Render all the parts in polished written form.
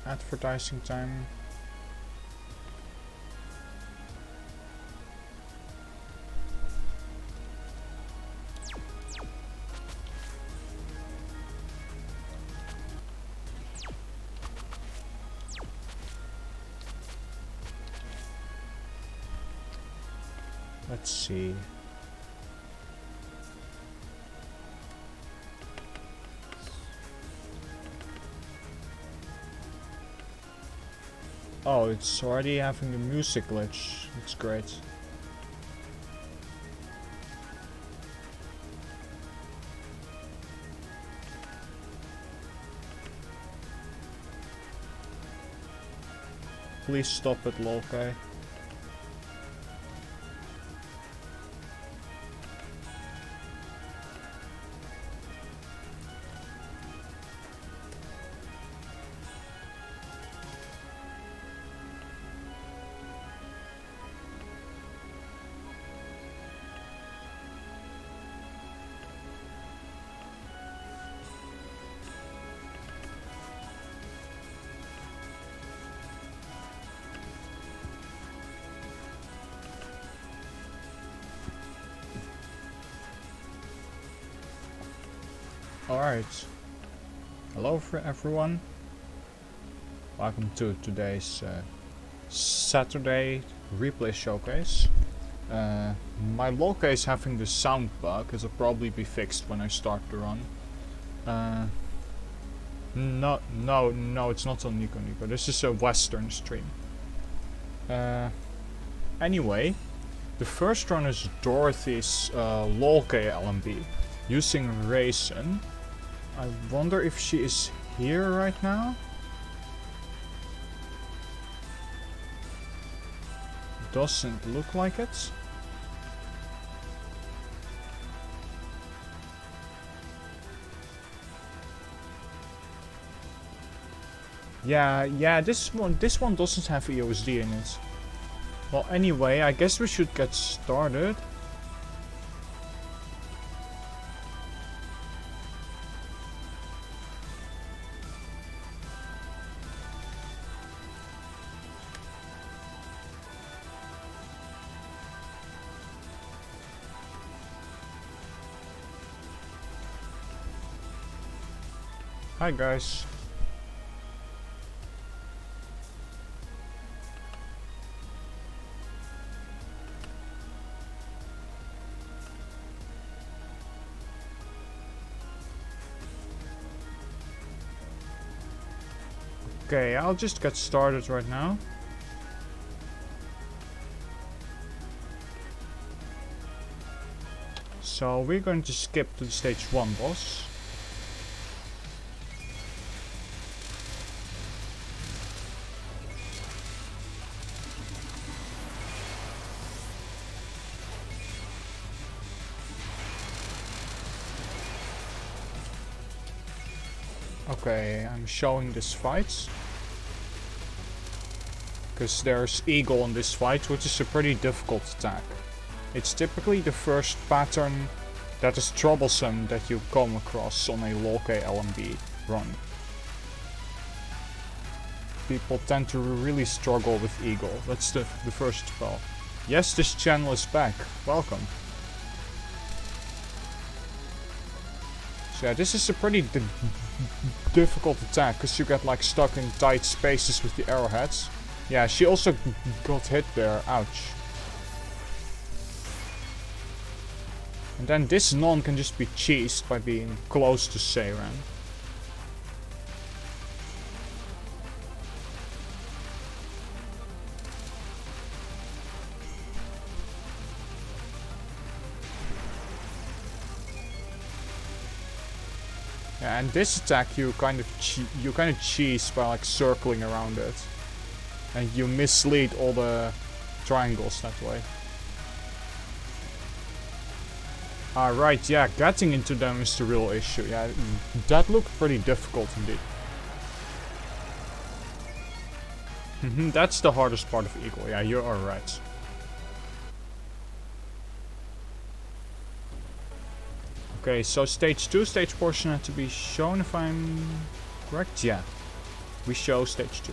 advertising time. Let's see. Oh, it's already having the music glitch. That's great. Please stop it, Lolkai. Alright. Hello everyone. Welcome to today's Saturday replay showcase. My Lolkai is having the sound bug. It'll probably be fixed when I start the run. No, it's not on Nico. This is a Western stream. Anyway, the first run is Dorothy's Lolkai LMB using Raisin. I wonder if she is here right now. Doesn't look like it. Yeah, this one doesn't have EOSD in it. Well, anyway, I guess we should get started. Hi guys. Okay, I'll just get started right now. So we're going to skip to the stage 1 boss. Okay, I'm showing this fight. Because there's Eagle in this fight, which is a pretty difficult attack. It's typically the first pattern that is troublesome that you come across on a Lolkai LMB run. People tend to really struggle with Eagle. That's the first spell. Yes, this channel is back. Welcome. So yeah, this is a pretty difficult attack because you get like stuck in tight spaces with the arrowheads. Yeah, she also got hit there. Ouch. And then this non can just be cheesed by being close to Seiran. Yeah, and this attack you kind of cheese by like circling around it. And you mislead all the triangles that way. Right, yeah, getting into them is the real issue. Yeah, that looked pretty difficult indeed. That's the hardest part of Eagle. Yeah, you are right. Okay, so stage 2, stage portion had to be shown if I'm correct. Yeah. we show stage 2.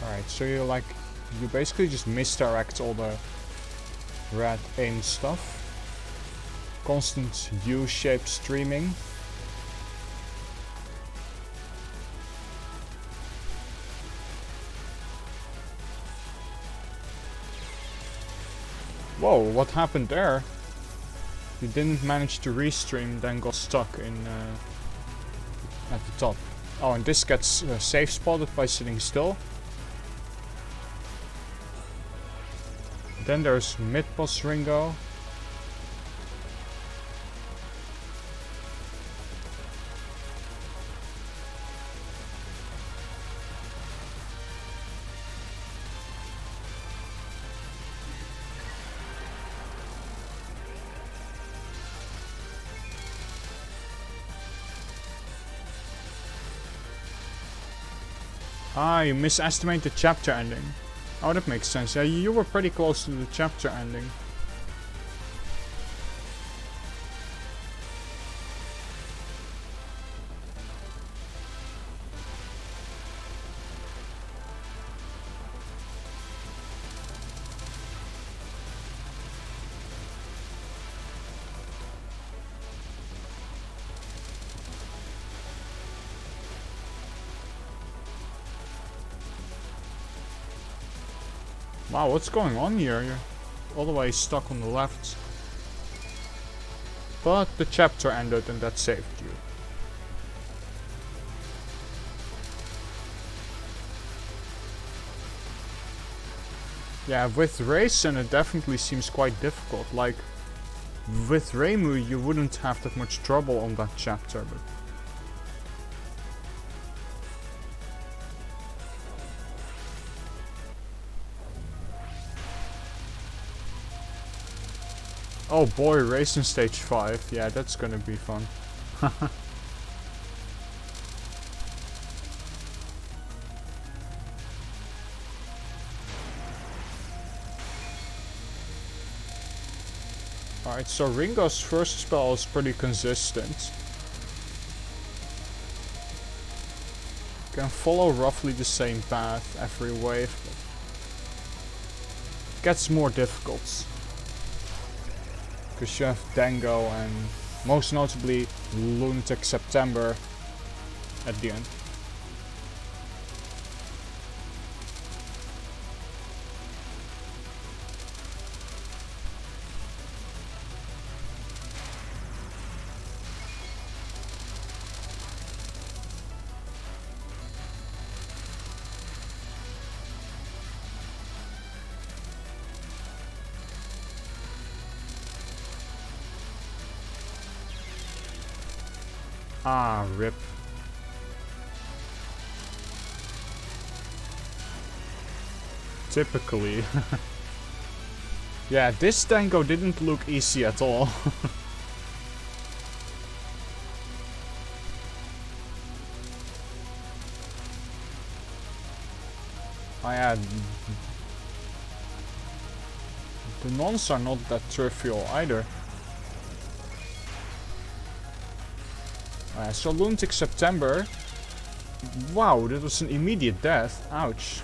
Alright, so you basically just misdirect all the red aim stuff. Constant U-shaped streaming. Whoa, what happened there? You didn't manage to restream, then got stuck in at the top. Oh, and this gets safe spotted by sitting still. Then there's mid-boss Ringo. Ah, you misestimate the chapter ending. Oh, that makes sense. Yeah, you were pretty close to the chapter ending. Wow, what's going on here? You're all the way stuck on the left. But the chapter ended and that saved you. Yeah, with Raisin it definitely seems quite difficult. Like, with Reimu you wouldn't have that much trouble on that chapter, but... Oh boy, Raisin stage 5. Yeah, that's gonna be fun. Alright, so Ringo's first spell is pretty consistent. Can follow roughly the same path every wave, but gets more difficult. Because you have Dango and most notably Lunatic September at the end. Ah, rip. Typically. Yeah, this Dango didn't look easy at all. Oh yeah. The nons are not that trivial either. So Lunatic September. Wow, that was an immediate death. Ouch.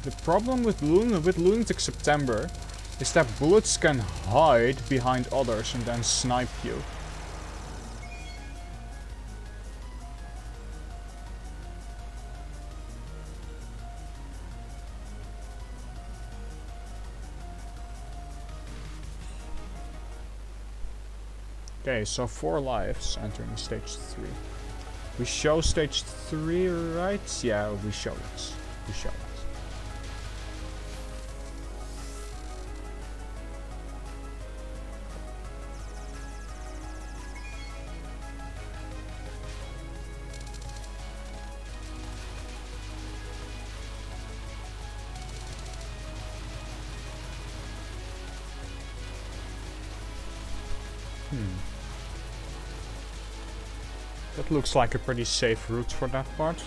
The problem with Lunatic September is that bullets can hide behind others and then snipe you. Okay, so 4 lives entering stage 3. We show stage 3, right? Yeah, we show it. We show it. That looks like a pretty safe route for that part.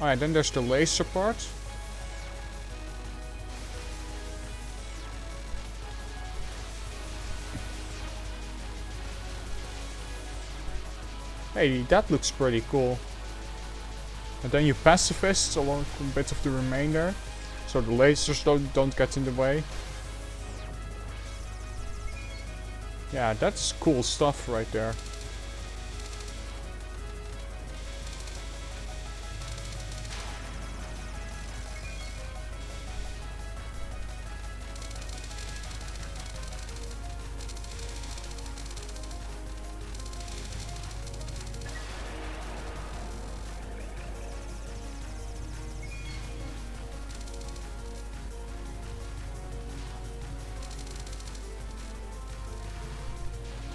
Alright, then there's the laser part. Hey, that looks pretty cool. And then you pacifists along a bit of the remainder, so the lasers don't get in the way. Yeah, that's cool stuff right there.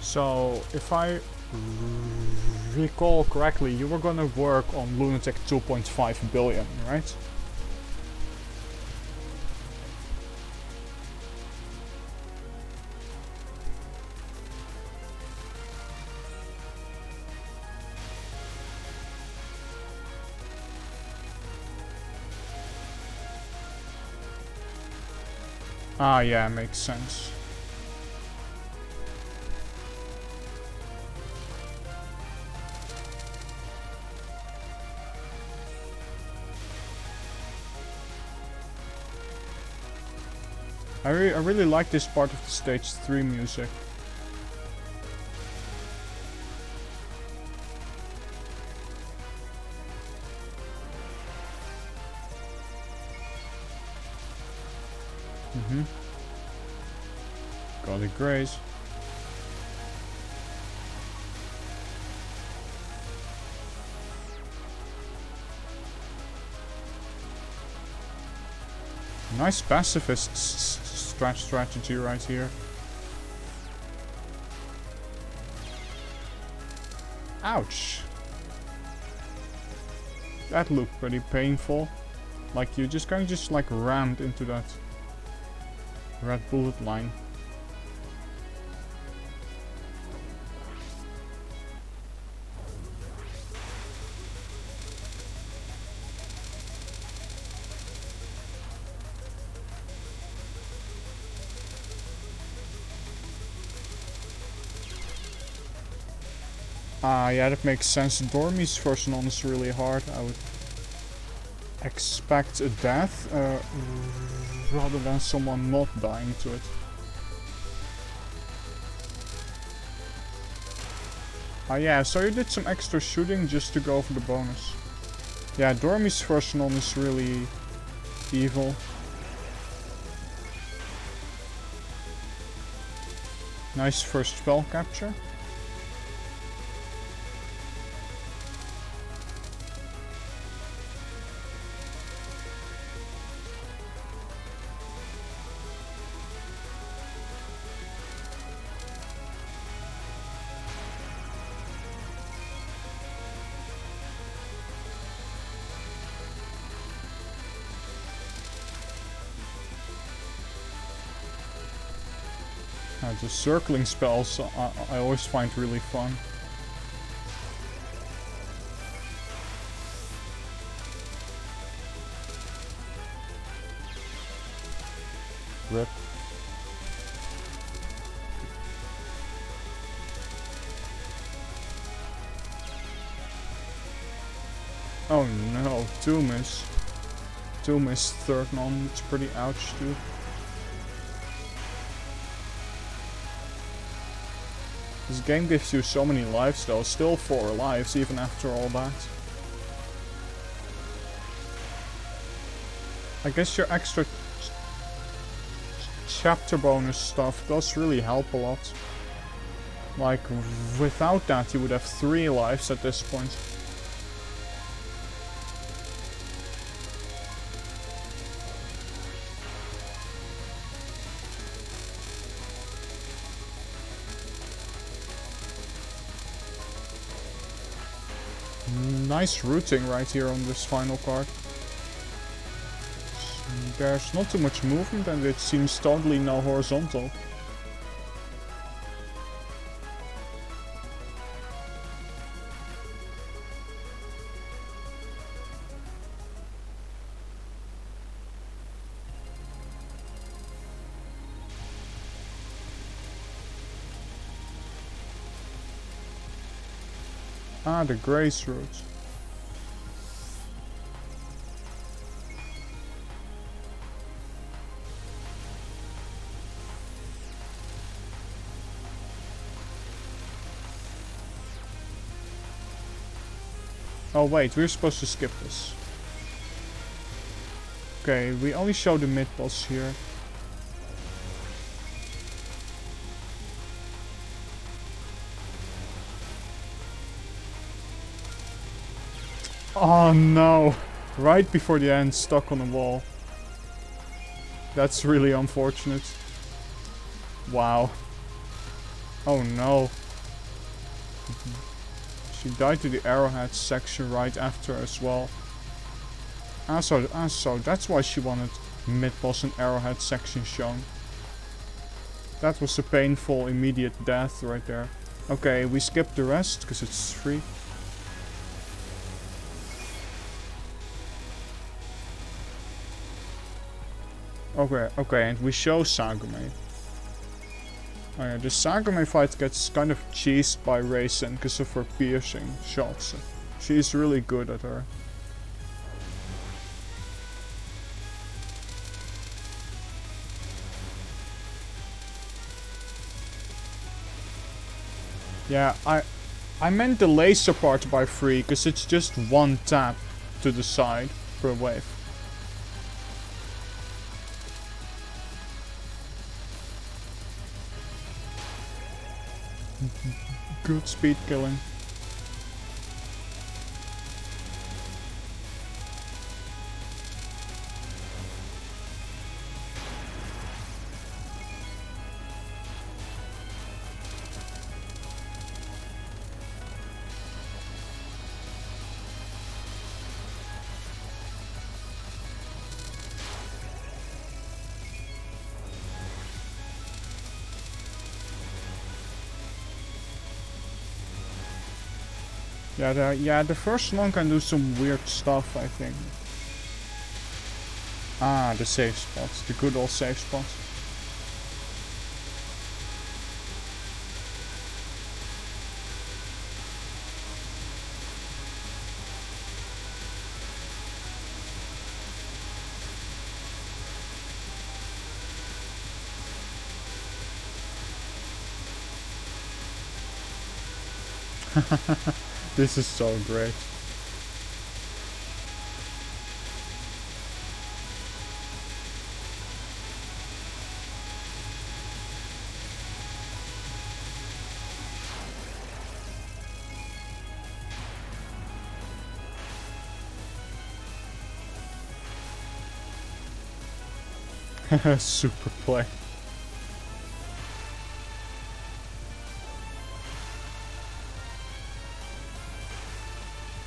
So, if I recall correctly, you were gonna work on Lunatic 2.5 billion, right? Ah, yeah, makes sense. I really like this part of the stage 3 music. Got it, Grace. Nice pacifist strategy right here. Ouch. That looked pretty painful. Like you just kind of just like rammed into that red bullet line. Ah, yeah, that makes sense. Dormy's first one is really hard. I would expect a death rather than someone not dying to it. Ah, yeah, so you did some extra shooting just to go for the bonus. Yeah, Dormy's first one is really evil. Nice first spell capture. The circling spells I always find really fun. Rip. Oh no, two miss. Two miss third non, it's pretty ouch too. This game gives you so many lives though, still 4 lives even after all that. I guess your extra chapter bonus stuff does really help a lot. Like, without that you would have 3 lives at this point. Nice routing right here on this final card. There's not too much movement and it seems totally no horizontal. Ah, the grace roots. Oh wait, we're supposed to skip this. Okay, we only show the mid-boss here. Oh no! Right before the end, stuck on the wall. That's really unfortunate. Wow. Oh no. She died to the arrowhead section right after as well. So that's why she wanted mid-boss and arrowhead section shown. That was a painful immediate death right there. Okay, we skip the rest because it's free. Okay, and we show Sagume. Oh yeah, the Sagume fight gets kind of cheesed by Raisin because of her piercing shots. She's really good at her. Yeah, I meant the laser part by free because it's just one tap to the side per wave. Good speed killing. Yeah, the first one can do some weird stuff, I think. Ah, the safe spots, the good old safe spots. This is so great. Super play.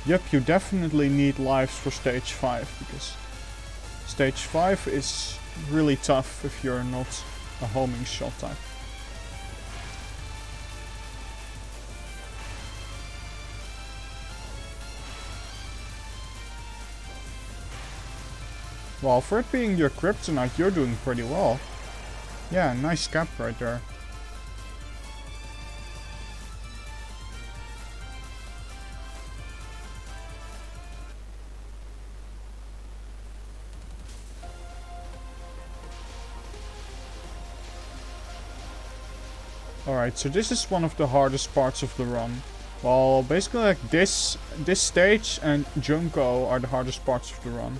Yep, you definitely need lives for stage 5 because stage 5 is really tough if you're not a homing shot type. Well, for it being your kryptonite, you're doing pretty well. Yeah, nice cap right there. Alright, so this is one of the hardest parts of the run. Well, basically like this stage and Junko are the hardest parts of the run.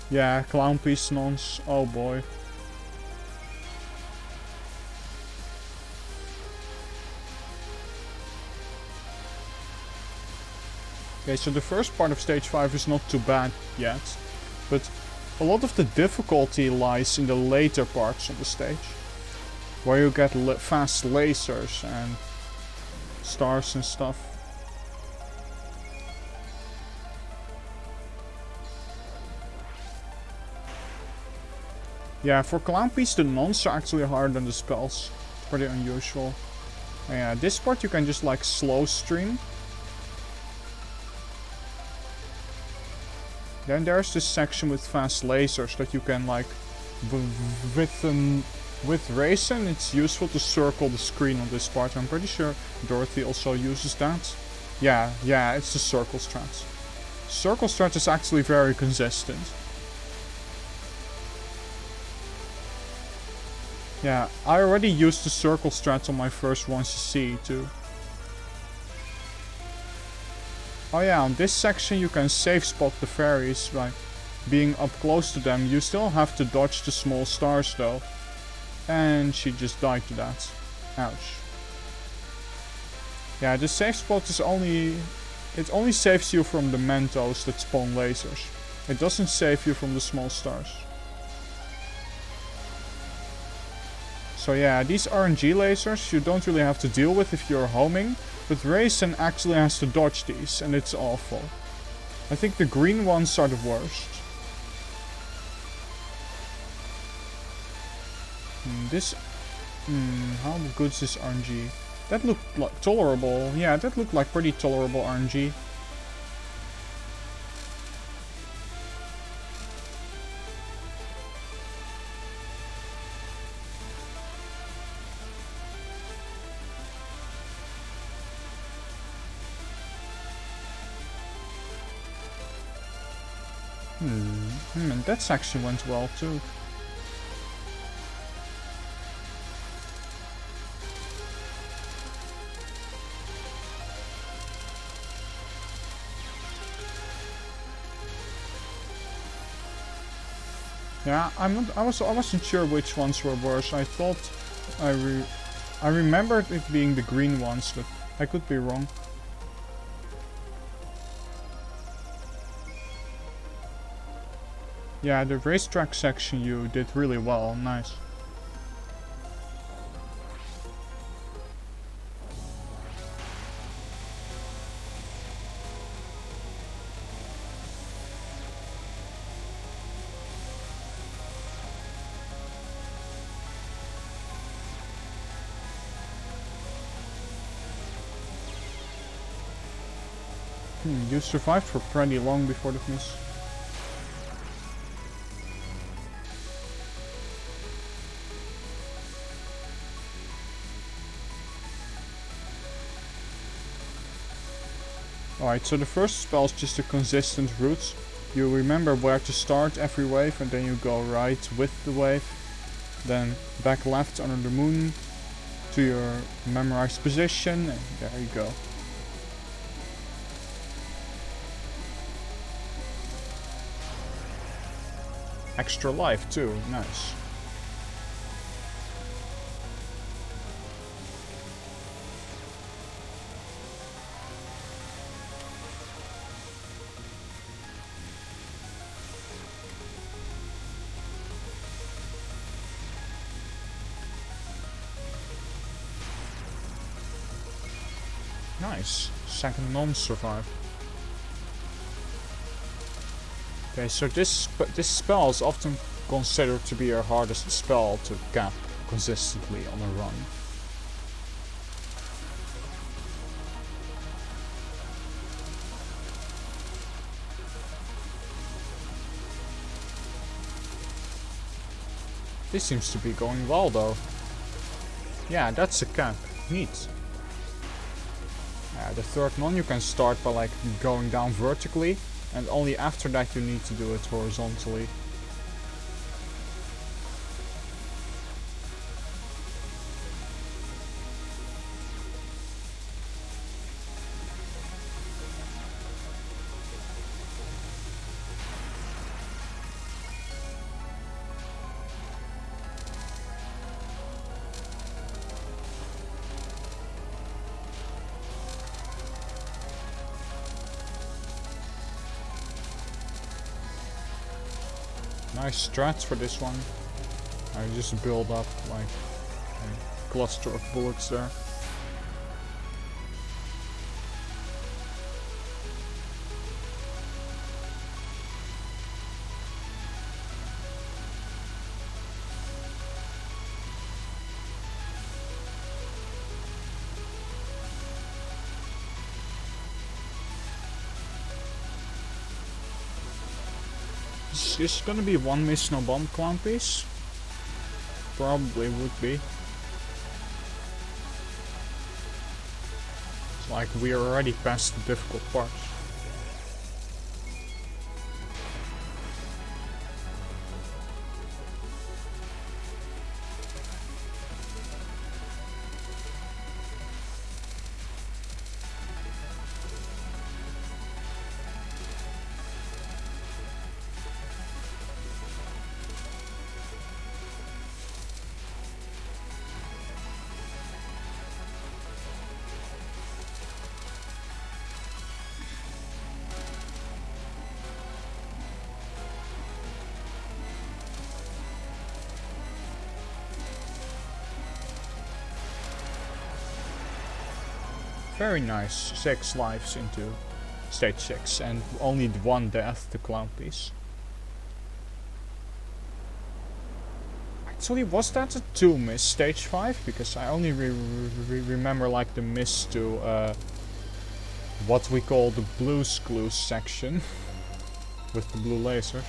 Yeah, clown pistons, oh boy. Okay, so the first part of stage 5 is not too bad yet, but a lot of the difficulty lies in the later parts of the stage, where you get fast lasers and stars and stuff. Yeah, for Clown Piece, the nons are actually harder than the spells. Pretty unusual. Yeah, this part you can just like slow stream. Then there's this section with fast lasers that you can like with Raisin it's useful to circle the screen on this part. I'm pretty sure Dorothy also uses that. Yeah, it's the circle strat. Circle strat is actually very consistent. Yeah, I already used the circle strat on my first 1cc too. Oh yeah, on this section you can safe spot the fairies by being up close to them. You still have to dodge the small stars though. And she just died to that. Ouch. Yeah, the safe spot is only... It only saves you from the Mentos that spawn lasers. It doesn't save you from the small stars. So yeah, these RNG lasers you don't really have to deal with if you're homing. But Raisin actually has to dodge these, and it's awful. I think the green ones are the worst. How good is this RNG? That looked like tolerable. Yeah, that looked like pretty tolerable RNG. And that section went well too. Yeah, I wasn't sure which ones were worse. I thought I remembered it being the green ones, but I could be wrong. Yeah, the racetrack section you did really well. Nice. You survived for pretty long before the miss. Alright, so the first spell is just a consistent route. You remember where to start every wave and then you go right with the wave. Then back left under the moon to your memorized position and there you go. Extra life too, nice. Nice. Second non-survive. Okay, so this spell is often considered to be your hardest spell to cap consistently on a run. This seems to be going well though. Yeah, that's a cap. Neat. The third non you can start by like going down vertically, and only after that you need to do it horizontally. Nice strats for this one. I just build up like a cluster of bullets there. Is this gonna be one miss no bomb clown piece? Probably would be. It's like we are already past the difficult parts. Very nice, 6 lives into stage 6 and only 1 death to clown piece. Actually, was that a 2 miss stage 5? Because I only remember like the miss to what we call the blues clues section with the blue lasers.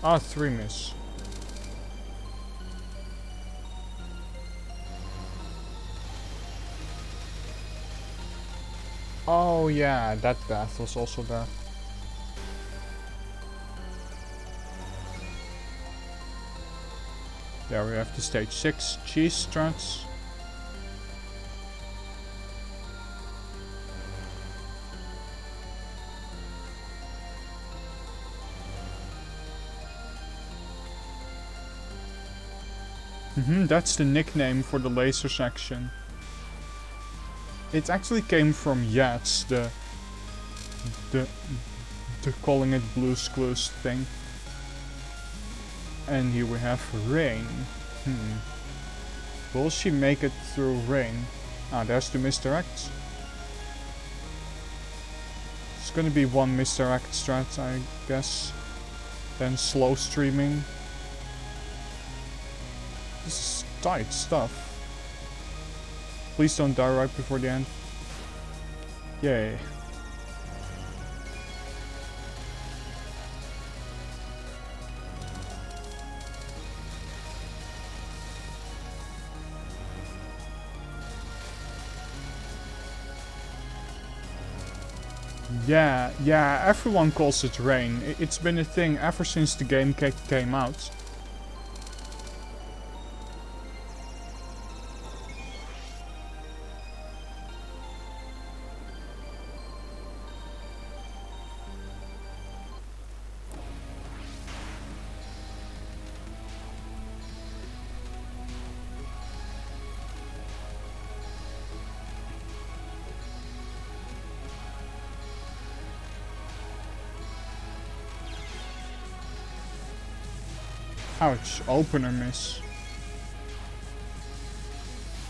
Ah, 3 miss. Oh yeah, that death was also there. There we have the stage 6 cheese struts. That's the nickname for the laser section. It actually came from Yats, the calling it Blue's Clues thing. And here we have rain. Will she make it through rain? Ah, there's the misdirect. It's gonna be 1 misdirect strat, I guess. Then slow streaming. This is tight stuff. Please don't die right before the end. Yay. Yeah, everyone calls it rain. It's been a thing ever since the game came out. Ouch, opener miss.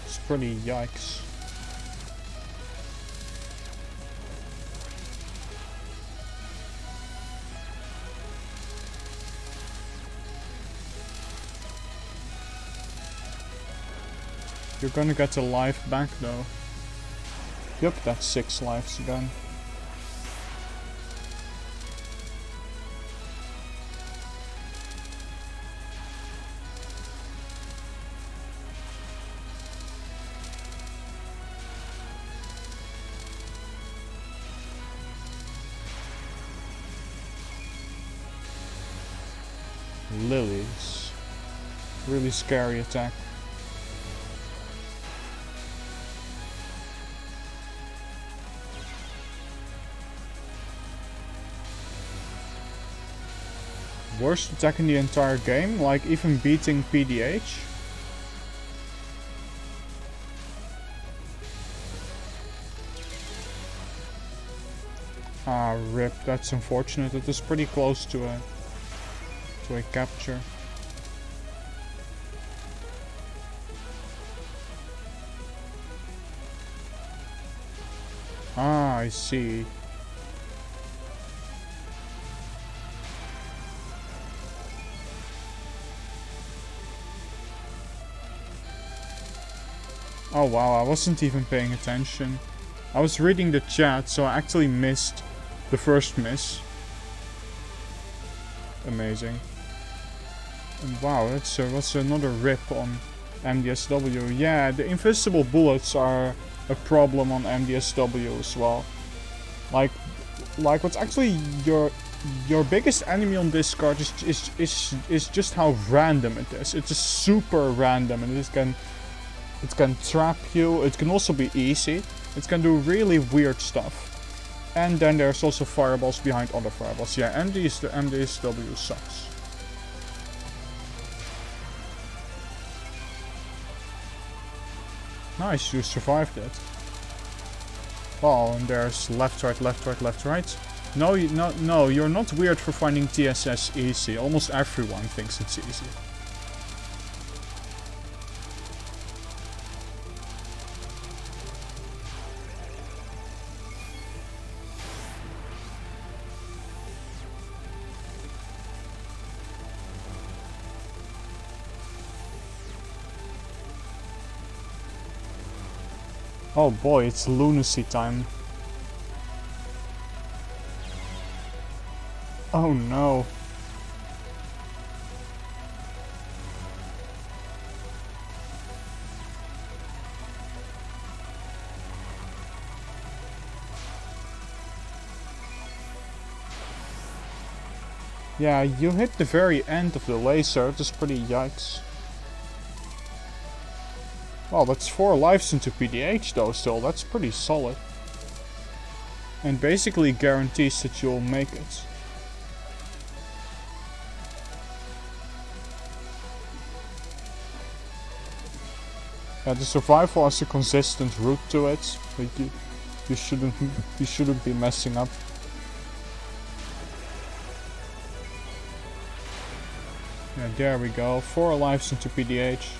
It's pretty yikes. You're gonna get a life back though. Yep, that's 6 lives again. Lilies. Really scary attack. Worst attack in the entire game, like even beating PDH. Ah, rip, that's unfortunate. It was pretty close to a capture. Ah, I see. Oh wow, I wasn't even paying attention. I was reading the chat, so I actually missed the first miss. Amazing. And wow, that's what's another rip on MDSW. Yeah, the invisible bullets are a problem on MDSW as well. Like what's actually your biggest enemy on this card is just how random it is. It's just super random, and it can trap you. It can also be easy. It can do really weird stuff. And then there's also fireballs behind other fireballs. Yeah, MDSW sucks. Nice, you survived it. Oh, and there's left, right, left, right, left, right. No, no, you're not weird for finding TSS easy. Almost everyone thinks it's easy. Oh boy, it's lunacy time. Oh no. Yeah, you hit the very end of the laser. It is pretty yikes. Well, that's 4 lives into PDH though still. That's pretty solid. And basically guarantees that you'll make it. Yeah, the survival has a consistent route to it. But you shouldn't be messing up. Yeah, there we go. 4 lives into PDH.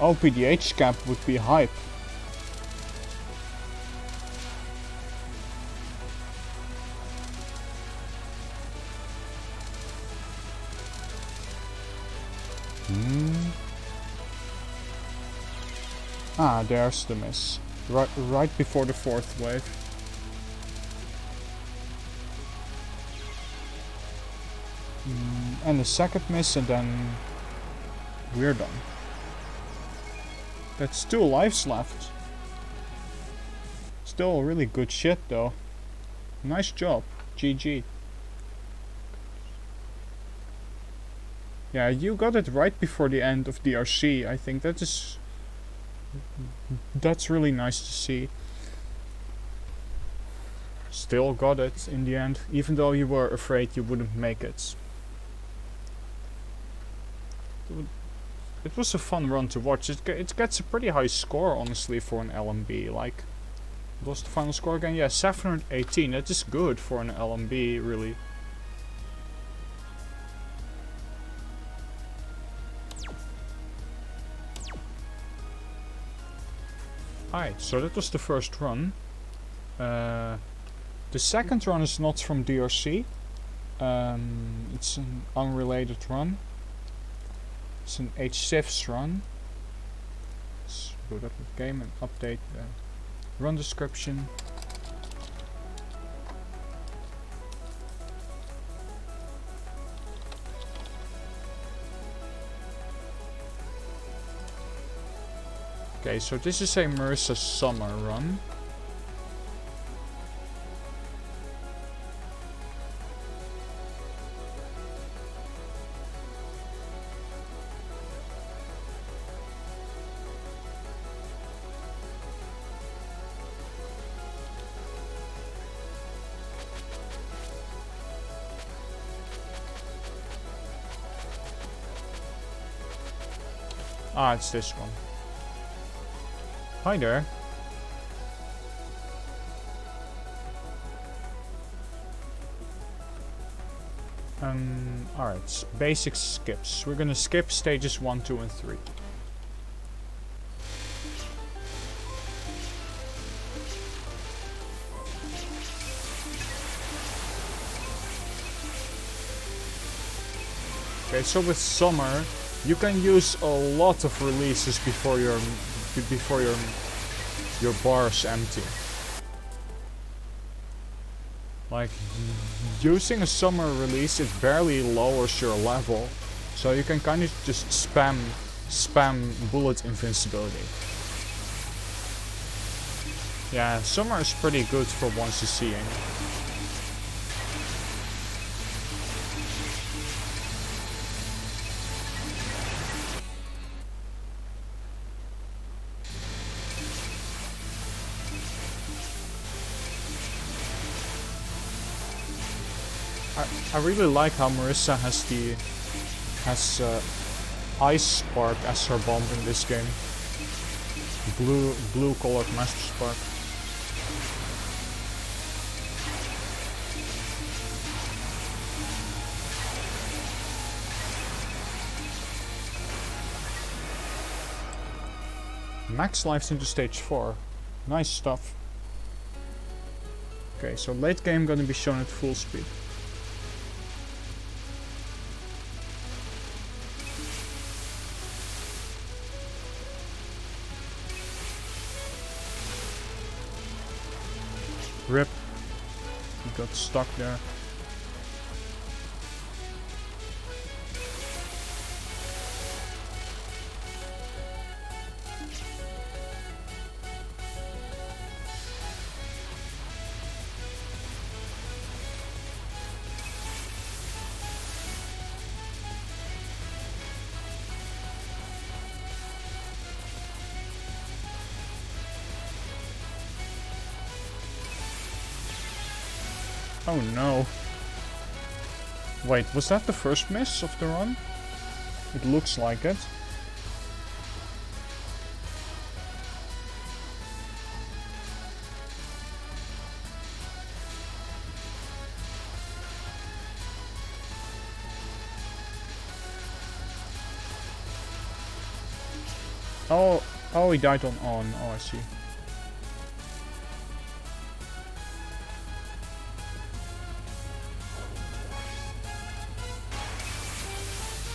Oh, PDH cap would be hype. Ah, there's the miss. Right before the 4th wave. And the 2nd miss, and then we're done. That's 2 lives left. Still really good shit though. Nice job. GG. Yeah, you got it right before the end of DRC. I think that's really nice to see. Still got it in the end, even though you were afraid you wouldn't make it. It was a fun run to watch. It gets a pretty high score, honestly, for an LMB. Like, what was the final score again? Yeah, 718. That is good for an LMB, really. Alright, so that was the first run. The second run is not from DRC. It's an unrelated run. It's an H6 run. Let's boot up the game and update the run description. Okay, so this is a Marissa summer run. Ah, it's this one. Hi there. Alright, basic skips. We're gonna skip stages 1, 2, and 3. Okay, so with summer, you can use a lot of releases before your bar's empty. Like, using a summer release, it barely lowers your level, so you can kind of just spam bullet invincibility. Yeah, summer is pretty good for once you seeing. I really like how Marissa has Ice Spark as her bomb in this game. Blue colored Master Spark. Max lives into stage 4. Nice stuff. Okay, so late game gonna be shown at full speed. Rip. He got stuck there. Oh no. Wait, was that the first miss of the run? It looks like it. Oh, he died on. Oh, I see.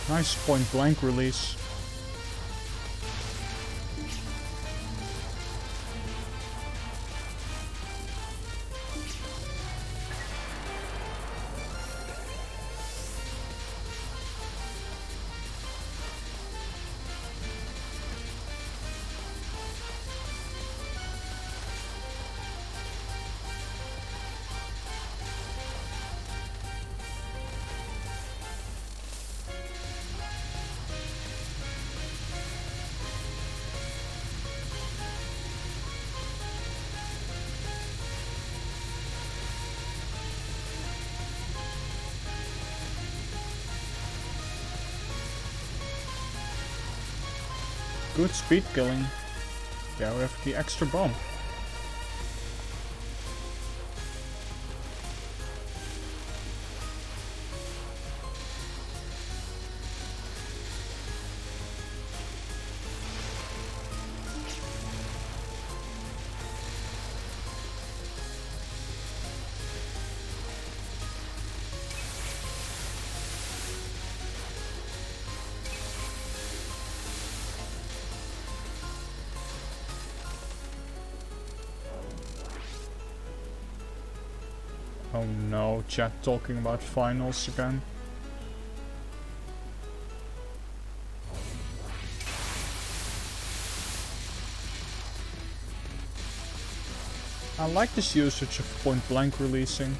Nice point blank release. Good speed killing. Yeah, we have the extra bomb. Oh no, chat talking about finals again. I like this usage of point blank releasing.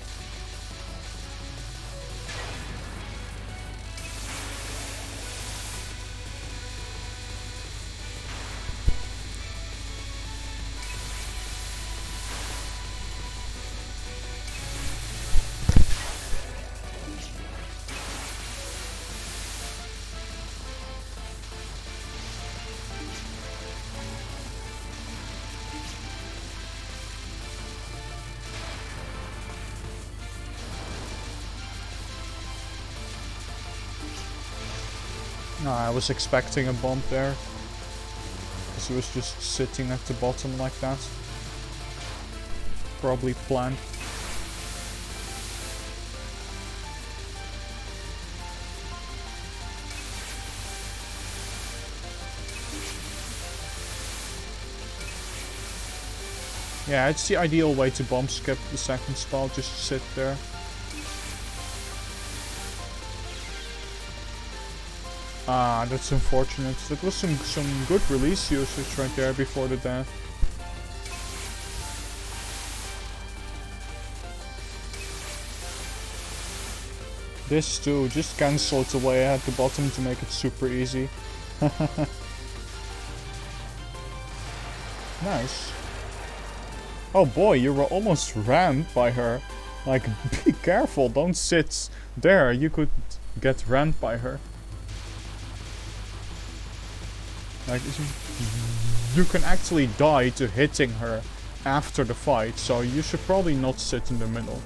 No, I was expecting a bump there, because he was just sitting at the bottom like that. Probably planned. Yeah, it's the ideal way to bomb skip the second spell, just sit there. Ah, that's unfortunate. That was some good release usage right there before the death. This too, just cancel it away at the bottom to make it super easy. Nice. Oh boy, you were almost rammed by her. Like, be careful, don't sit there, you could get rammed by her. Like, you can actually die to hitting her after the fight, so you should probably not sit in the middle.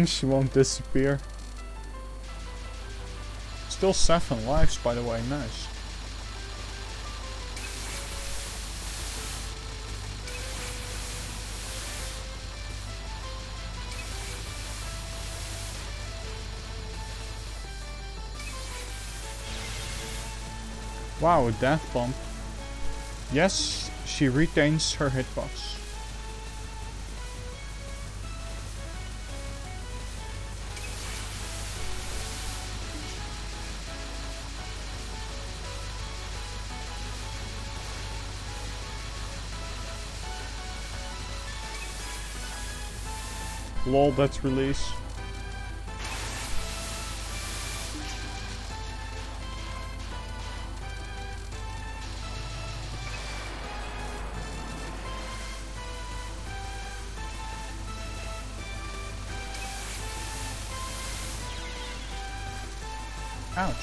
She won't disappear. Still 7 lives, by the way, nice. Wow, a death bomb. Yes, she retains her hitbox. Lol, that's release. Ouch.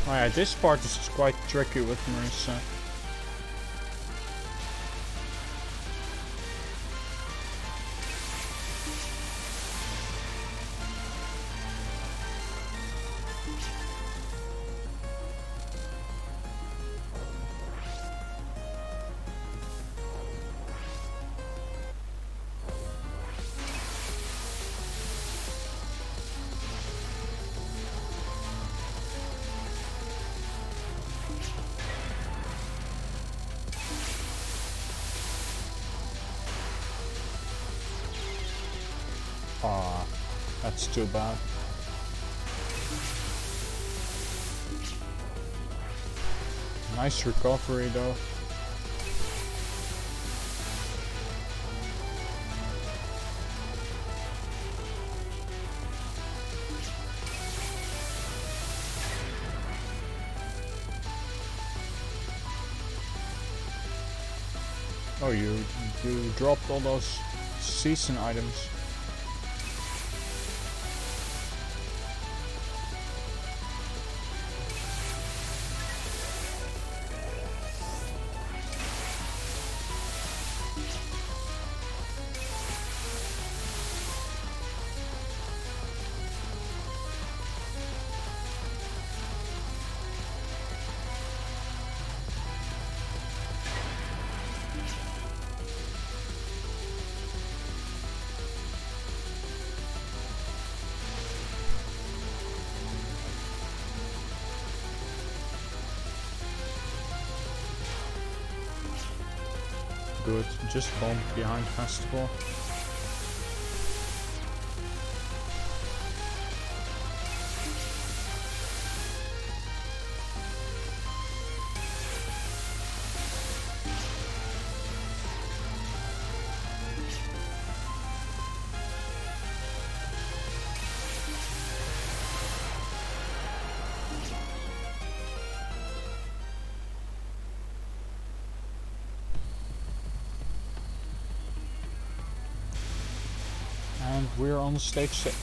Oh yeah, this part is quite tricky with Marissa. Ah, that's too bad. Nice recovery though. Oh, you dropped all those season items. Good, just bomb behind festival. we're on stage 6.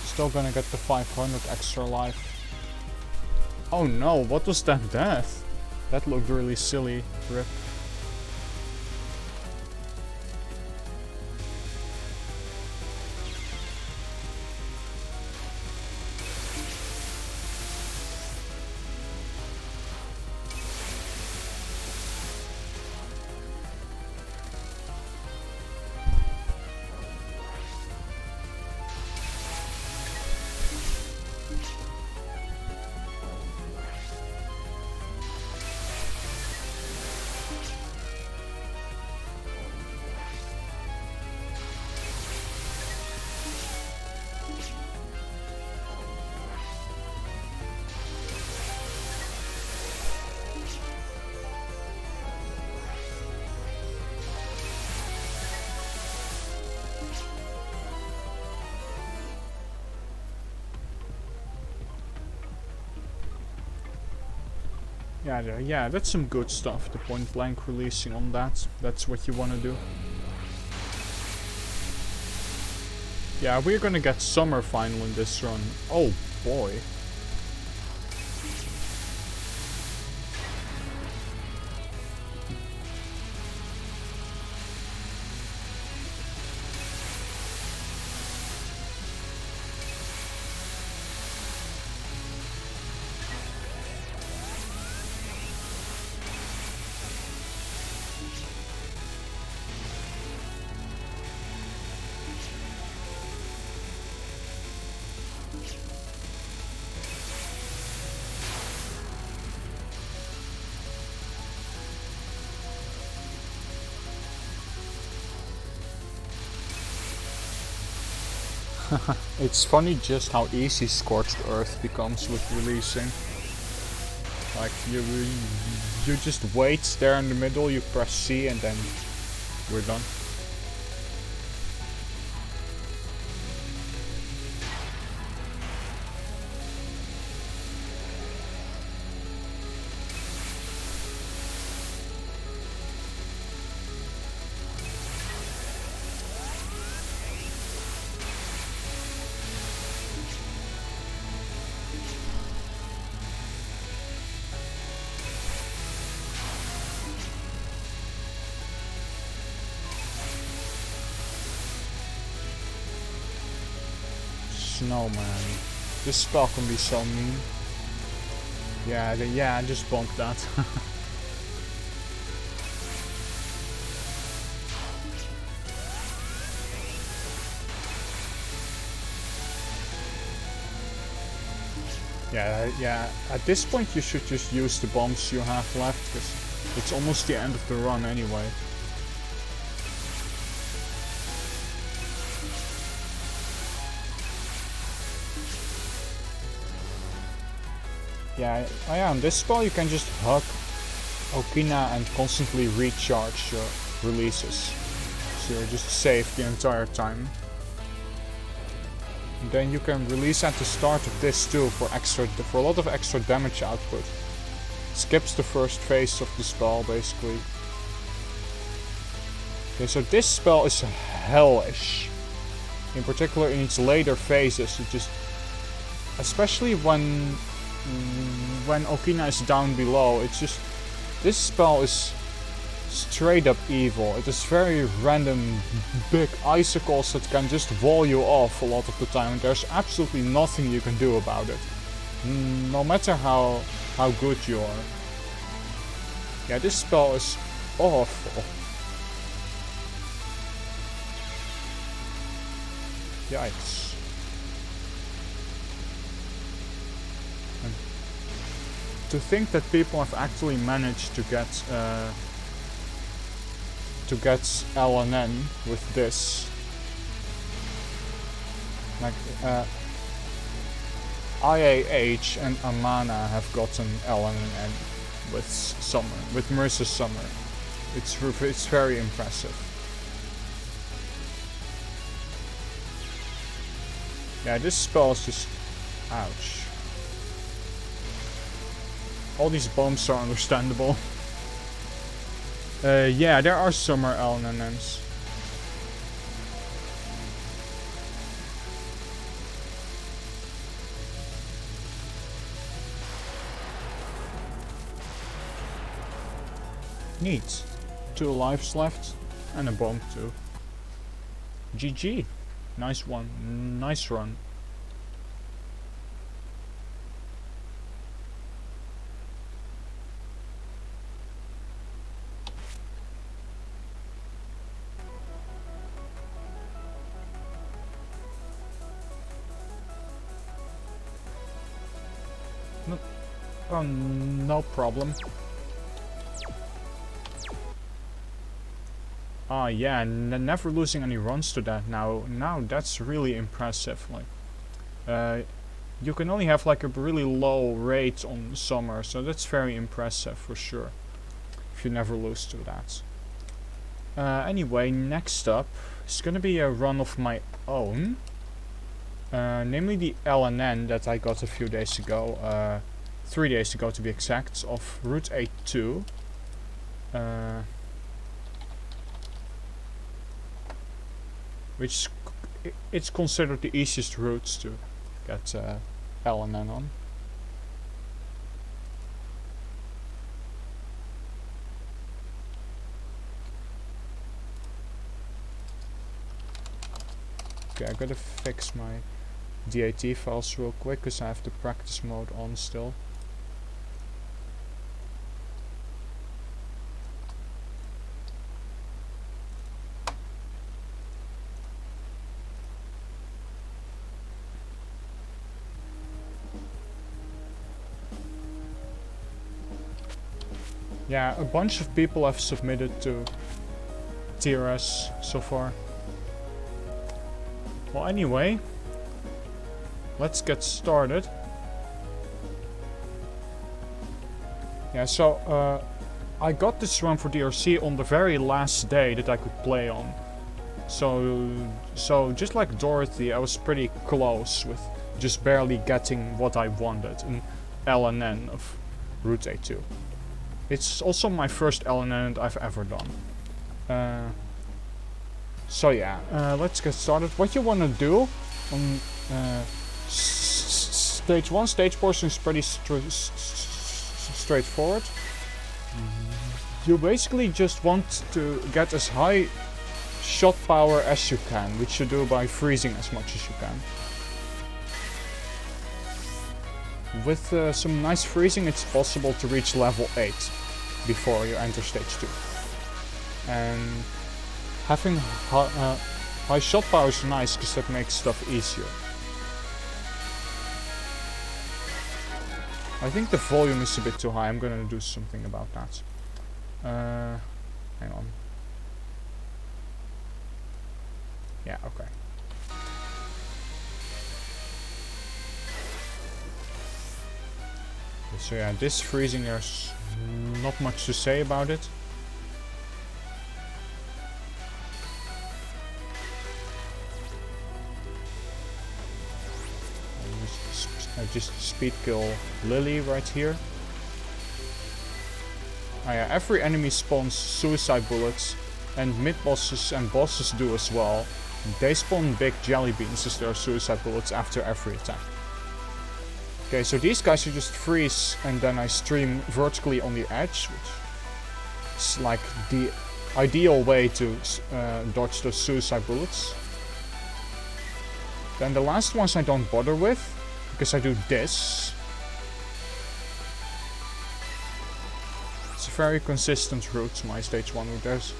Still gonna get the 500 extra life. Oh no, what was that death? That looked really silly. Rip. Yeah, that's some good stuff. The point blank releasing on that. That's what you want to do. Yeah, we're gonna get summer final in this run. Oh boy. It's funny just how easy Scorched Earth becomes with releasing. Like you just wait there in the middle, you press C and then we're done. Snowman. This spell can be so mean. Yeah, I just bumped that. Yeah, at this point you should just use the bombs you have left, because it's almost the end of the run anyway. Yeah, on this spell you can just hug Okina and constantly recharge your releases. So you're just safe the entire time. And then you can release at the start of this too for a lot of extra damage output. Skips the first phase of the spell basically. Okay, so this spell is hellish. In particular in its later phases, it just, especially when Okina is down below, it's just, this spell is straight up evil. It is very random big icicles that can just wall you off a lot of the time, and there's absolutely nothing you can do about it. No matter how good you are. Yeah, this spell is awful. Yikes. To think that people have actually managed to get LNN with this, like IAH and Amana have gotten LNN with Mercer's Summer. It's very impressive. Yeah, this spell is just ouch. All these bombs are understandable. Yeah, there are summer LNNs. Neat. 2 lives left and a bomb too. GG. Nice one. Nice run. No, oh, no problem. Ah, yeah, never losing any runs to that now. Now that's really impressive. Like, you can only have like a really low rate on summer, so that's very impressive for sure. If you never lose to that. Anyway, next up is gonna be a run of my own. Namely the LNN that I got a few days ago. 3 days ago to be exact, of Route 82. Which it's considered the easiest routes to get LNN on. Okay, I gotta fix my DAT files real quick because I have the practice mode on still. Yeah, a bunch of people have submitted to TRS so far. Well, anyway, let's get started. Yeah, so I got this run for DRC on the very last day that I could play on. So just like Dorothy, I was pretty close with just barely getting what I wanted, an LNN of Route 82. It's also my first LNN I've ever done. So yeah, let's get started. What you want to do on stage 1, stage portion is pretty straightforward. You basically just want to get as high shot power as you can, which you do by freezing as much as you can. With some nice freezing, it's possible to reach level 8 before you enter stage 2. And having high shot power is nice because that makes stuff easier. I think the volume is a bit too high. I'm gonna do something about that. Hang on. Yeah, okay. So yeah, this freezing, there's not much to say about it. I just speed kill Lily right here. Oh yeah, every enemy spawns suicide bullets, and mid-bosses and bosses do as well. They spawn big jelly beans as their suicide bullets after every attack. Okay, so these guys you just freeze and then I stream vertically on the edge, which is like the ideal way to dodge those suicide bullets. Then the last ones I don't bother with, because I do this. It's a very consistent route, my stage 1 route. There's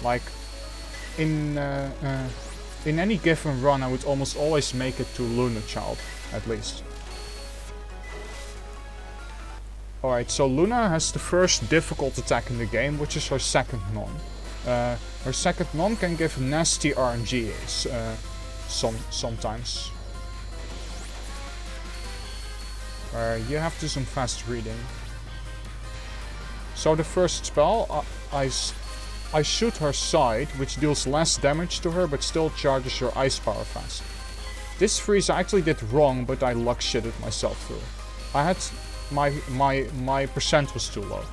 like in any given run I would almost always make it to Luna Child, at least. Alright, so Luna has the first difficult attack in the game, which is her second non. Her second non can give nasty RNGs sometimes. You have to do some fast reading. So the first spell, I shoot her side, which deals less damage to her, but still charges your ice power fast. This freeze I actually did wrong, but I luck shitted myself through. I had my percent was too low.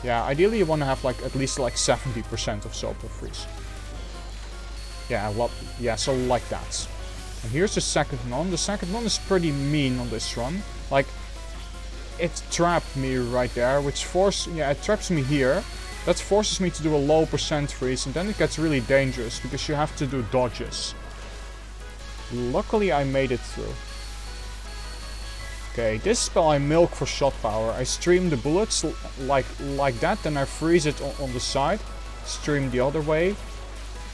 Yeah, ideally you want to have like at least like 70% of Sopa freeze. Yeah, so like that. And here's the second non. The second non is pretty mean on this run. Like, it trapped me right there, which it traps me here. That forces me to do a low percent freeze, and then it gets really dangerous because you have to do dodges. Luckily I made it through. Okay, this spell I milk for shot power. I stream the bullets like that, then I freeze it on the side. Stream the other way.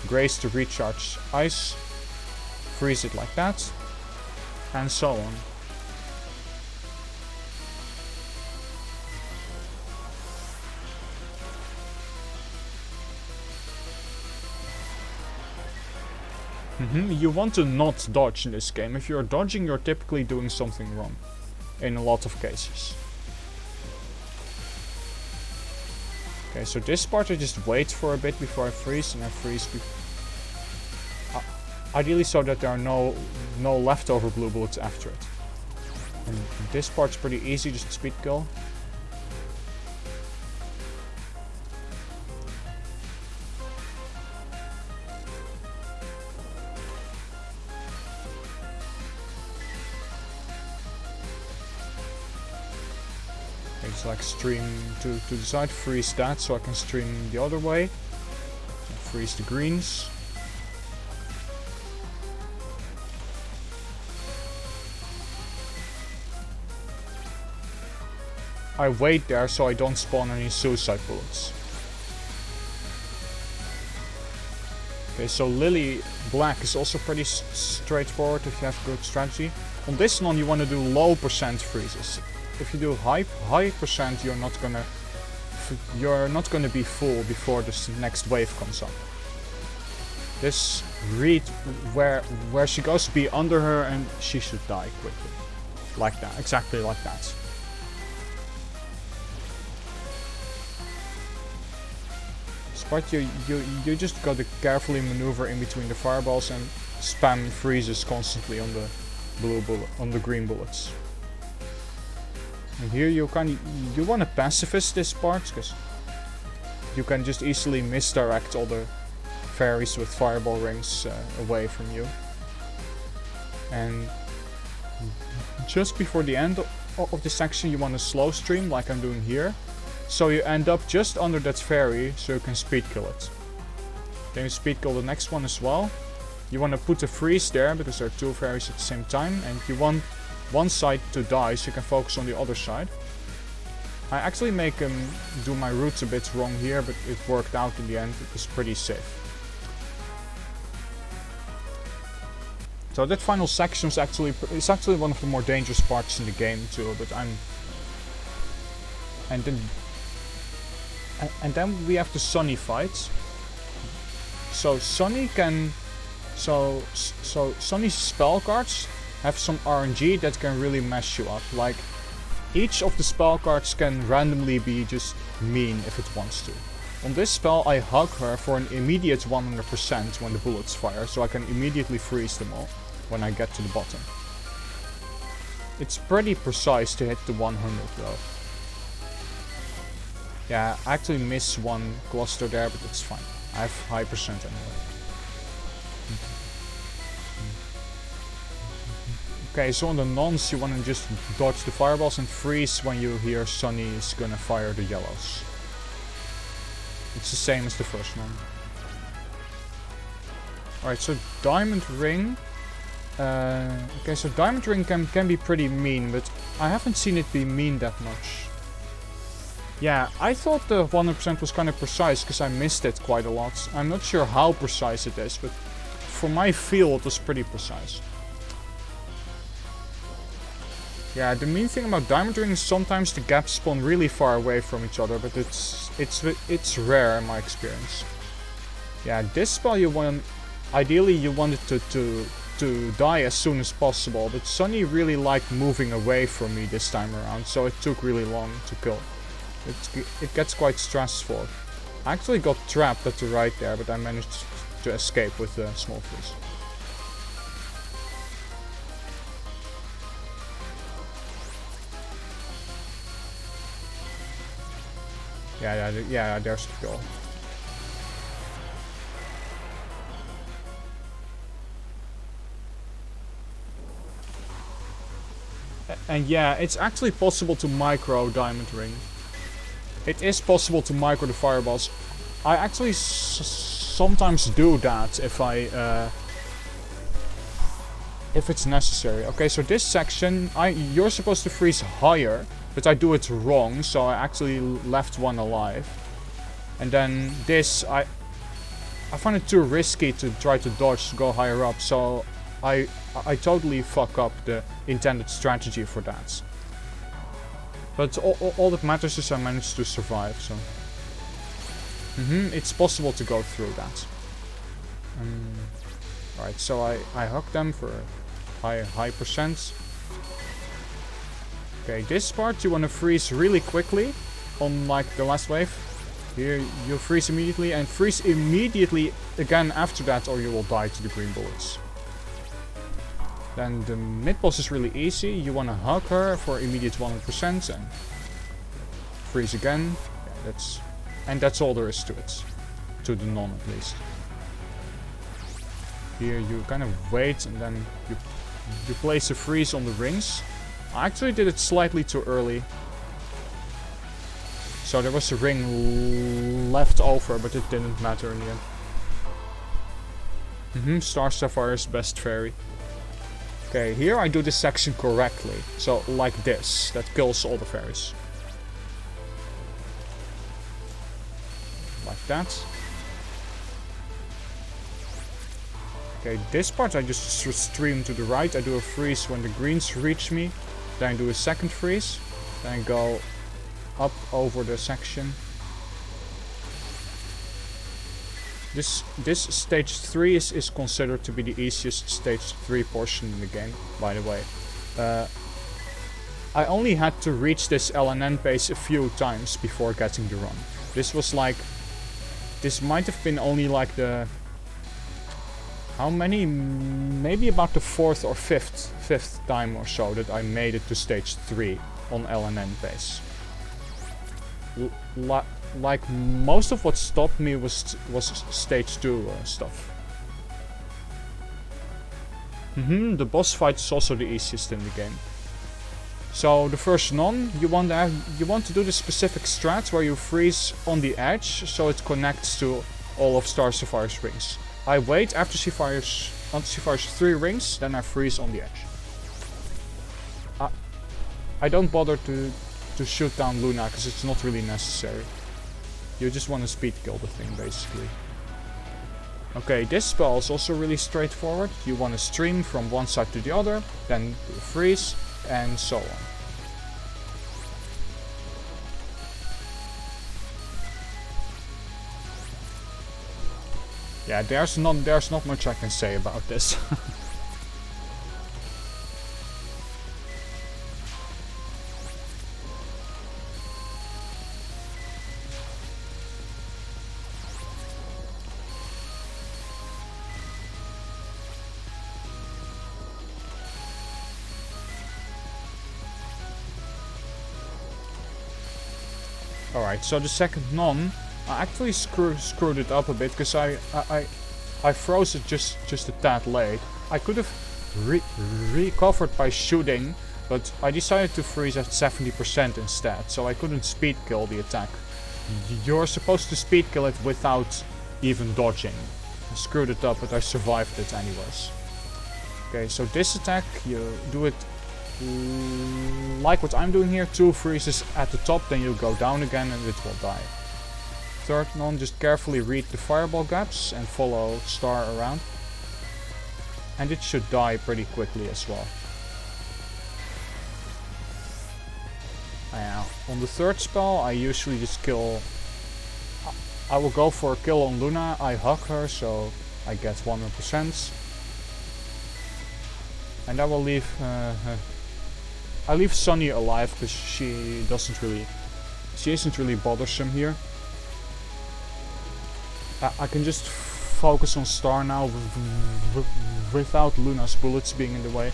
Grace to recharge ice. Freeze it like that. And so on. You want to not dodge in this game. If you're dodging, you're typically doing something wrong. In a lot of cases. Okay, so this part I just wait for a bit before I freeze, and I freeze ideally so that there are no leftover blue bullets after it. And this part's pretty easy, just speed kill. It's like stream to the side, freeze that so I can stream the other way. Freeze the greens. I wait there so I don't spawn any suicide bullets. Okay, so Lily Black is also pretty straightforward if you have good strategy. On this one you want to do low percent freezes. If you do high percent, you're not gonna be full before this next wave comes up. This read where she goes to be under her and she should die quickly. Like that, exactly like that. This part you just gotta carefully maneuver in between the fireballs and spam freezes constantly on the green bullets. And here you want to pacifist this part, because you can just easily misdirect all the fairies with fireball rings away from you. And just before the end of this section you want to slow stream like I'm doing here. So you end up just under that fairy so you can speed kill it. Then you speed kill the next one as well. You want to put a freeze there because there are two fairies at the same time, and you want one side to die so you can focus on the other side. I actually make him do my routes a bit wrong here, but it worked out in the end. It was pretty safe. So that final section is actually one of the more dangerous parts in the game too, but and then we have the Sunny fight. So Sunny's spell cards have some RNG that can really mess you up. Like, each of the spell cards can randomly be just mean if it wants to. On this spell I hug her for an immediate 100% when the bullets fire, so I can immediately freeze them all when I get to the bottom. It's pretty precise to hit the 100 though. Yeah, I actually miss one cluster there, but it's fine. I have high percent anyway. Okay, so on the nons you want to just dodge the fireballs and freeze when you hear Sunny is gonna fire the yellows. It's the same as the first one. Alright, so Diamond Ring. Okay, so Diamond Ring can be pretty mean, but I haven't seen it be mean that much. Yeah, I thought the 100% was kind of precise because I missed it quite a lot. I'm not sure how precise it is, but for my feel it was pretty precise. Yeah, the mean thing about Diamond Ring is sometimes the gaps spawn really far away from each other, but it's rare in my experience. Yeah, this spell ideally you want it to die as soon as possible, but Sunny really liked moving away from me this time around, so it took really long to kill. It gets quite stressful. I actually got trapped at the right there, but I managed to escape with a small freeze. Yeah, there's the goal. And yeah, it's actually possible to micro Diamond Ring. It is possible to micro the fireballs. I actually sometimes do that if it's necessary. Okay, so this section, you're supposed to freeze higher, but I do it wrong, so I actually left one alive. And then this, I find it too risky to try to dodge to go higher up, so I totally fuck up the intended strategy for that. But all that matters is I managed to survive, so... it's possible to go through that. Right, so I hook them for high percent. Okay, this part you want to freeze really quickly, unlike the last wave. Here you freeze immediately, and freeze immediately again after that, or you will die to the green bullets. Then the mid boss is really easy. You want to hug her for immediate 100% and freeze again. Yeah, that's all there is to it. To the non at least. Here you kind of wait and then you place a freeze on the rings. I actually did it slightly too early. So there was a ring left over, but it didn't matter in the end. Star Sapphire's best fairy. Okay, here I do this section correctly. So, like this. That kills all the fairies. Like that. Okay, this part I just stream to the right. I do a freeze when the greens reach me. Then I do a second freeze. Then I go up over the section. This stage 3 is considered to be the easiest stage 3 portion in the game, by the way. I only had to reach this LNN base a few times before getting the run. This was like... This might have been only like the... How many? Maybe about the 4th or 5th time or so that I made it to stage 3 on LNN base. Like most of what stopped me was stage 2 stuff. The boss fight is also the easiest in the game. So the first non, you want to do the specific strat where you freeze on the edge so it connects to all of Star Sapphire's rings. I wait after she fires 3 rings, then I freeze on the edge. I don't bother to shoot down Luna because it's not really necessary. You just want to speed kill the thing basically. Okay, this spell is also really straightforward. You want to stream from one side to the other, then freeze, and so on. Yeah, there's not much I can say about this. Alright, so the second non, I actually screwed it up a bit because I froze it just a tad late. I could have recovered by shooting, but I decided to freeze at 70% instead, so I couldn't speed kill the attack. You're supposed to speed kill it without even dodging. I screwed it up, but I survived it anyways. Okay, so this attack, you do it like what I'm doing here, 2 freezes at the top, then you go down again and it will die. Third non, just carefully read the fireball gaps and follow Star around. And it should die pretty quickly as well. On the third spell, I usually just kill... I will go for a kill on Luna, I hug her, so I get 100%. And I will leave... I leave Sunny alive because she isn't really bothersome here. I can just focus on Star now without Luna's bullets being in the way.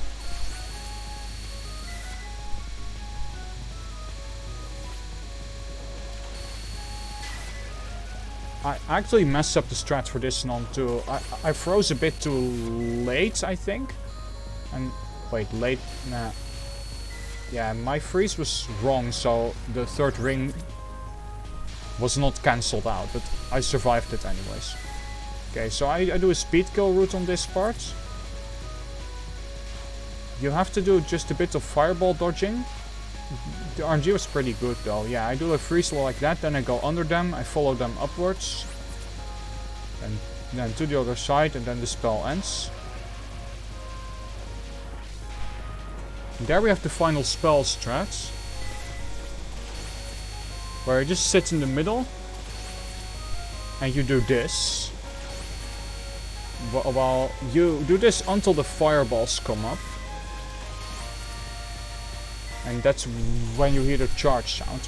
I actually messed up the strat for this non too. I froze a bit too late, I think. And wait, late? Nah. Yeah, my freeze was wrong, so the third ring was not cancelled out, but I survived it anyways. Okay, so I do a speed kill route on this part. You have to do just a bit of fireball dodging. The RNG was pretty good though. Yeah, I do a freeze like that, then I go under them, I follow them upwards. And then to the other side, and then the spell ends. And there we have the final spell strat. Where you just sit in the middle. And you do this. Well, you do this until the fireballs come up. And that's when you hear the charge sound.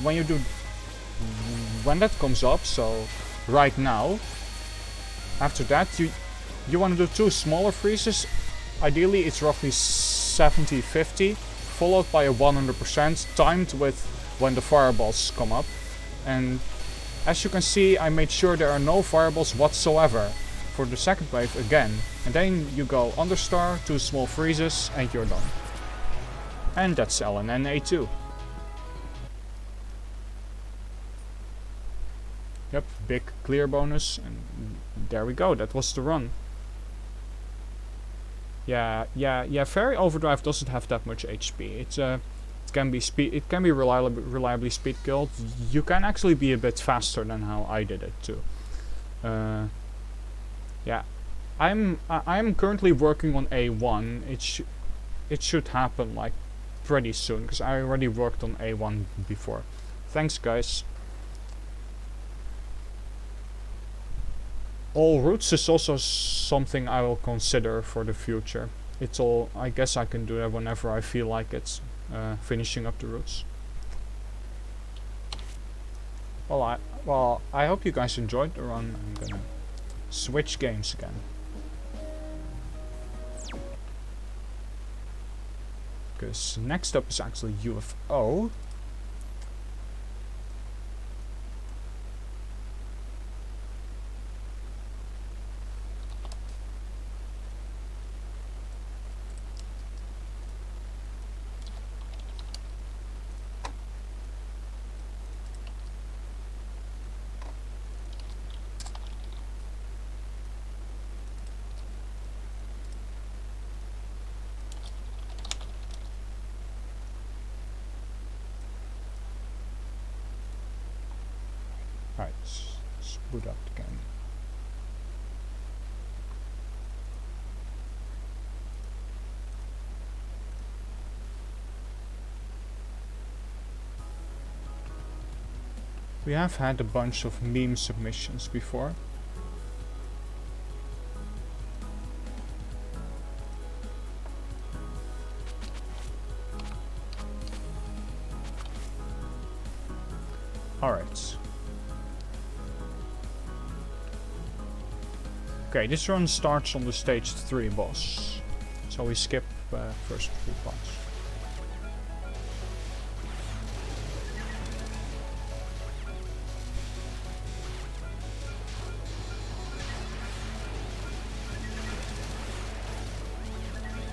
When that comes up, so right now, after that you want to do 2 smaller freezes. Ideally it's roughly 70-50, followed by a 100% timed with when the fireballs come up. And as you can see, I made sure there are no fireballs whatsoever for the second wave again. And then you go understar, 2 small freezes, and you're done. And that's LNN-A2. Yep, big clear bonus, and there we go, that was the run. Yeah, Fairy Overdrive doesn't have that much HP. It can be reliably speed killed. You can actually be a bit faster than how I did it too. Yeah, I'm currently working on A1. It should happen like pretty soon, because I already worked on A1 before. Thanks guys. All routes is also something I will consider for the future. I guess I can do that whenever I feel like it, finishing up the routes. Well, I hope you guys enjoyed the run. I'm gonna switch games again. Because next up is actually UFO. Right, let's boot up again. We have had a bunch of meme submissions before. Alright. Okay, this run starts on the stage 3 boss. So we skip first 3 parts.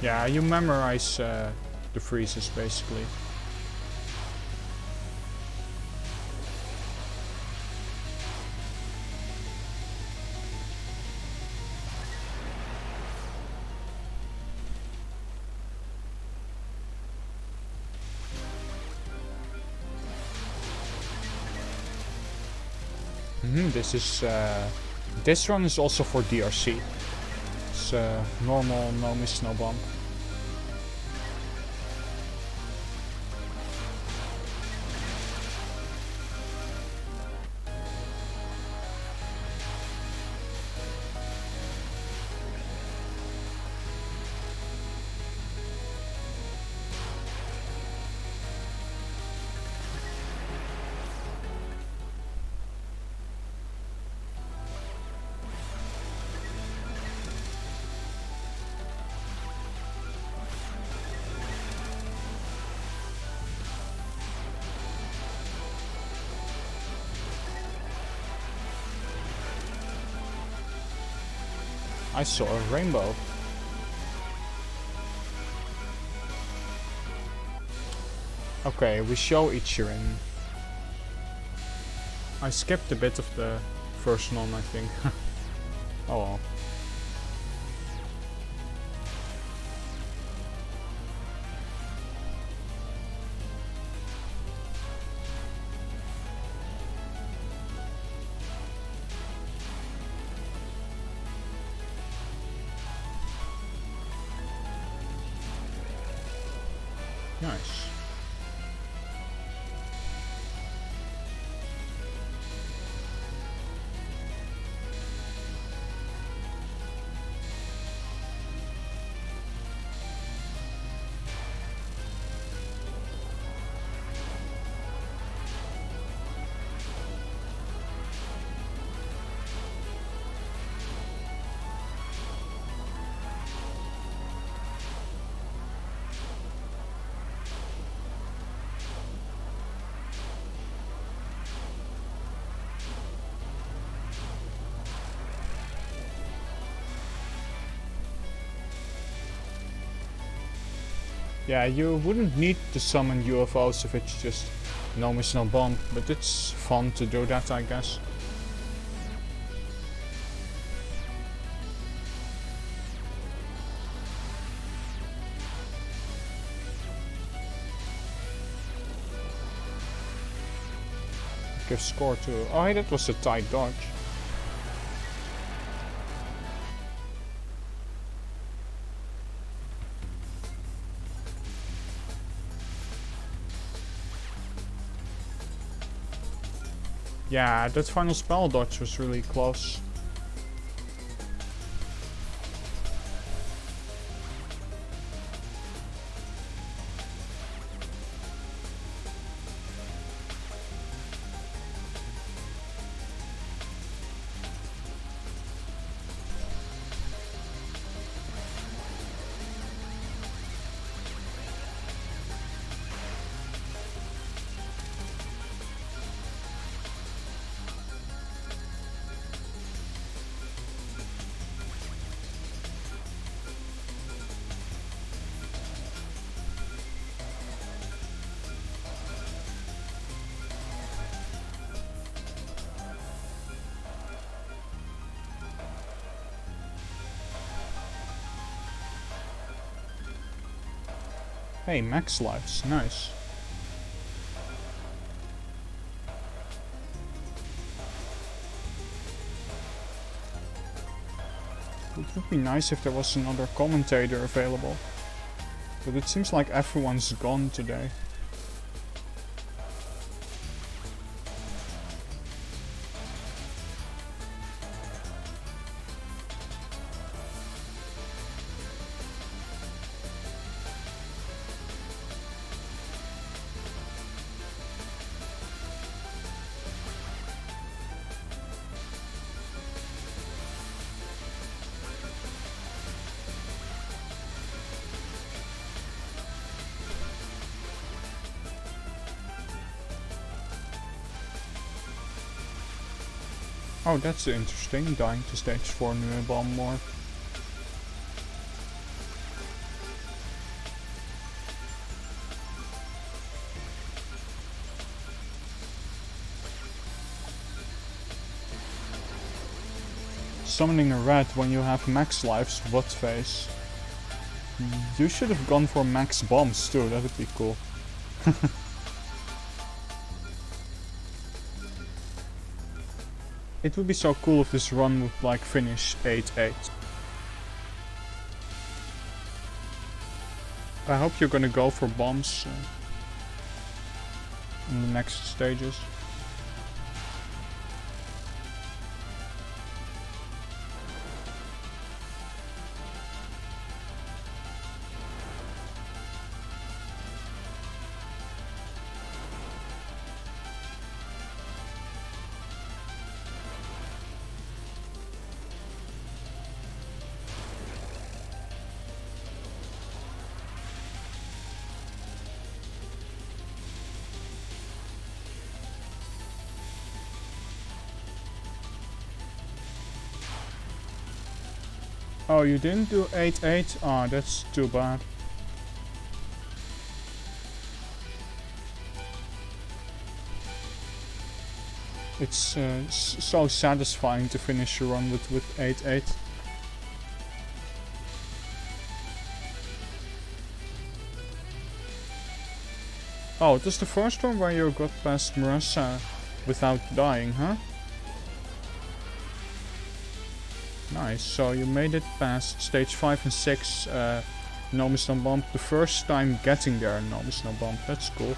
Yeah, you memorize the freezes basically. This run is also for DRC. It's normal, no miss, no bump. I saw a rainbow. Okay, we show Ichirin. I skipped a bit of the first non, I think. Oh well. Nice. Yeah, you wouldn't need to summon UFOs if it's just no missional bomb, but it's fun to do that, I guess. Give score to... Oh, hey, that was a tight dodge. Yeah, that final spell dodge was really close. Hey, max lives, nice. It would be nice if there was another commentator available. But it seems like everyone's gone today. Oh, that's interesting, dying to stage 4 new bomb more. Summoning a rat when you have max lives, what face? You should have gone for max bombs too, that would be cool. It would be so cool if this run would like finish 8-8. I hope you're gonna go for bombs in the next stages. Oh, you didn't do 8-8? Oh, that's too bad. It's so satisfying to finish a run with 8-8. Oh, it was the first one where you got past Marissa without dying, huh? Nice, so you made it past stage 5 and 6, no miss no bump, the first time getting there, no miss no bump, that's cool.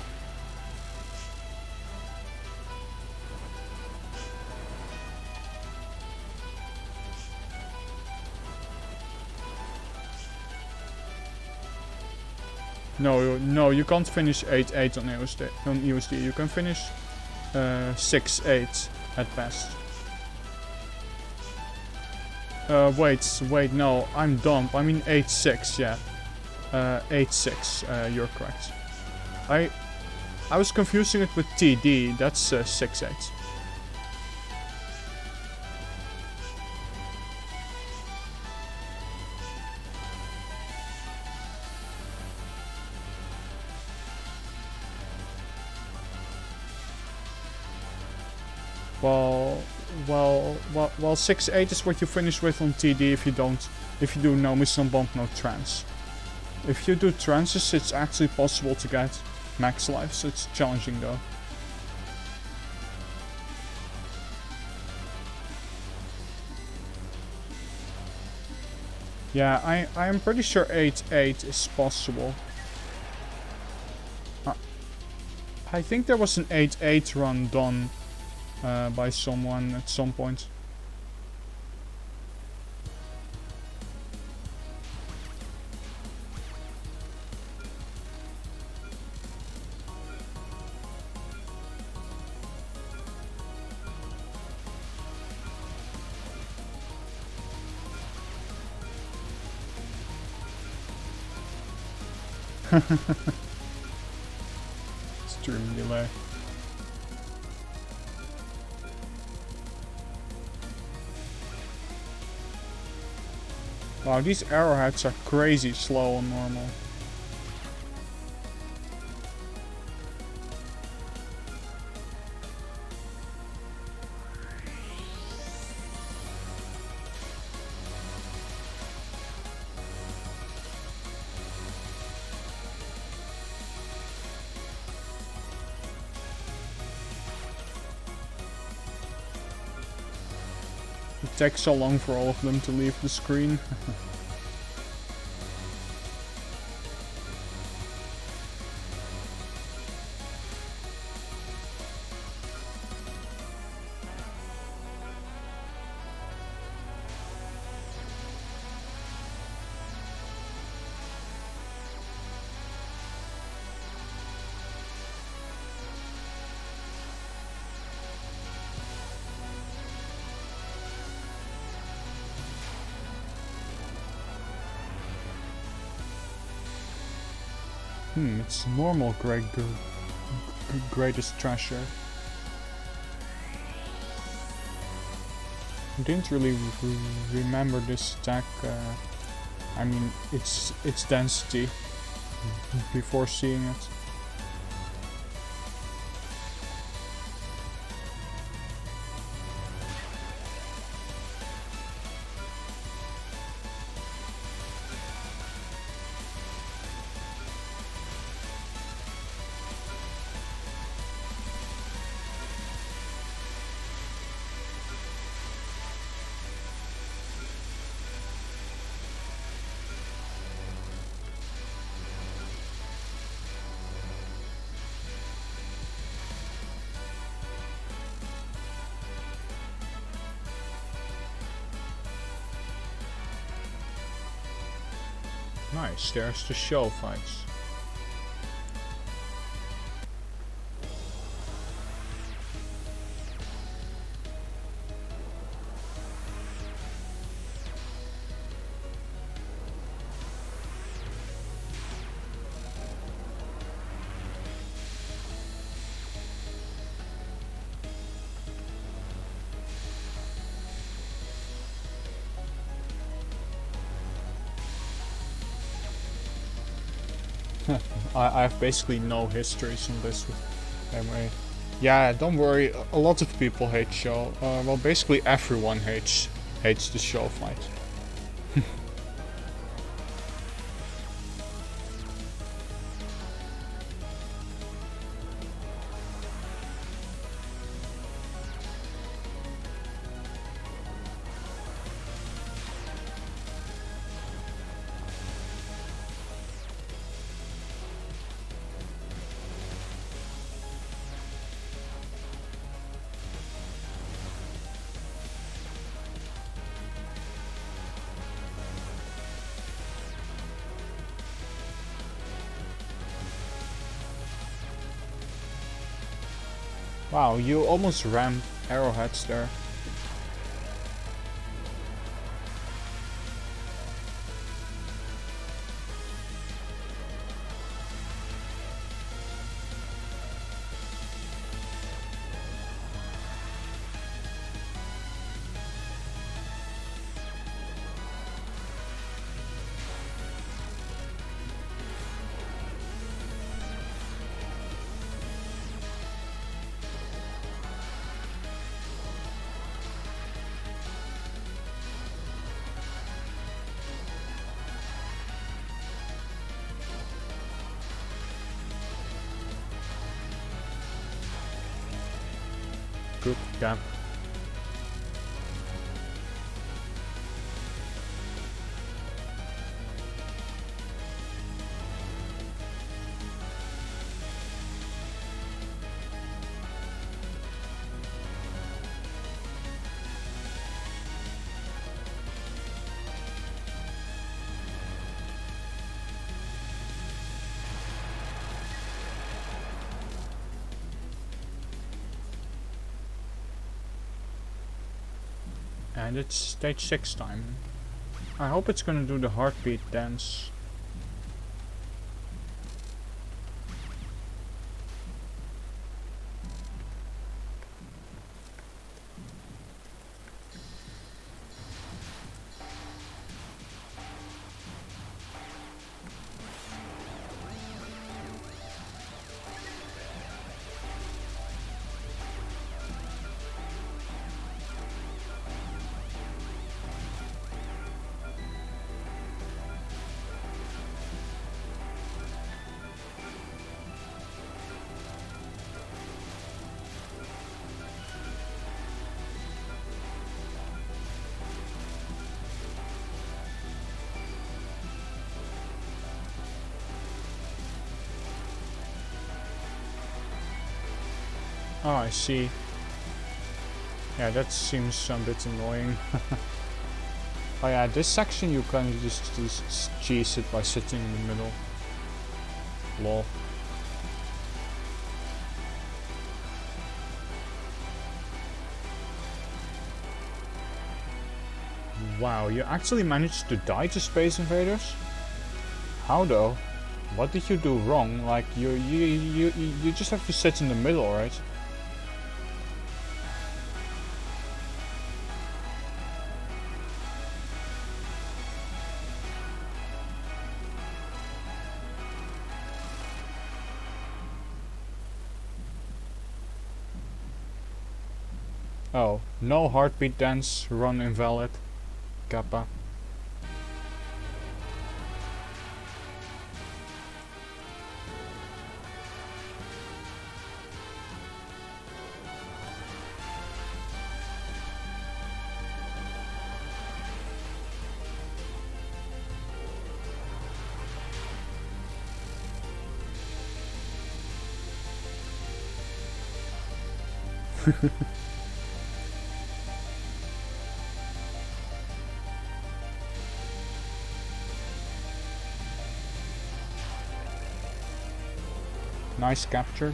No, you can't finish 8-8 on USD. You can finish 6-8 at best. Wait, no, I'm dumb. I mean 8-6, yeah. 8-6, you're correct. I was confusing it with TD, that's 6-8. Well, 6-8 is what you finish with on TD if you do no miss, no bump, no trance. If you do trances, it's actually possible to get max life, so it's challenging though. Yeah, I am pretty sure 8-8 is possible. I think there was an 8-8 run done by someone at some point. Stream delay. Wow, these arrowheads are crazy slow on normal. It takes so long for all of them to leave the screen. It's normal greatest treasure. I didn't really remember this attack. I mean, its density before seeing it. Nice, there's the show fights. I have basically no histories on this with MA. Yeah, don't worry. A lot of people hate show. Well, basically everyone hates the show fight. Wow, you almost rammed arrowheads there. Good, yeah. And it's stage 6 time. I hope it's gonna do the heartbeat dance. Oh, I see. Yeah, that seems a bit annoying. Oh yeah, this section you can just cheese it by sitting in the middle. Lol. Wow, you actually managed to die to Space Invaders? How though? What did you do wrong? Like you just have to sit in the middle, right? Oh, no heartbeat dance, run invalid. Kappa. Nice capture.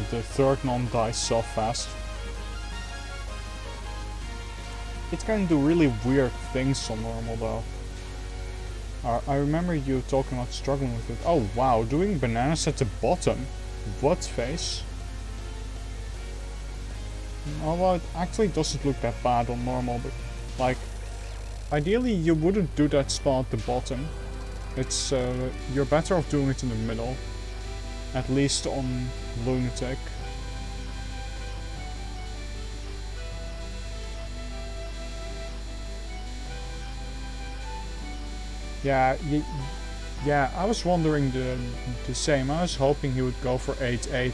The third non dies so fast. It can do really weird things on normal though. I remember you talking about struggling with it. Oh wow, doing bananas at the bottom. What face? Although it actually doesn't look that bad on normal, but like, ideally you wouldn't do that spot at the bottom. It's, you're better off doing it in the middle. At least on Lunatic. Yeah, yeah, I was wondering the same. I was hoping he would go for 8-8.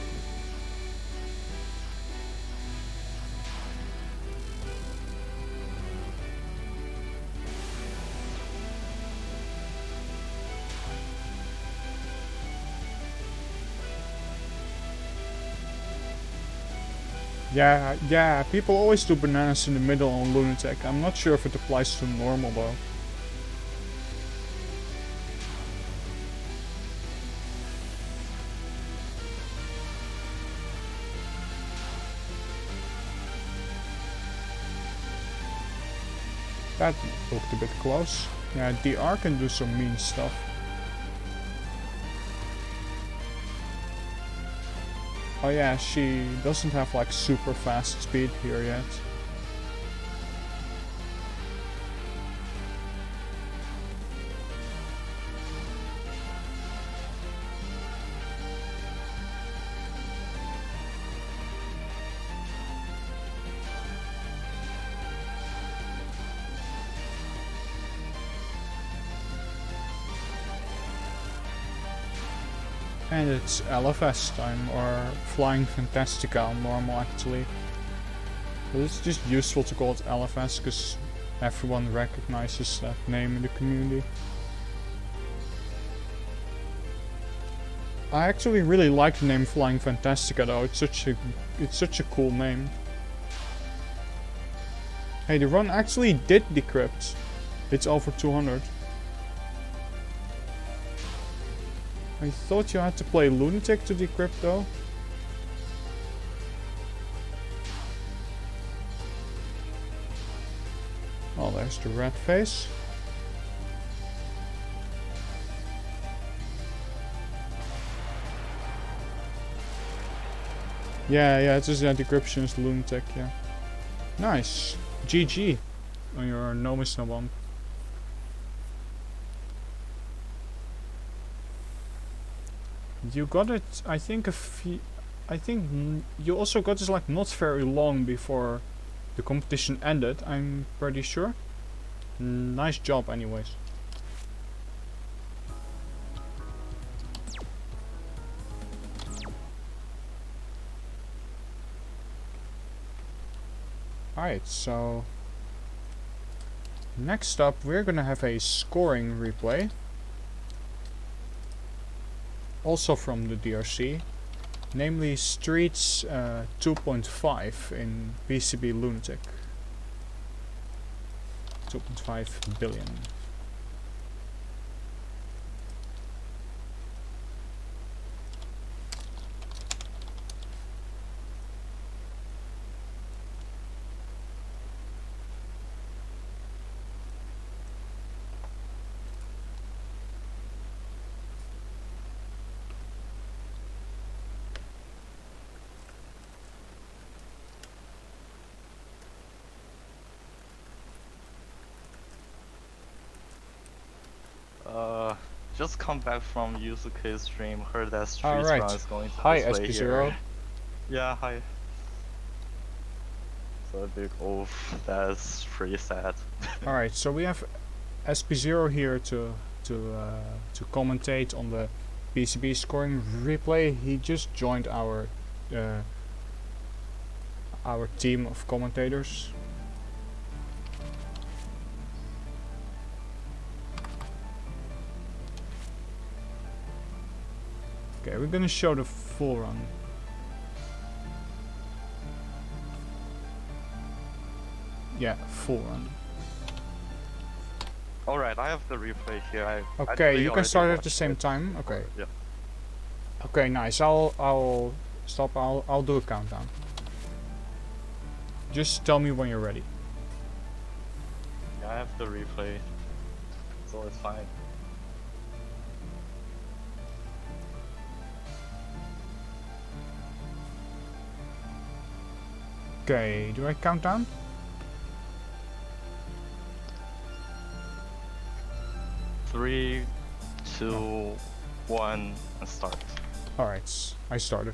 Yeah, people always do bananas in the middle on Lunatic. I'm not sure if it applies to normal though. That looked a bit close. Yeah, DR can do some mean stuff. Oh yeah, she doesn't have like super fast speed here yet. And it's LFS time, or Flying Fantastica on normal actually. But it's just useful to call it LFS because everyone recognizes that name in the community. I actually really like the name Flying Fantastica though, it's such a cool name. Hey, the run actually did decrypt. It's over 200. I thought you had to play Lunatic to decrypt though. Oh, there's the red face. Yeah, it's just decryption is Lunatic, yeah. Nice. GG on your No Miss No Bump. You got it, I think I think you also got this like not very long before the competition ended, I'm pretty sure. Nice job anyways. Alright, so next up we're gonna have a scoring replay. Also from the DRC, namely Streets 2.5 in PCB Lunatic. 2.5 billion. Just come back from Yusuke's stream, heard that Streets Alright. Run is going to Hi, this way SP0. here. Yeah, hi. So a big oof, that's pretty sad. Alright, so we have SP0 here to commentate on the PCB scoring replay. He just joined our team of commentators. Okay, we're gonna show the full run. Yeah, full run. Alright, I have the replay here. I Okay, actually you can already start at the watched same it time. before, Okay. Yeah. Okay, nice. I'll stop. I'll do a countdown. Just tell me when you're ready. Yeah, I have the replay, so it's fine. Okay, do I count down? 3, 2, 1, and start. Alright, I started.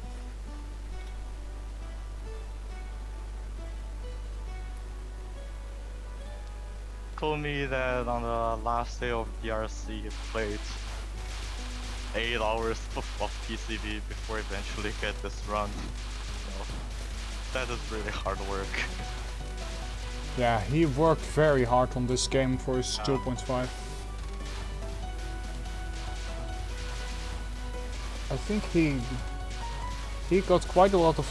Told me that on the last day of DRC he played 8 hours of PCB before eventually get this run. So, that is really hard work. Yeah, he worked very hard on this game for his 2.5. I think he got quite a lot of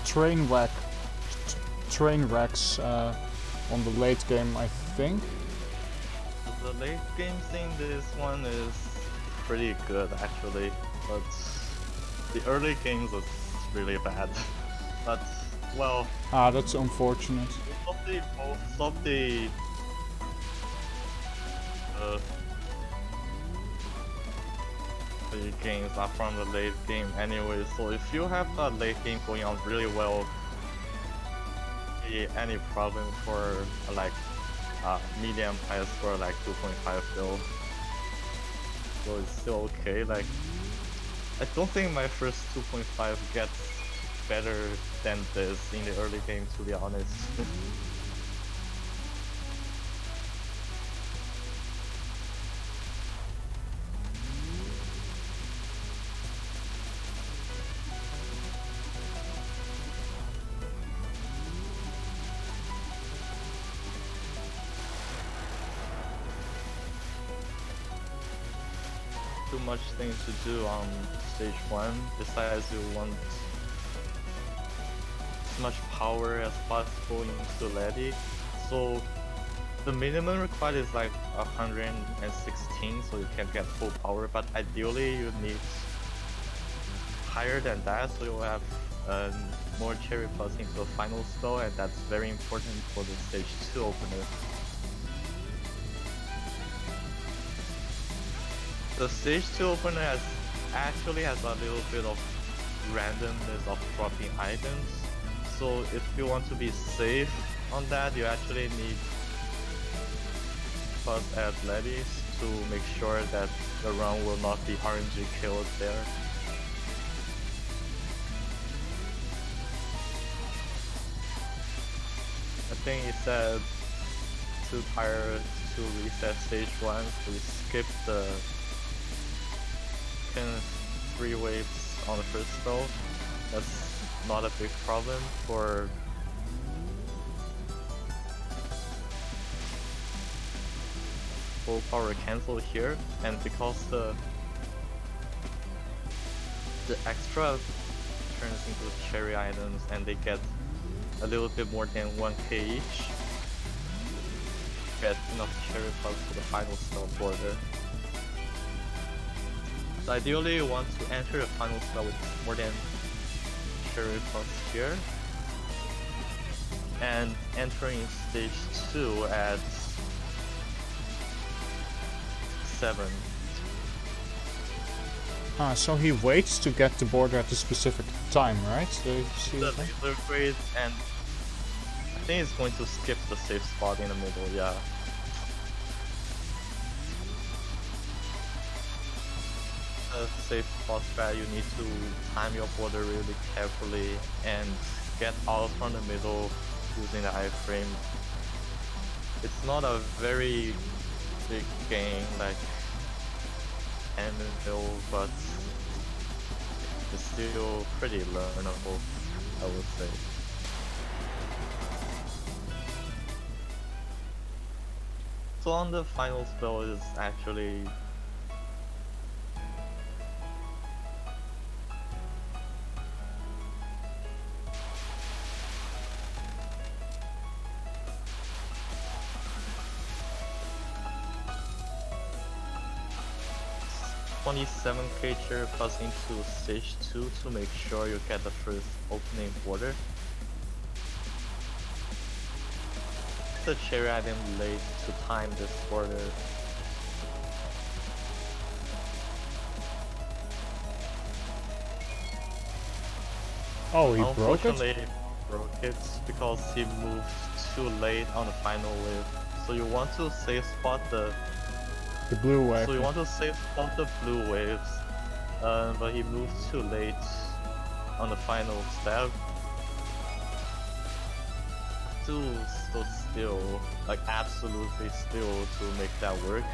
train wrecks on the late game, I think. The late game thing, this one is pretty good actually, but the early games is really bad. But well, that's unfortunate. most of the games are from the late game anyway, so if you have a late game going on really well, any problem for like medium high score like 2.5 build, so it's still okay. Like, I don't think my first 2.5 gets better than this in the early game, to be honest. Too much things to do on stage 1, besides you want as much power as possible into Ledi. So the minimum required is like 116, so you can get full power, but ideally you need higher than that, so you'll have more cherry plus into the final spell, and that's very important for the stage 2 opener. The stage 2 opener actually has a little bit of randomness of dropping items, so if you want to be safe on that, you actually need plus add Leddies to make sure that the run will not be RNG killed there. I think it said too tired to reset stage 1, so we skip the 3 waves on the first spell. That's not a big problem for full power cancel here, and because the extra turns into cherry items and they get a little bit more than 1k each, get enough cherry plus for the final spell border. So ideally you want to enter a final spell with more than cherry plus here, and entering stage 2 at 7. So he waits to get the border at a specific time, right? So you see The that? laser grade, and I think it's going to skip the safe spot in the middle, yeah. The safe spot strat, you need to time your border really carefully and get out from the middle using the iframe. It's not a very big game like Anvil, but it's still pretty learnable, I would say. So on the final spell is actually 27k cherry plus into stage 2 to make sure you get the first opening border. The cherry item late to time this border. Oh, he broke it? Unfortunately, he broke it because he moved too late on the final wave. So you want to safe spot the blue wave. So you want to safe spot the blue waves, but he moved too late on the final step. So still, like absolutely still to make that work.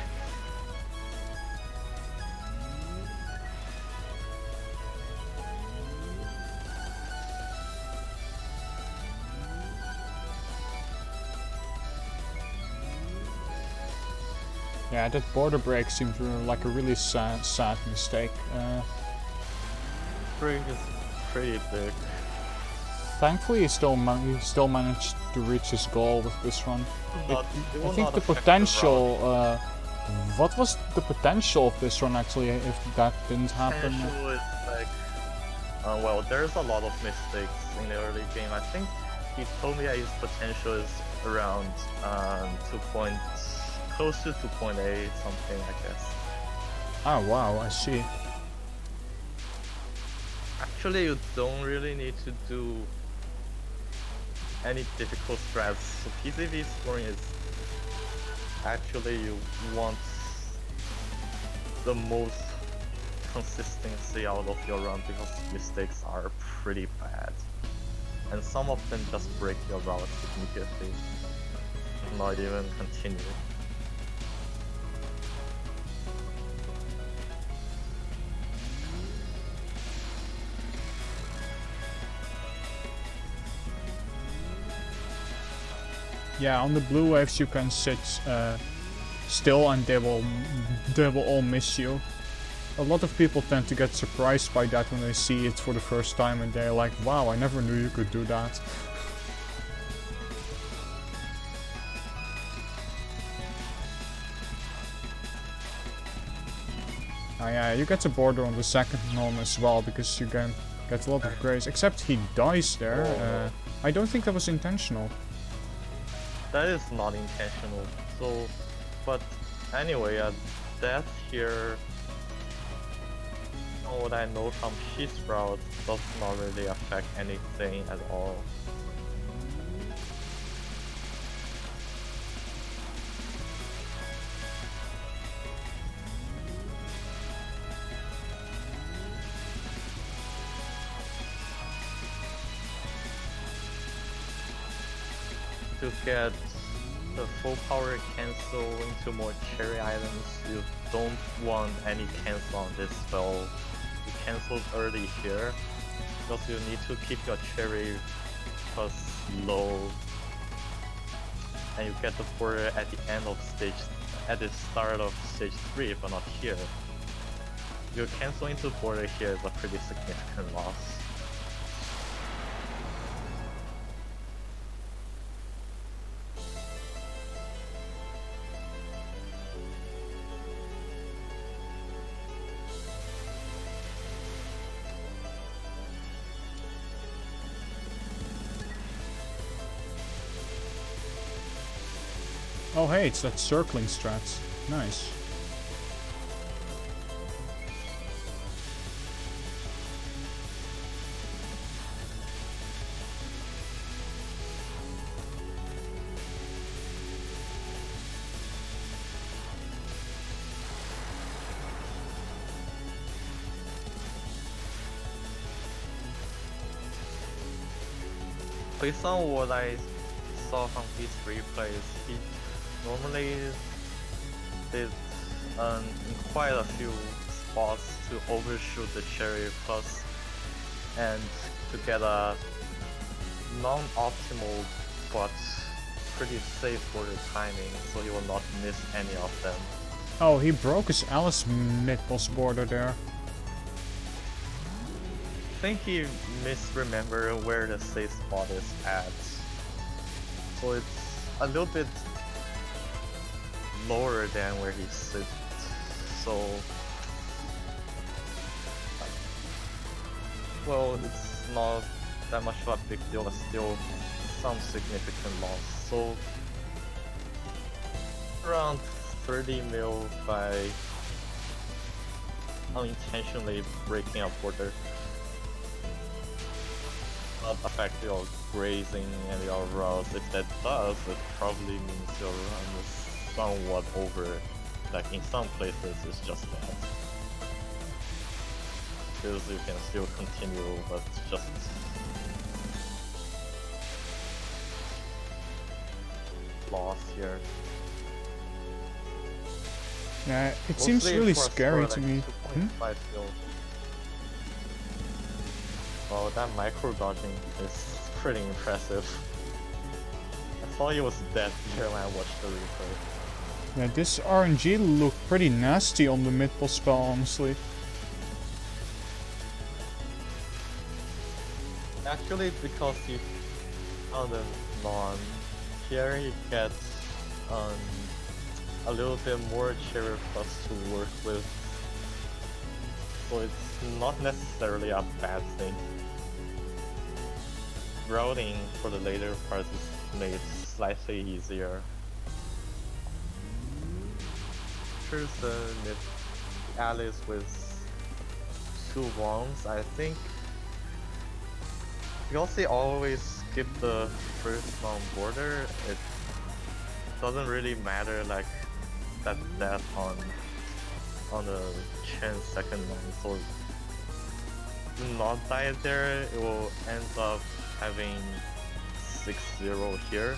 Yeah, that border break seemed like a really sad mistake. Break is pretty big. Thankfully, he still managed to reach his goal with this run. I think the affect potential. What was the potential of this run actually if that didn't happen? Potential is like, well, there's a lot of mistakes in the early game. I think he told me that his potential is around close to 2.8 something, I guess. Oh wow, I see. Actually, you don't really need to do any difficult strats. So PCV scoring is actually you want the most consistency out of your run because mistakes are pretty bad. And some of them just break your route immediately, not even continue. Yeah, on the blue waves you can sit still and they will all miss you. A lot of people tend to get surprised by that when they see it for the first time and they're like, wow, I never knew you could do that. Oh yeah, you get the border on the second norm as well because you get a lot of grace. Except he dies there. I don't think that was intentional. That is not intentional. So, but anyway, death here, what I know from She's Sprout, does not really affect anything at all. To get the full power cancel into more cherry items, you don't want any cancel on this spell. You cancel early here because you need to keep your cherry plus low, and you get the border at the end of at the start of stage 3, but not here. Your cancel into border here is a pretty significant loss. Oh hey, it's that circling strat. Nice. Based on what I saw from his replays, he normally did in quite a few spots to overshoot the cherry plus and to get a non-optimal but pretty safe for the timing, so he will not miss any of them. Oh, he broke his Alice mid-boss border there. I think he misremembered where the safe spot is at. So it's a little bit lower than where he sits. So well, it's not that much of a big deal, but still some significant loss. So around 30 mil by unintentionally breaking a border. Not affect your grazing and your routes. If that does, it probably means your run is somewhat over. Like in some places it's just that. Because you can still continue, but just loss here. Yeah, it seems really scary to me. 2.5 mil. Well, that micro dodging is pretty impressive. I thought he was dead here when I watched the replay. Yeah, this RNG looked pretty nasty on the mid-boss spell, honestly. Actually, because you found a non here, you get a little bit more cherry plus to work with. So it's not necessarily a bad thing. Routing for the later parts is made slightly easier. Here's the mid Alice with 2 bombs. I think because they always skip the first long border, it doesn't really matter like that death on the Chen second line. So do not die there, it will end up having 6-0 here.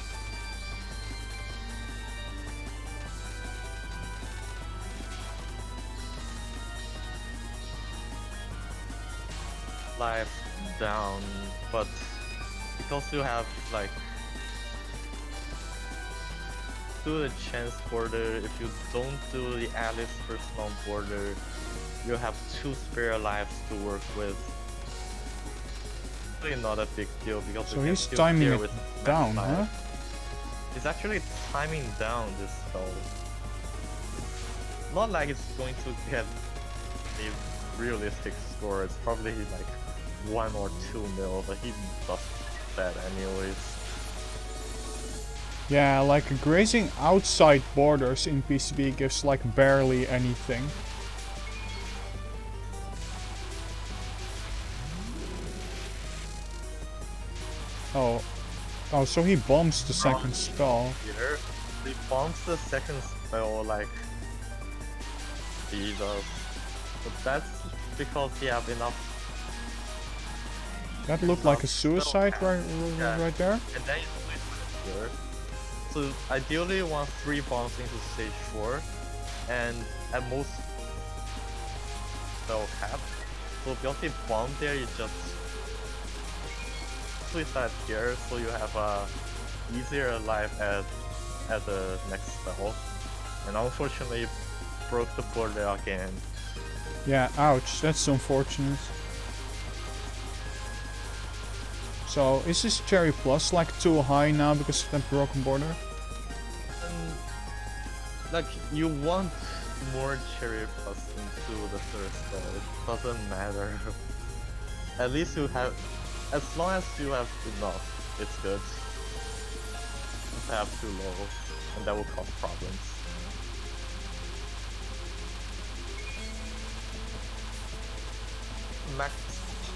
Life down, but because you have like do the chance border, if you don't do the Alice first long border, you have 2 spare lives to work with. Really not a big deal because So you can he's still timing clear it with down, max huh? life. It's actually timing down this spell. Not like it's going to get a realistic score, it's probably like 1 or 2 mil, but he does that anyways. Yeah, like grazing outside borders in PCB gives like barely anything. Oh, so he bombs the second spell. Here, he bombs the second spell like he does, but that's because he have enough. That looked like a suicide right there. And then you switch here. So ideally you want 3 bombs into stage 4, and at most spell cap. So because he bombed there, you just suicide here, so you have a easier life at the next spell. And unfortunately broke the border again. Yeah, ouch, that's unfortunate. So, is this Cherry Plus like too high now because of that broken border? Like, you want more Cherry Plus into the third spell, it doesn't matter. At least you have, as long as you have enough, it's good. If you have too low, and that will cause problems. Max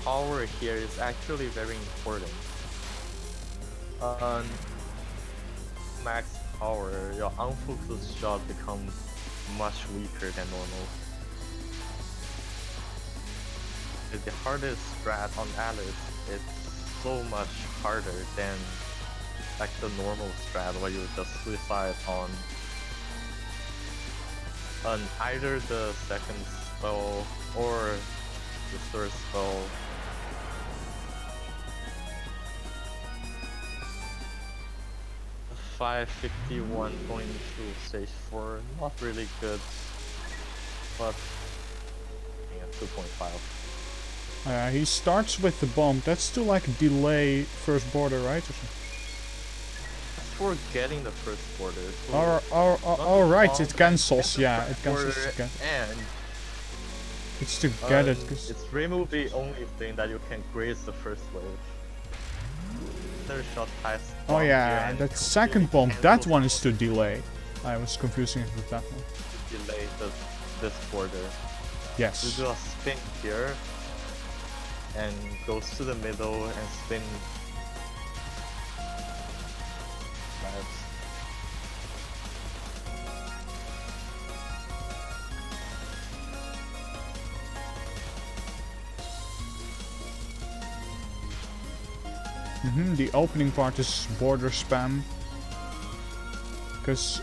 power here is actually very important. On max power, your unfocused shot becomes much weaker than normal. The hardest strat on Alice is so much harder than like the normal strat where you just suicide on either the second spell or the third spell. $551 going to stage 4, not really good, but yeah, 2.5. He starts with the bomb. That's to like delay first border, right? For getting the first border. So Alright, it cancels. Yeah, it cancels again. And It's to get it, cause It's remove the only thing that you can graze the first wave. Third shot has oh bomb here yeah, and that second bomb, that one is to delay. I was confusing it with that one. delay this border. Yes. You do a spin here and goes to the middle and spin. Nice. The opening part is border spam. Because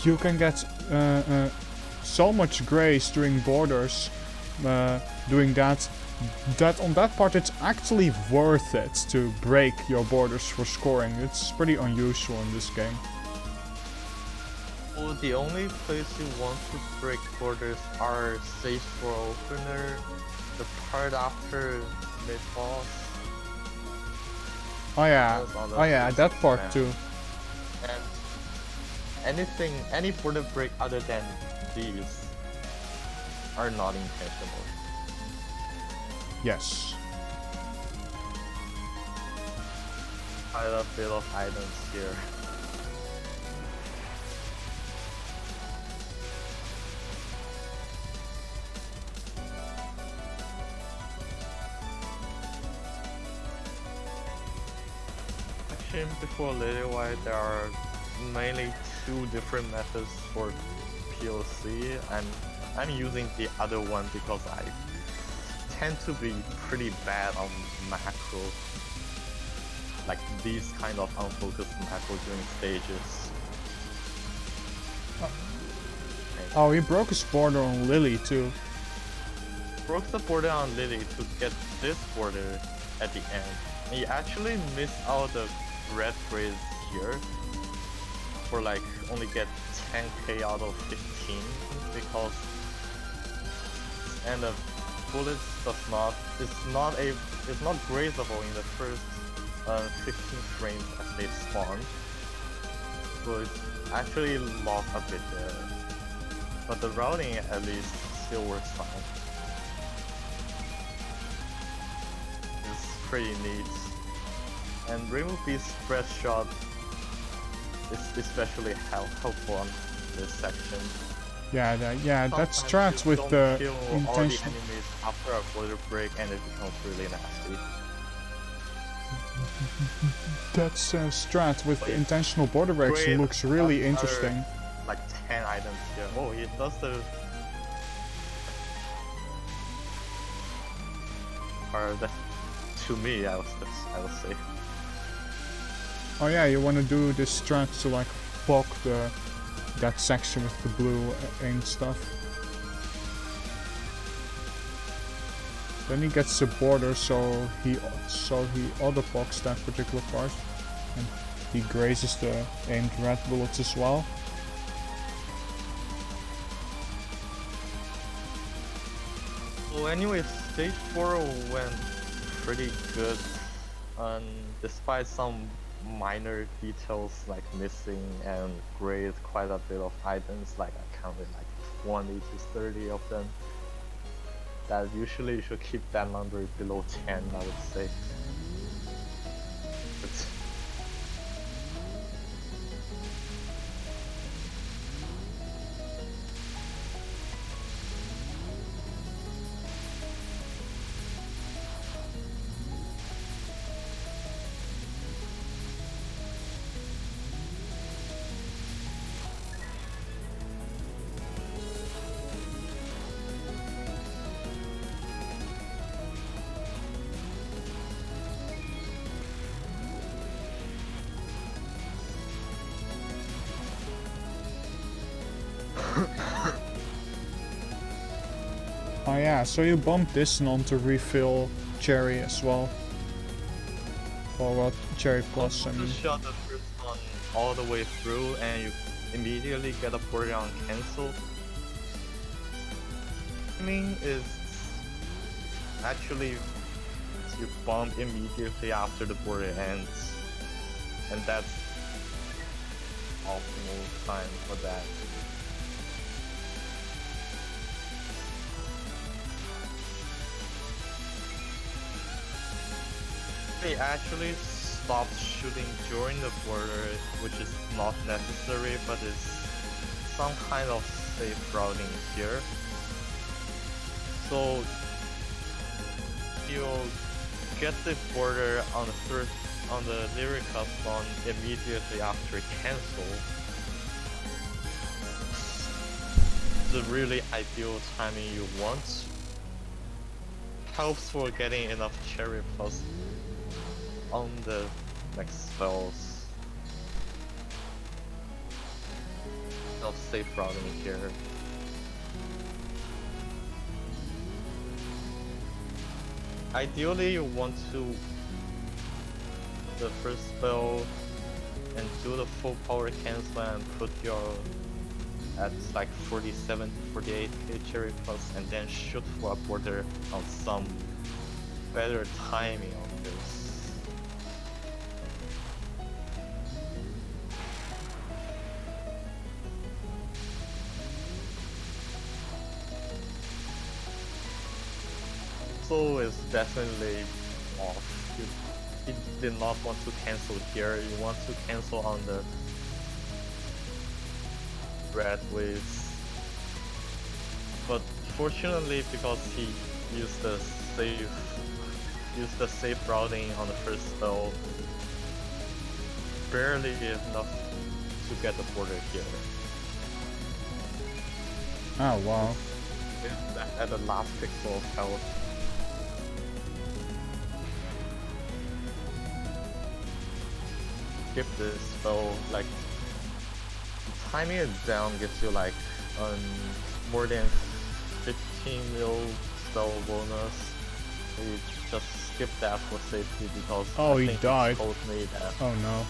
you can get so much grace during borders doing that. That on that part it's actually worth it to break your borders for scoring. It's pretty unusual in this game. Well, the only place you want to break borders are stage 4 opener, the part after mid-boss. Oh yeah, that part too. And any border break other than these are not intentional. Yes. Quite a bit of items here. Actually, before Lily White, there are mainly 2 different methods for POC, and I'm using the other one because I tend to be pretty bad on macro, like these kind of unfocused macro during stages. Oh, he broke his border on Lily too. Broke the border on Lily to get this border at the end. He actually missed out the red graze here for like only get 10k out of 15 because and the bullets it's not grazable in the first 15 frames as they spawn, so it's actually lost a bit there, but the routing at least still works fine. It's pretty neat, and remove these spread shot is especially helpful on this section. Yeah, that Sometimes strats you with don't the kill all the intention. enemies after a border break and it becomes really nasty. That strat with the intentional border breaks Great, looks really that's interesting. Like 10 items here. Oh, he does the... Or that, to me, I would say. Oh yeah, you want to do this strat to like block that section with the blue ink stuff. Then he gets the border, so he auto blocks that particular part, and he grazes the aimed red bullets as well. Well, anyway, stage 4 went pretty good, despite some minor details like missing and grazed quite a bit of items, like I counted like 20 to 30 of them. That usually you should keep that number below 10, I would say. But Oh yeah, so you bump this non to refill Cherry as well. Or what? Cherry Plus, I mean. just shot the first one all the way through and you immediately get a border on cancel. Timing is actually you bump immediately after the border ends, and that's optimal time for that. I actually stopped shooting during the border, which is not necessary, but it's some kind of safe routing here. So you'll get the border on the lyrical spawn immediately after cancel. The really ideal timing you want. Helps for getting enough cherry plus on the next spells. No safe routing here. Ideally you want to the first spell and do the full power cancel and put your at like 47 to 48k cherry plus and then shoot for a border on some better timing on this. So is definitely off. You did not want to cancel here, you want to cancel on the red waves. But fortunately because he used the safe routing on the first spell, barely enough to get the border here. Oh wow. At the last pixel of health. Skip this spell, like timing it down gets you like more than 15 mil spell bonus. So you just skip that for safety because oh, I he think died. Told me that. Oh no.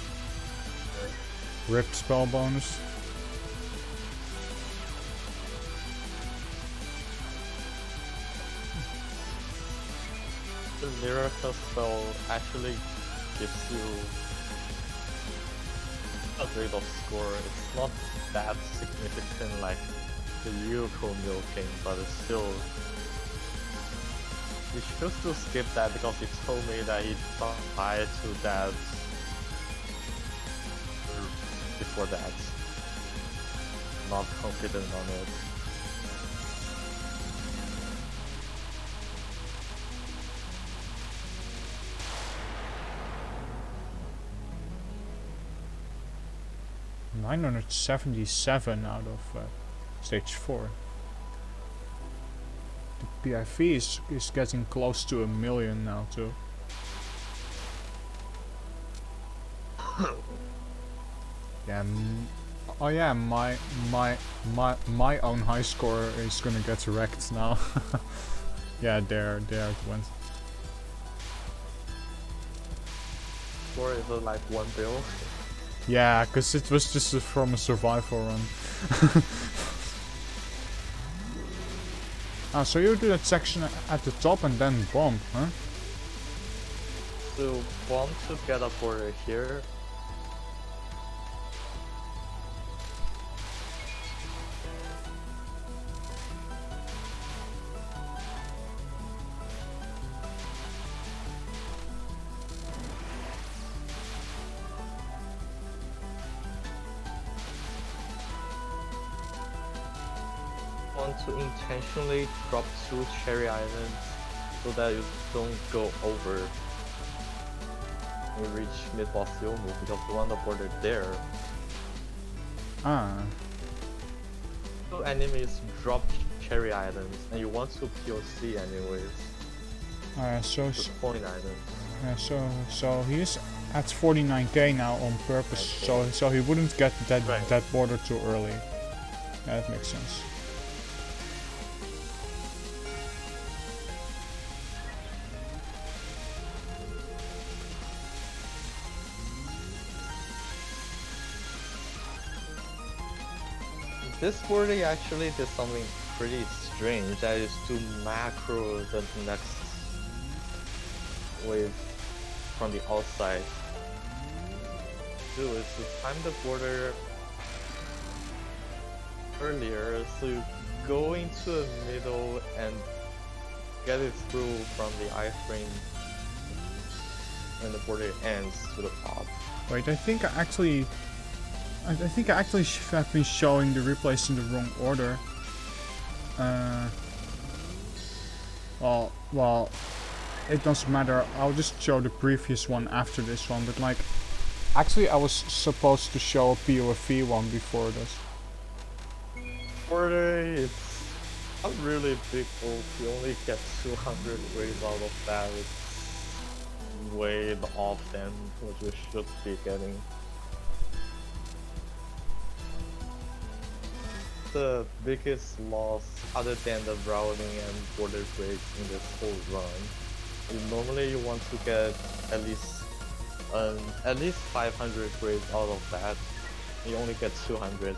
Ripped spell bonus. The lyrical spell actually gives you a rate of score. It's not that significant like the Yuriko milking, but it's still. You chose to skip that because he told me that he died to that before that. Not confident on it. $977 out of stage 4. The PIV is getting close to 1 million now too. Yeah. Oh yeah, my own high score is gonna get wrecked now. Yeah, there it went. Or is it like 1 bill? Yeah, cause it was just from a survival run. Ah, so you do that section at the top and then bomb, huh? So bomb to get a border here. Want to intentionally drop 2 cherry islands so that you don't go over and reach mid-boss Yomu because you want the border there. Ah. 2 enemies drop cherry islands and you want to POC anyways. So The point islands. so he's at 49k now on purpose, Okay. so he wouldn't get that Right. that border too early. Yeah, that makes sense. This border actually did something pretty strange. That is to macro the next wave from the outside. Do is to time the border earlier, so you go into the middle and get it through from the iframe when the border ends to the top. Wait, I think I actually have been showing the replays in the wrong order. Well, it doesn't matter. I'll just show the previous one after this one. But like, actually, I was supposed to show a POV one before this. Border, it's not really big ult. You only get 200 waves out of that. It's way off than what you should be getting. The biggest loss other than the routing and border breaks in this whole run. Normally you want to get at least 500 grades out of that. You only get 200.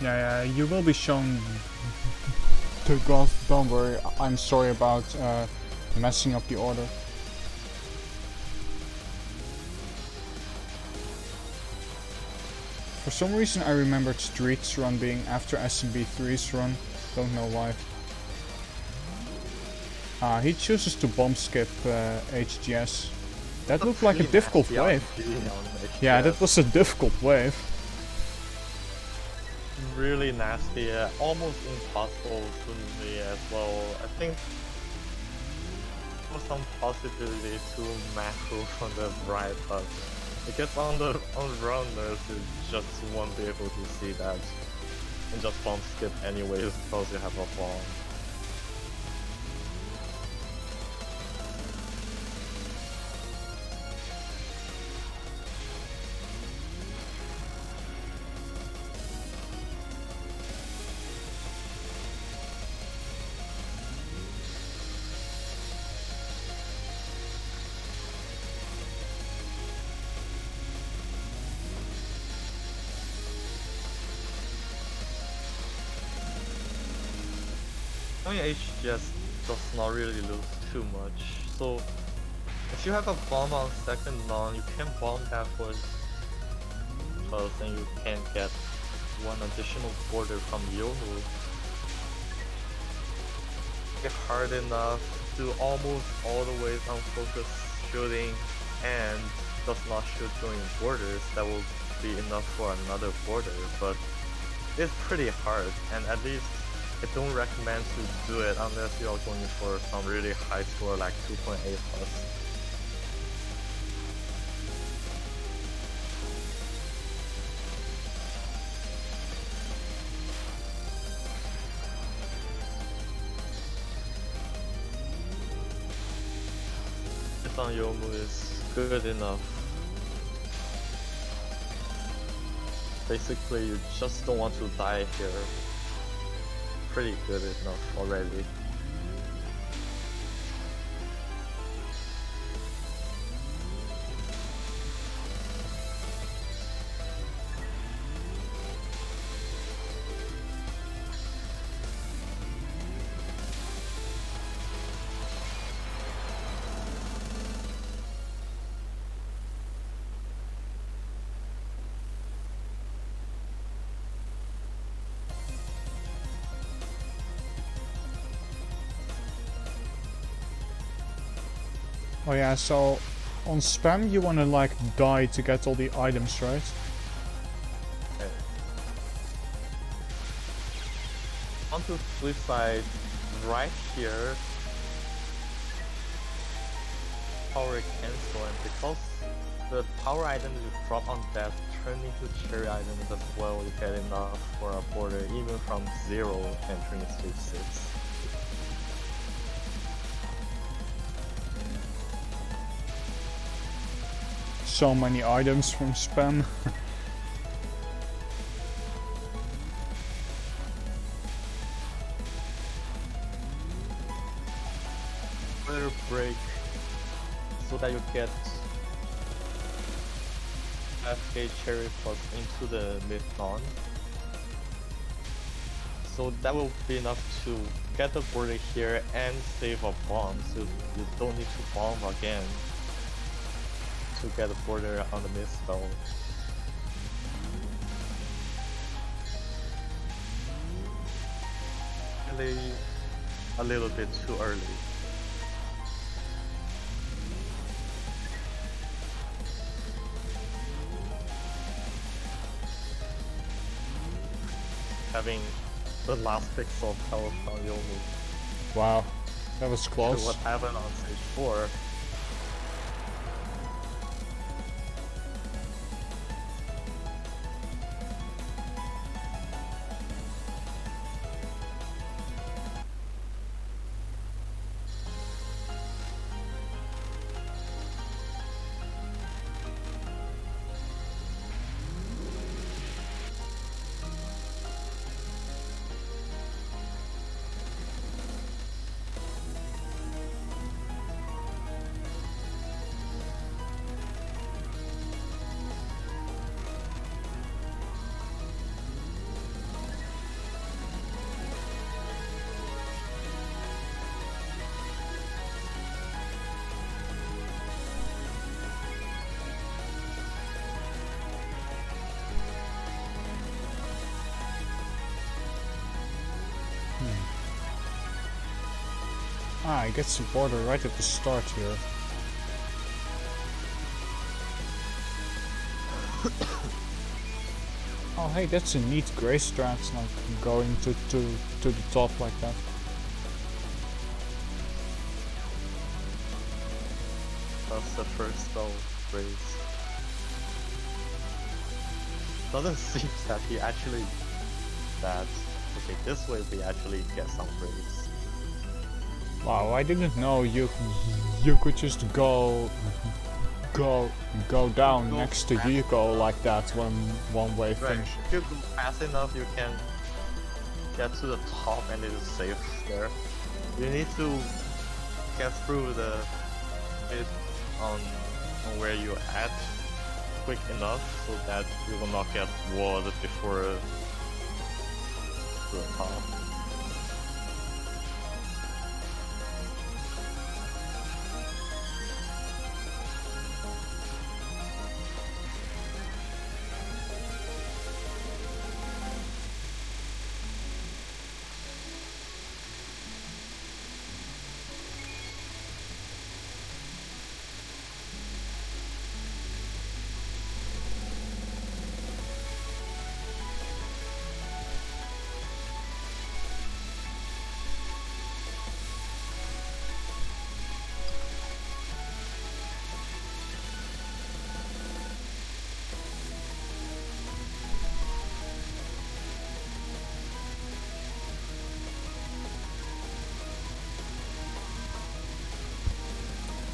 Yeah, you will be shown to Ghost. Don't worry, I'm sorry about messing up the order. For some reason I remembered Street's run being after SMB3's run, don't know why. He chooses to bomb skip HGS. That looked like a difficult wave. Yeah, that was a difficult wave. Really nasty, almost impossible to me as well. I think there was some possibility to macro from the right, but I guess on runners you just won't be able to see that and just bomb skip anyways because you have a bomb. I mean, HGS does not really lose too much, so if you have a bomb on second non, you can bomb that for first and you can get one additional border from Touhou. Get hard enough to almost all the way unfocused shooting and does not shoot during borders. That will be enough for another border, but it's pretty hard, and at least I don't recommend to do it unless you are going for some really high score like 2.8 plus. This on Yomu is good enough. Basically, you just don't want to die here. Pretty good enough already. Oh yeah, so on spam you wanna like die to get all the items, right? Okay. On to flip side, right here, power cancel, and because the power items you drop on that turn into cherry items as well, you get enough for a border even from 0 entering stage 6. So many items from spam. Border break so that you get FK cherry plus into the mid non. So that will be enough to get the border here and save a bomb, so you don't need to bomb again. to get a border on the mid stall. Really a little bit too early. Having the last pixel of health on Yomu. Wow, that was close. So what happened on stage 4? Ah, he gets the border right at the start here. Oh hey, that's a neat gray strat, like going to the top like that. That's the first stall race. Doesn't seem that he actually okay, this way we actually get some race. Wow, I didn't know you could just go down next to Yuko like that one way finish. If you go fast enough, you can get to the top and it is safe there. You need to get through the bit on where you're at quick enough so that you will not get walled before to the top.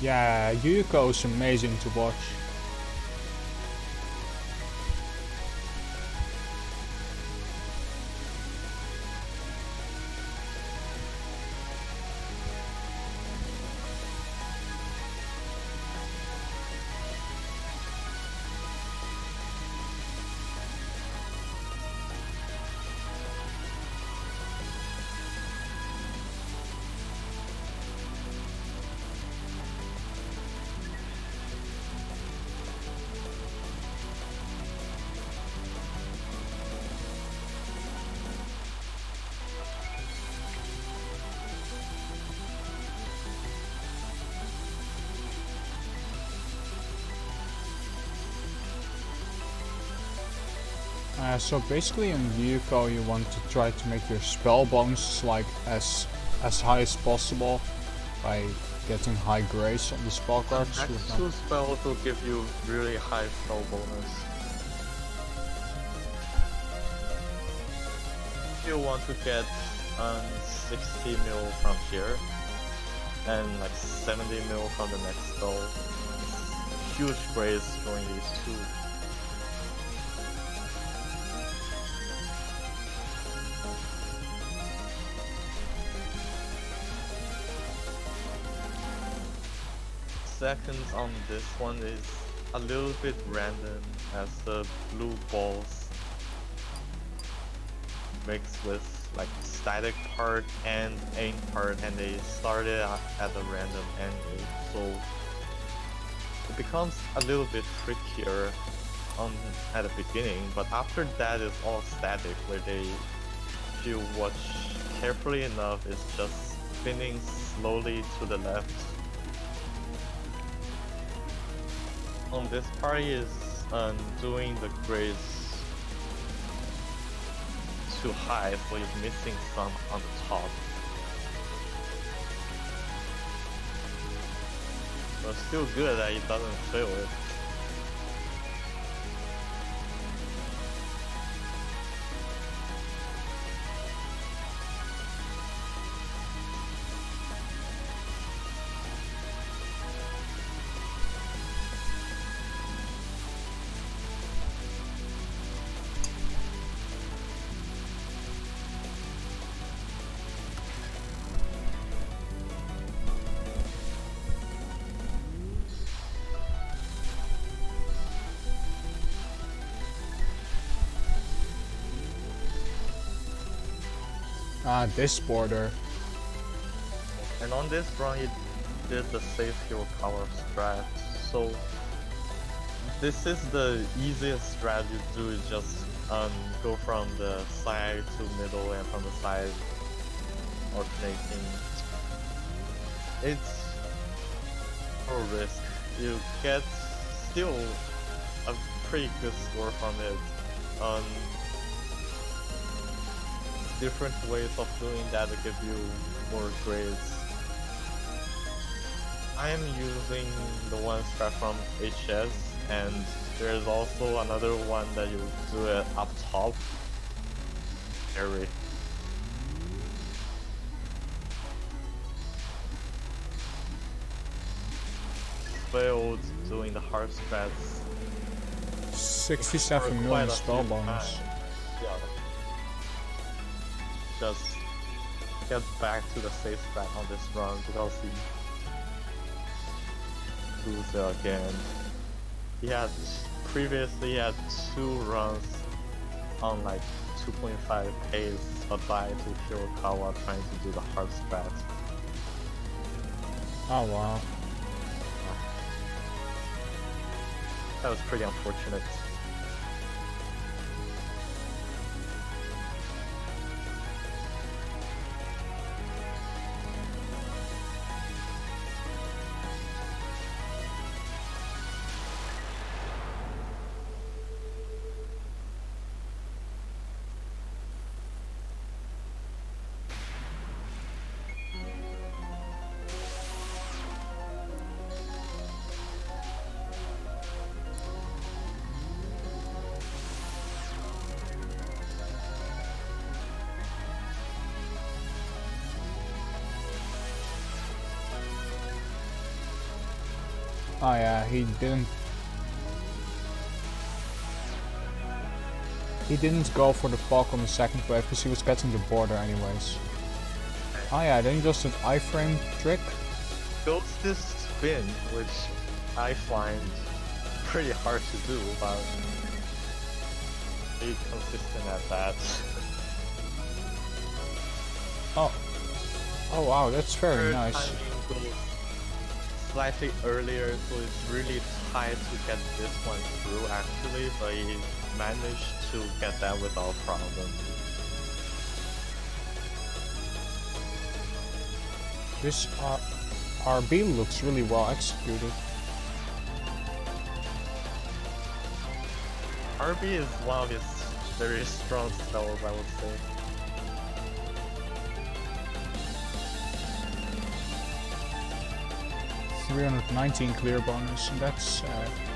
Yeah, Yuko is amazing to watch. So basically in Yuko you want to try to make your spell bonuses like as high as possible by getting high grace on the spell cards. Next two spells will give you really high spell bonus. If you want to get 60 mil from here and like 70 mil from the next spell, huge grace during these two. Seconds on this one is a little bit random as the blue balls mixed with like static part and aim part, and they started at a random angle, so it becomes a little bit trickier at the beginning, but after that it's all static, where they, if you watch carefully enough, it's just spinning slowly to the left. On this part is doing the grades too high, so you're missing some on the top. But still good that it doesn't fail it. Ah, this border. And on this run, it did the safe hero power strat. So this is the easiest strat you do. Is just go from the side to middle and from the side alternating. It's no risk. You get still a pretty good score from it. Different ways of doing that to give you more grades. I am using the one strat from HS, and there's also another one that you do it up top. Carry. Failed doing the hard strats. 67 million spell bonus. Yeah. Just get back to the safe strat on this run because he loses it again. He had previously had 2 runs on like 2.5 pace, but died to Hirokawa trying to do the hard strat. Oh wow. That was pretty unfortunate. Oh yeah, he didn't go for the Falk on the second wave because he was getting the border anyways. Oh yeah, then he does an iframe trick. Goes this spin, which I find pretty hard to do, but be consistent at that. Oh wow, that's very nice. Timing goes slightly earlier, so it's really tight to get this one through actually, but he managed to get that without problem. This RB looks really well executed. RB is one of his very strong spells, I would say. $319 clear bonus, and that's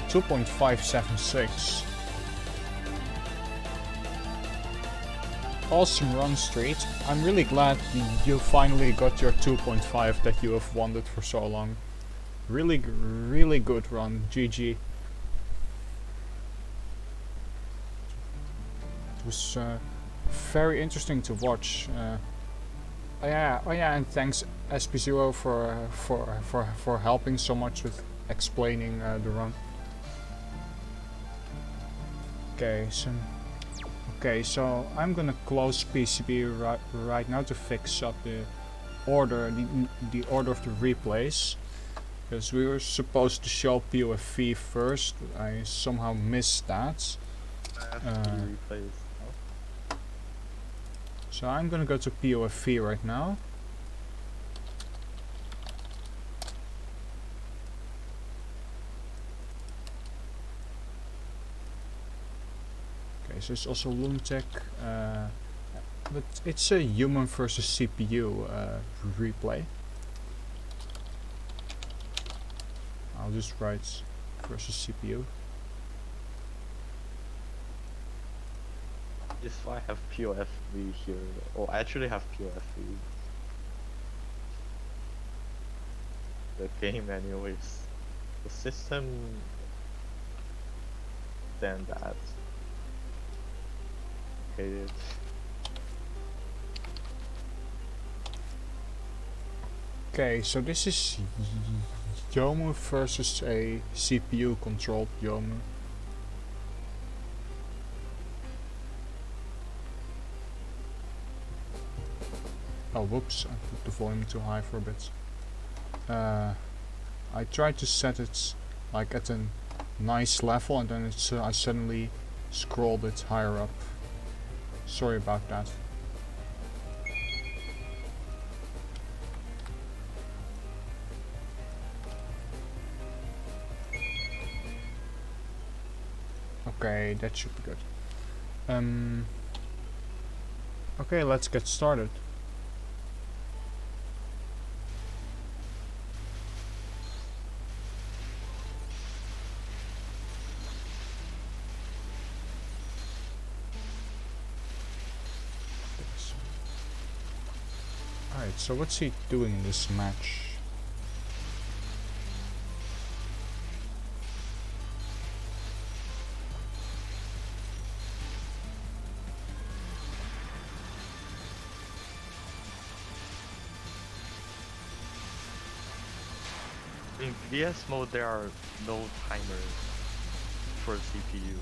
2.576. Awesome run, Street. I'm really glad you finally got your 2.5 that you have wanted for so long. Really good run, GG. It was very interesting to watch. Oh yeah, and thanks SP0 for helping so much with explaining the run. Okay, so I'm gonna close PCB right now to fix up the order, the order of the replays. Because we were supposed to show POFV first, I somehow missed that. replays. So I'm gonna go to POFV right now. Okay, so it's also Lunatic, but it's a human versus CPU replay. I'll just write versus CPU. If I have POFV here, or I actually have POFV. The game anyways. The system than that. Okay. Okay, so this is Yomu versus a CPU controlled Yomu. Oh, whoops, I put the volume too high for a bit. I tried to set it like at a nice level and then it's, I suddenly scrolled it higher up. Sorry about that. Okay, that should be good. Okay, let's get started. Alright, so what's he doing in this match? In VS mode, there are no timers for CPU.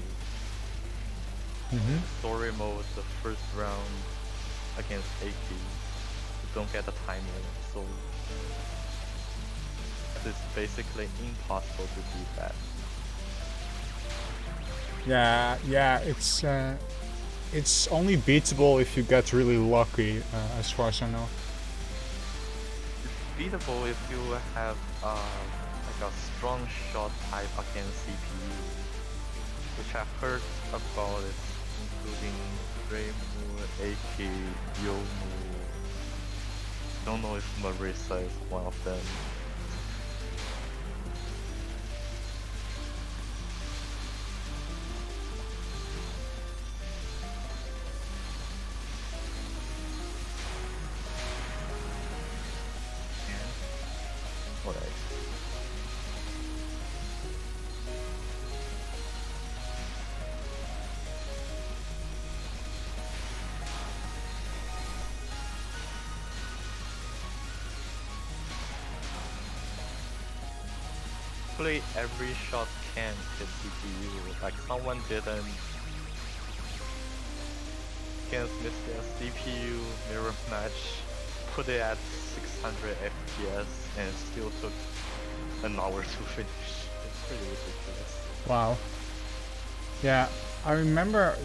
Story mode, the first round against AK, you don't get a timer, so it's basically impossible to beat that. Yeah, it's only beatable if you get really lucky, as far as I know. Beatable if you have like a strong shot type against CPU, which I've heard about it, including Reimu, AK, Yomu. Don't know if Marisa is one of them. Alright. Hopefully every shot can hit CPU, like someone didn't against Mr. CPU mirror match, put it at 600 FPS and still took an hour to finish. It's pretty ridiculous. Wow. Yeah, I remember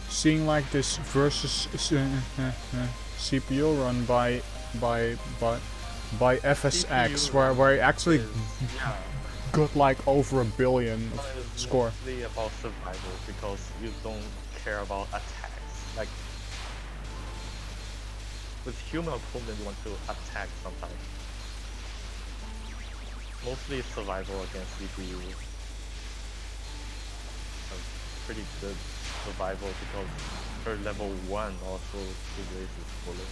seeing like this versus CPU run by FSX, where he actually got like over 1 billion of score. It's mostly about survival because you don't care about attacks. Like with human opponent, you want to attack sometimes. Mostly survival against CPU. Pretty good survival because her level 1 also raises bullet.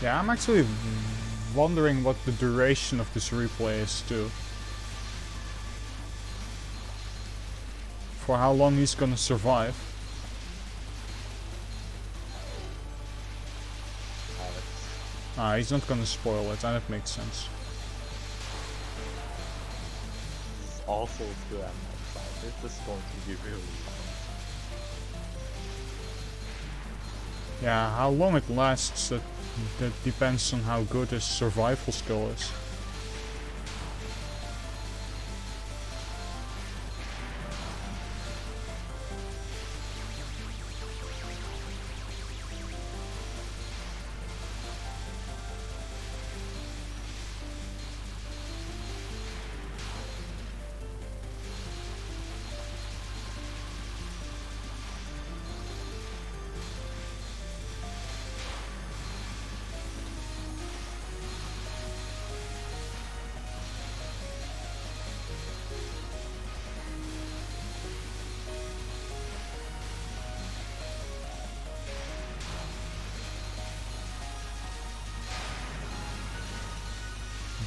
Yeah, I'm actually wondering what the duration of this replay is too. For how long he's gonna survive. He's not gonna spoil it, and it makes sense. It's also still at my side. This is going to be really fun. Yeah, how long it lasts, that depends on how good his survival skill is.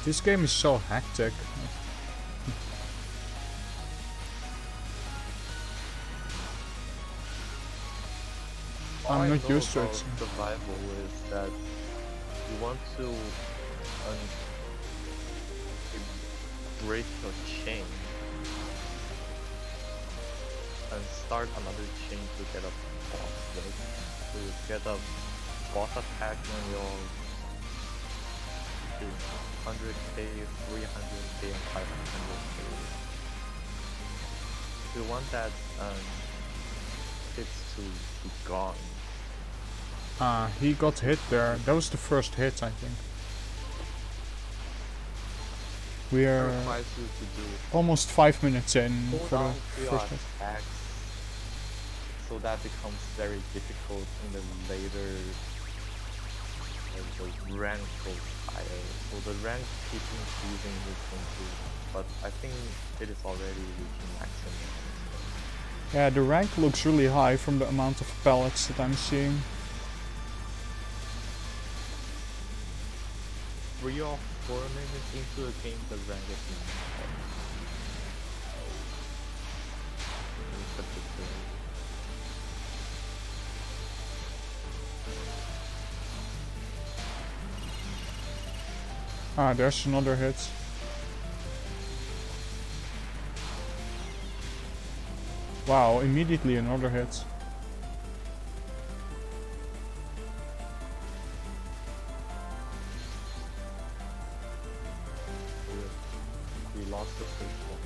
This game is so hectic. All I'm I not know used to about it. survival is that you want to break your chain and start another chain to get a boss, right? To get a boss attack when you're 100k, 300k, and 500k. If you want that hits to be gone. He got hit there. That was the first hit, I think. We It are requires you to do almost 5 minutes in hold for the down to your first hit. attacks, so that becomes very difficult in the later the rank goes higher. So the rank keeps increasing this into, but I think it is already reaching maximum. Yeah, the rank looks really high from the amount of pellets that I'm seeing. 3 or 4 minutes into the game, the rank is not high. In particular. There's another hit. Wow, immediately another hit. We lost the first one.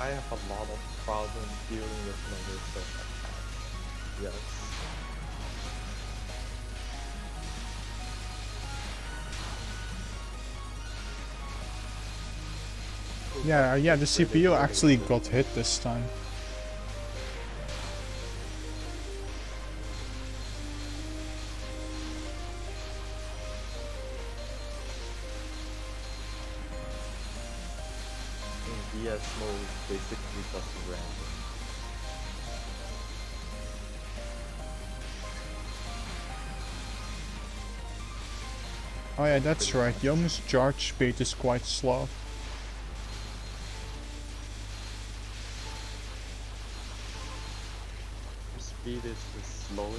I have a lot of problems dealing with Medusa attacks. Yes. Yeah, the CPU actually got hit this time. In DS mode, basically just random. Oh yeah, that's right. Yomu's charge speed is quite slow. Her speed is the slowest.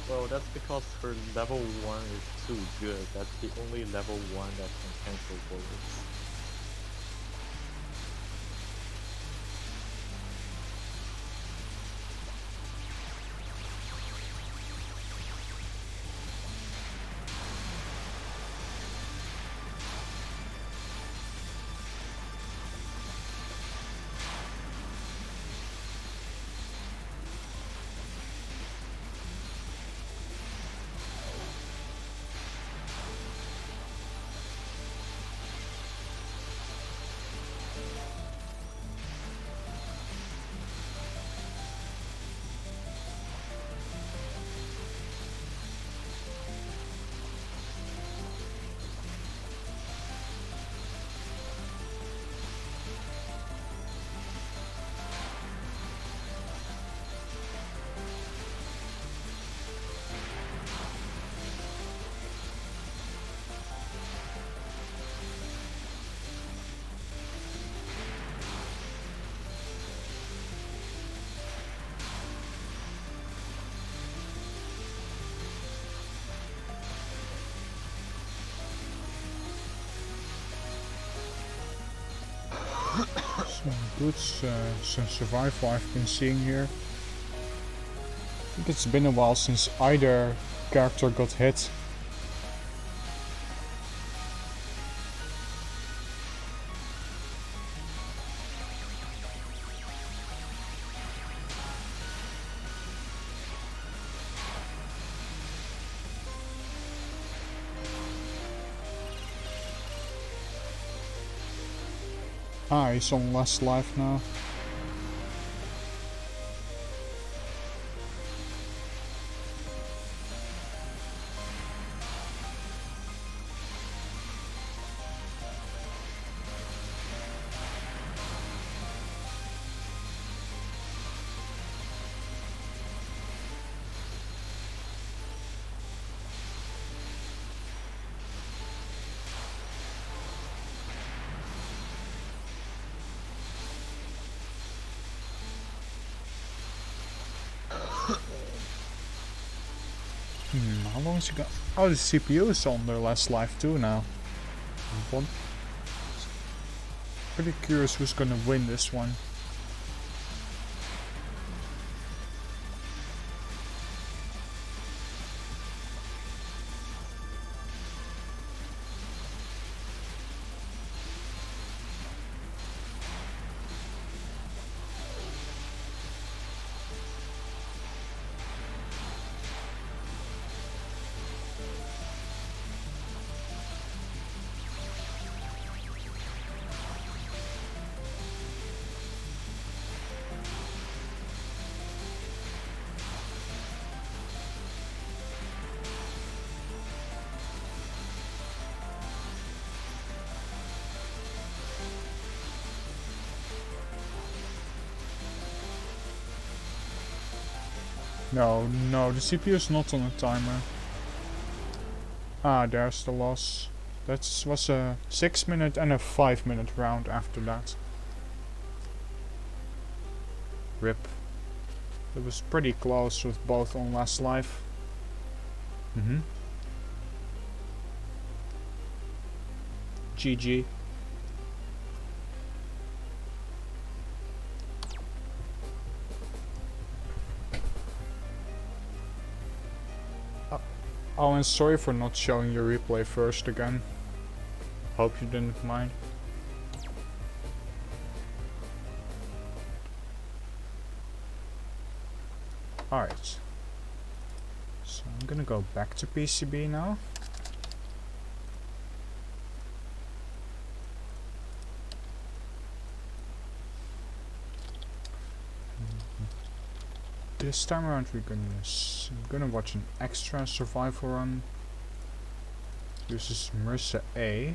Well, that's because her level 1 is too good. That's the only level 1 that can cancel bullets. Some good some survival I've been seeing here. I think it's been a while since either character got hit. Ah, he's on less life now. How long is he got? Oh, the CPU is on their last life too now. One. Pretty curious who's gonna win this one. No, the CPU is not on a timer. Ah, there's the loss. That was a 6-minute and a 5-minute round after that. RIP. It was pretty close with both on last life. GG. Oh, and sorry for not showing your replay first again. Hope you didn't mind. Alright. So I'm gonna go back to PCB now. This time around I'm gonna watch an extra survival run. This is Marissa A.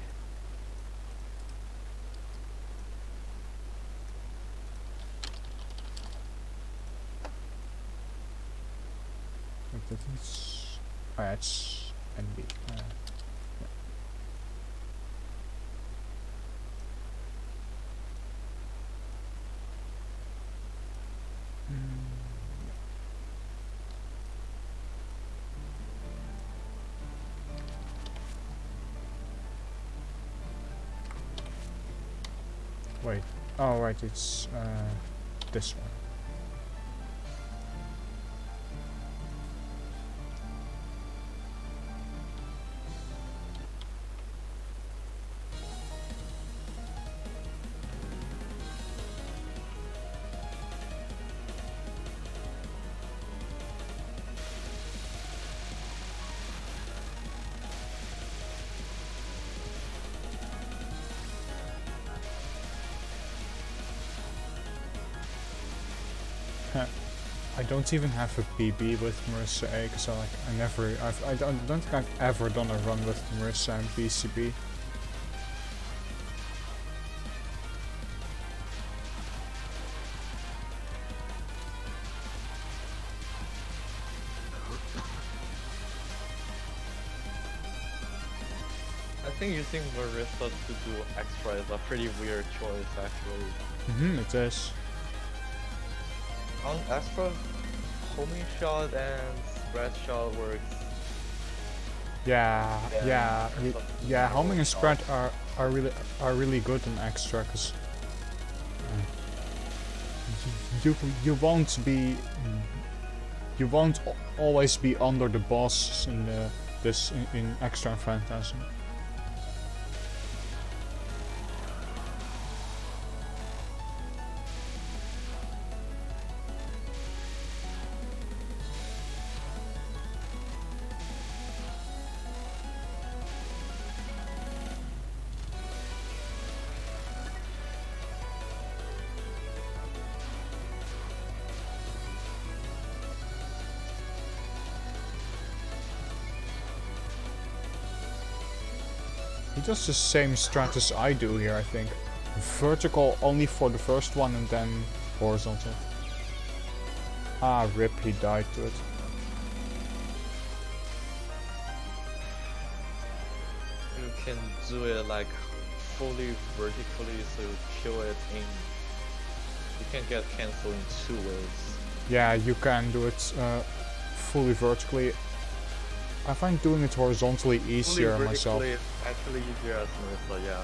I think it's it's NB. Yeah. Wait. Oh right, it's this one. I don't even have a PB with Marissa A, because I don't think I've ever done a run with Marissa and PCB. I think using Marissa to do extra is a pretty weird choice, actually. It is. On extra, homing shot and spread shot works. Yeah. Homing and spread are really good on extra, because you won't be you won't always be under the boss in in extra phantasm. He does the same strat as I do here, I think. Vertical only for the first one and then horizontal. Ah, rip, he died to it. You can do it like fully vertically, so you kill it in. You can get cancelled in 2 ways. Yeah, you can do it fully vertically. I find doing it horizontally easier Fully myself. vertically is actually easier as Marissa, yeah.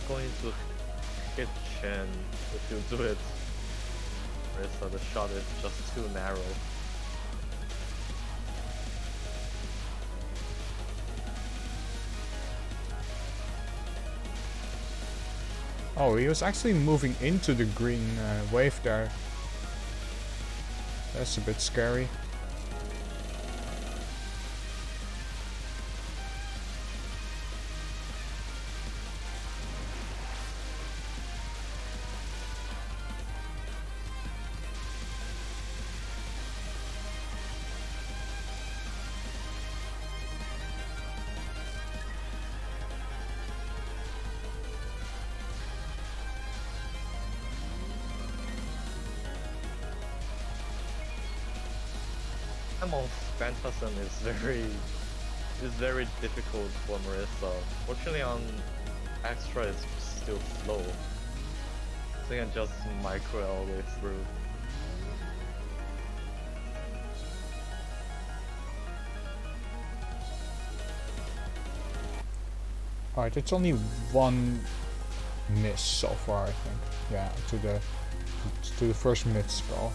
Going to hitch, and if you do it, Marissa, the shot is just too narrow. Oh, he was actually moving into the green wave there. That's a bit scary. Amongst Phantasm is very difficult for Marissa. Fortunately on Extra it's still slow. So you can just micro all the way through. Alright, it's only one miss so far, I think. Yeah, to the first mid spell.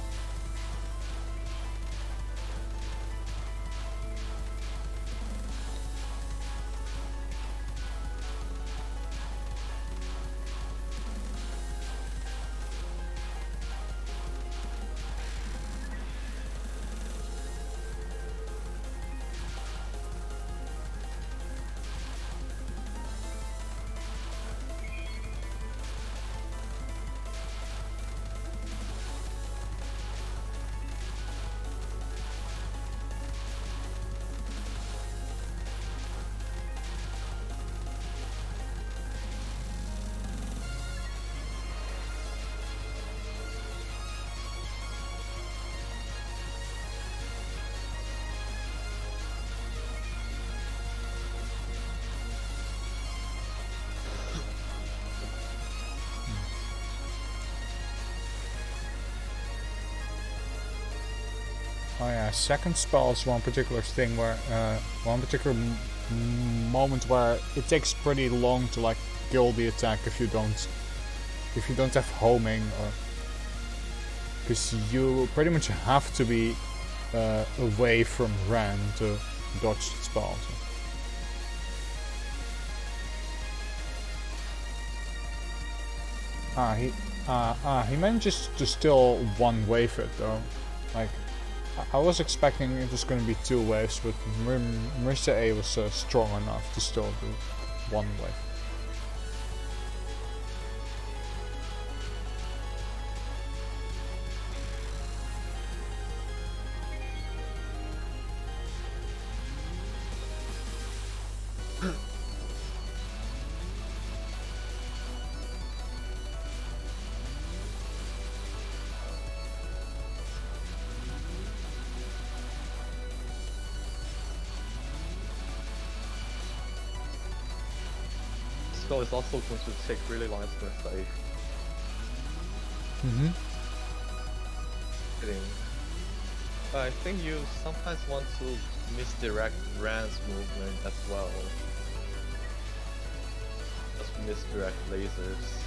Oh yeah, second spell is one particular thing where, one particular moment where it takes pretty long to like kill the attack if you don't have homing, or because you pretty much have to be away from Ran to dodge the spell. So. He manages to still one wave it though. Like, I was expecting it was going to be 2 waves, but Marissa A was strong enough to still do 1 wave. Spell is also going to take really long to save. I think you sometimes want to misdirect Ran's movement as well. just misdirect lasers.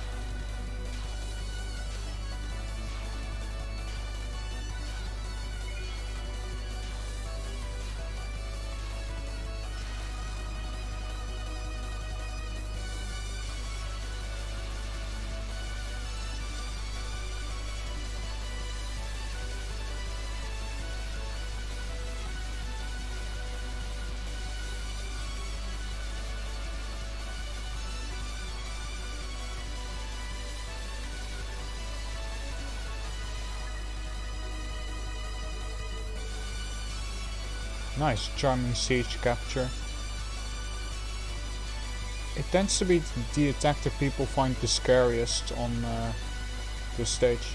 Nice, charming siege capture. It tends to be the attack that people find the scariest on the stage.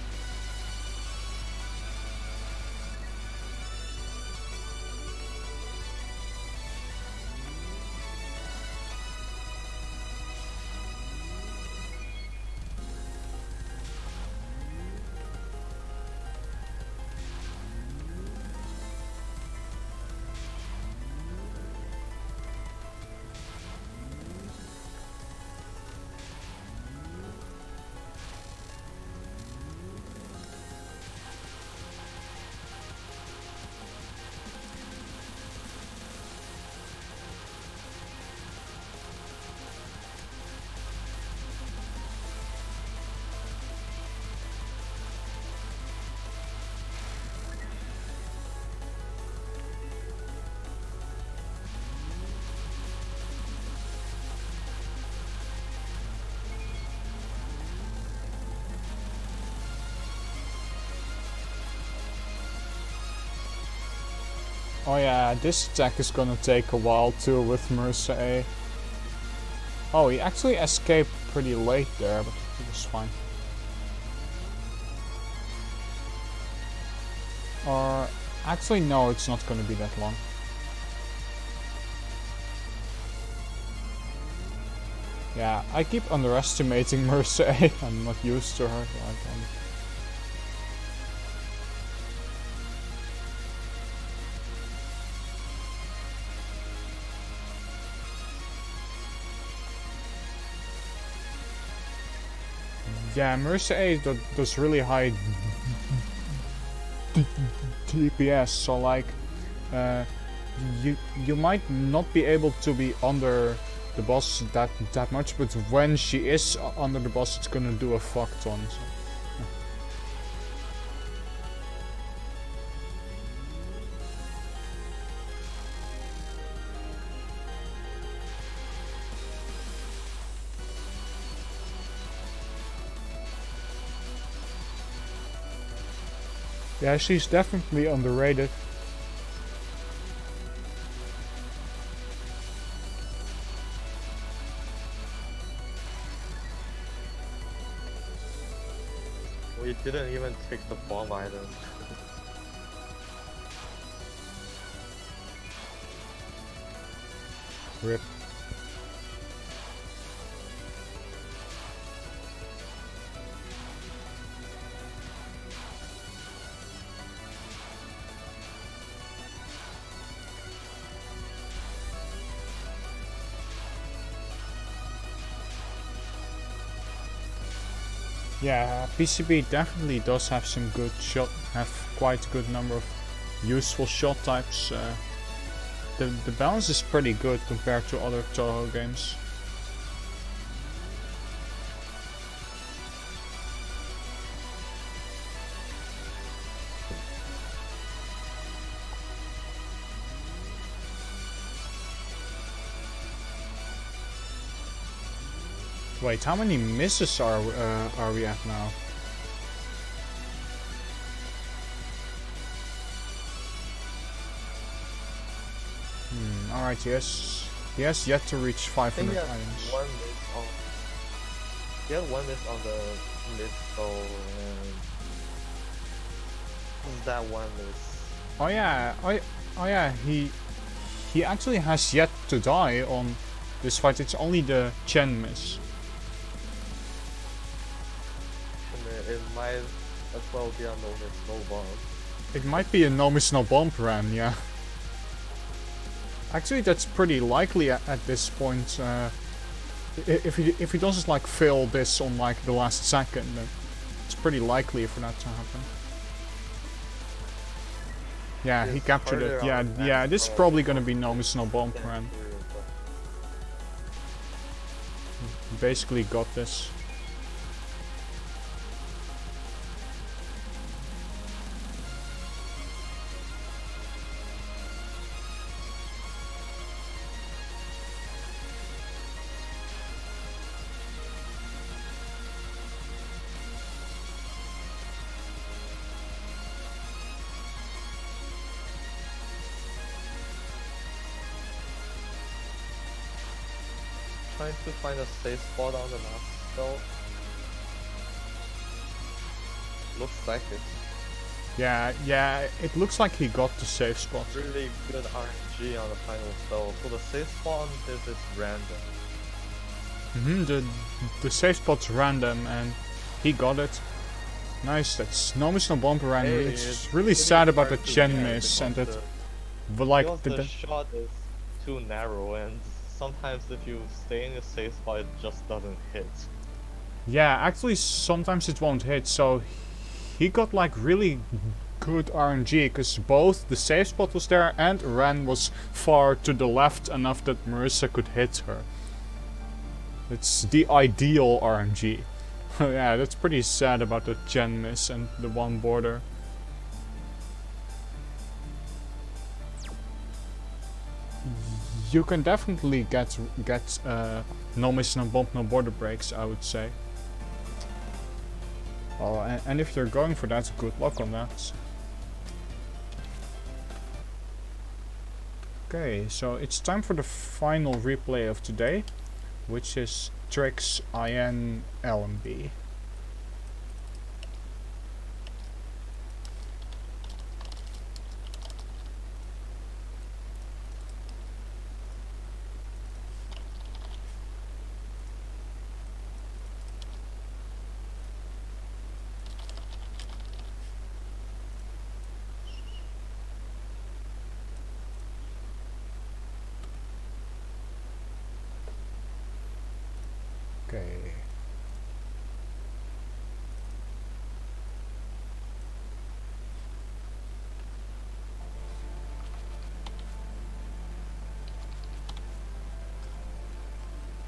Oh yeah, this attack is gonna take a while too with Mercer. Oh, he actually escaped pretty late there, but it was fine. Or actually no, it's not gonna be that long. Yeah, I keep underestimating Mercer. I'm not used to her. Yeah, Mercer does really high DPS, so like you might not be able to be under the boss that much, but when she is under the boss, it's gonna do a fuck ton. So. Yeah, she's definitely underrated. We didn't even take the bomb item. Rip. Yeah, PCB definitely does have some good quite a good number of useful shot types. The balance is pretty good compared to other Touhou games. Wait, how many misses are we at now? Alright, yes. He has yet to reach 500 items. One miss on. He had one miss on the mid, so what's that one miss? Oh yeah, oh yeah. He actually has yet to die on this fight. It's only the Chen miss. It might as well be a no miss, no bomb. It might be a no miss no bomb ran, yeah. Actually, that's pretty likely at this point. if he doesn't like fail this on like the last second, then it's pretty likely for that to happen. Yeah, he It's captured it. harder Yeah, on yeah. max This is pro probably gonna because be no it's miss no bump, thin man. through, but Basically got this. trying to find a safe spot on the last spell. Looks like it. Yeah, yeah. It looks like he got the safe spot. Really good RNG on the final spell. So the safe spawn is random. The safe spot's random and he got it. Nice. That's no miss no bump around. Hey, It's really sad about the Chen miss and that. But like because the the shot is too narrow, and sometimes if you stay in a safe spot, it just doesn't hit. yeah, actually sometimes it won't hit. So he got like really good RNG because both the safe spot was there and Ren was far to the left enough that Marissa could hit her. It's the ideal RNG. Yeah, that's pretty sad about the Chen miss and the one border. You can definitely get no miss, no bump, no border breaks, I would say. Oh, and if you're going for that, good luck on that. Okay, so it's time for the final replay of today, which is Trix, IN, LMB. Okay.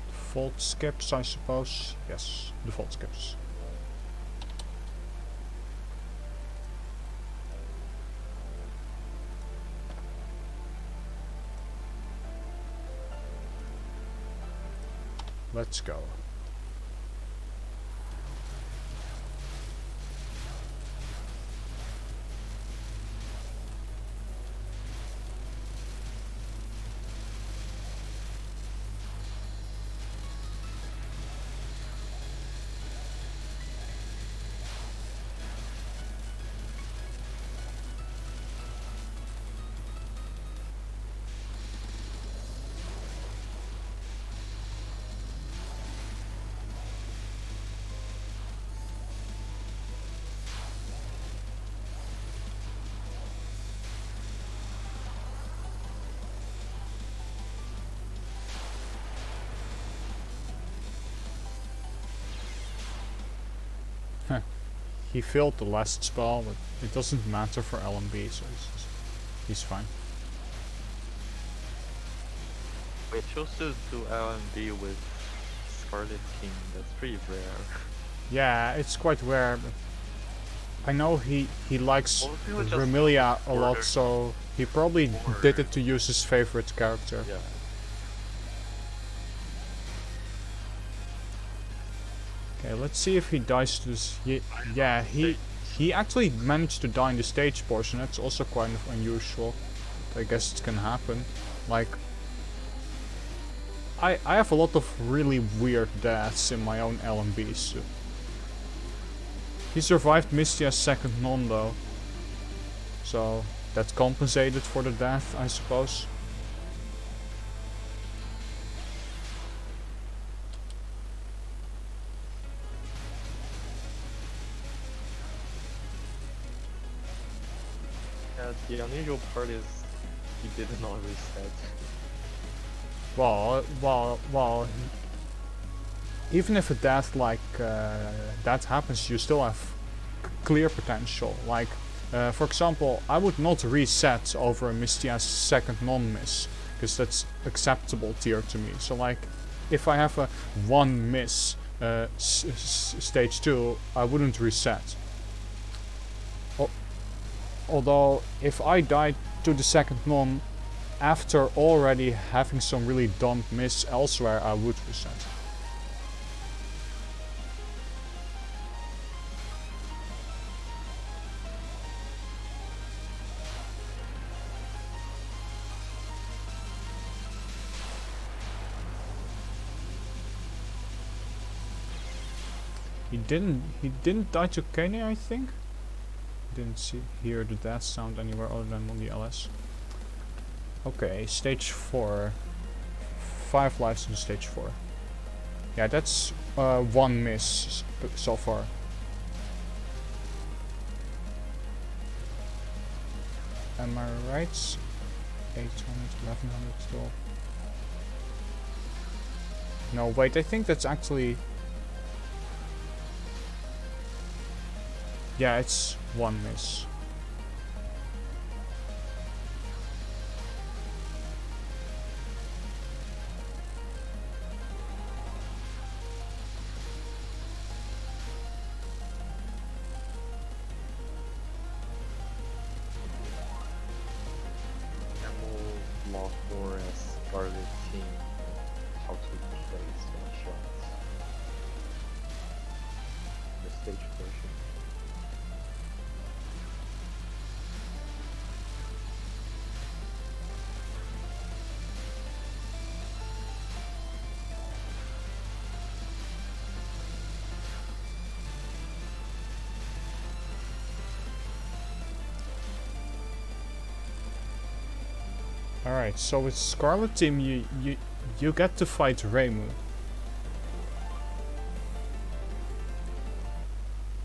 Default skips, I suppose. Yes, default skips. Let's go. He failed the last spell, but it doesn't matter for LMB, so he's fine. We chose to do LMB with Scarlet King. That's pretty rare. Yeah, it's quite rare, but I know he likes Well, if we would just Remilia a lot, order so he probably did it to use his favorite character. Yeah. Okay, let's see if he dies to this. Yeah, he actually managed to die in the stage portion. That's also quite unusual. I guess it can happen. Like, I have a lot of really weird deaths in my own LMBs. So. He survived Mystia's second non though, so that compensated for the death, I suppose. Yeah, the unusual part is he did not reset. Well, even if a death like that happens, you still have clear potential. Like, for example, I would not reset over a Mystia's second non-miss, because that's acceptable tier to me. So like, if I have a 1 miss stage 2, I wouldn't reset. Although, if I died to the second non after already having some really dumb miss elsewhere, I would reset. He didn't die to Kane, I think. Didn't hear the death sound anywhere other than on the LS. Okay, stage 4. 5 lives in stage 4. Yeah, that's 1 miss so far. Am I right? 800, 1100 still. No, wait, I think that's actually... Yeah, it's 1 miss. Alright, so with Scarlet Team you get to fight Reimu.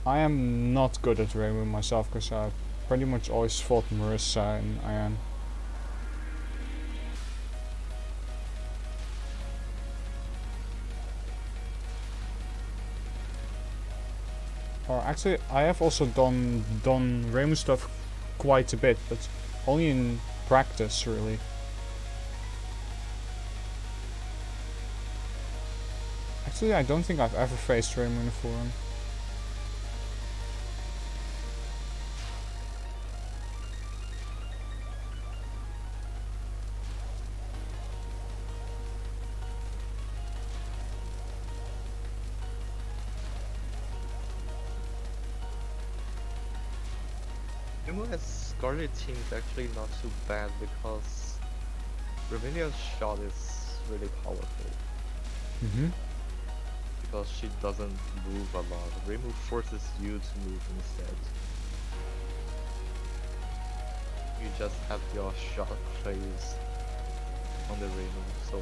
I am not good at Reimu myself because I pretty much always fought Marissa and Ian. Or actually I have also done Reimu stuff quite a bit, but only in practice really. Actually, I don't think I've ever faced Reimu in a forum. Reimu as Scarlet Team is actually not too bad because Remedia's shot is really powerful. Because she doesn't move a lot. Reimu forces you to move instead. You just have your shot plays on the Reimu, so...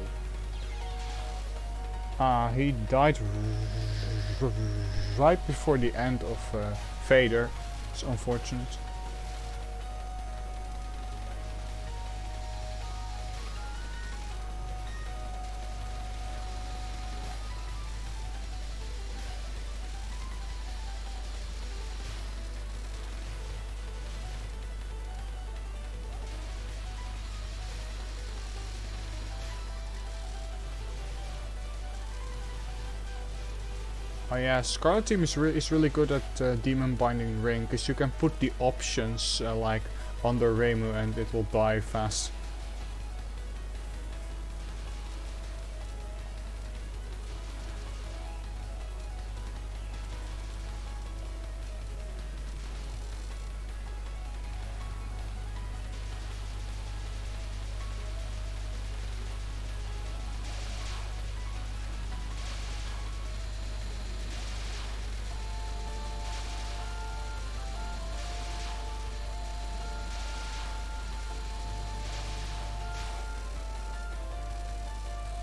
He died right before the end of Vader. It's unfortunate. Oh yeah, Scarlet Team is really good at Demon Binding Ring, because you can put the options like under Reimu and it will die fast.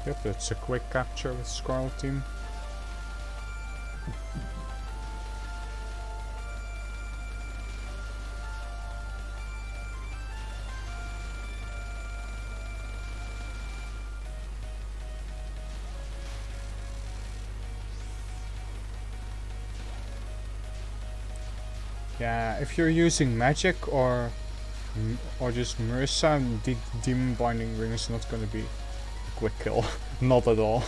Yep, that's a quick capture with Scarlet Team. Yeah, if you're using magic or just Marissa, the demon binding ring is not gonna be a quick kill. Not at all.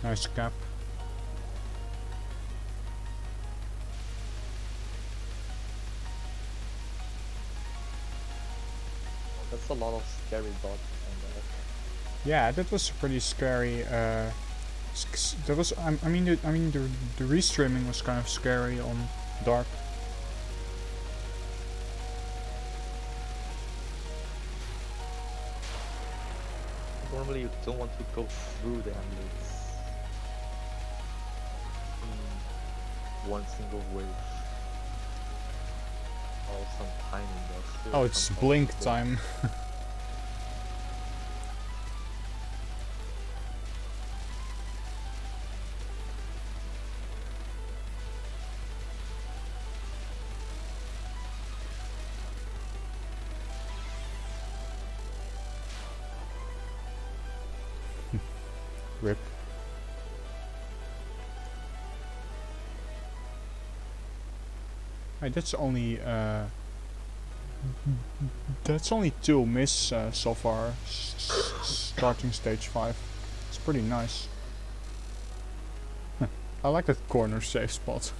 Nice cap. That's a lot of scary dots on that. Yeah, that was pretty scary. That was. The restreaming was kind of scary on dark. Normally you don't want to go through the amulets in one single wave. Oh, some timing there. Still Oh, it's blink time. Rip. Hey, that's only 2 miss so far. Starting stage 5. It's pretty nice. I like that corner safe spot.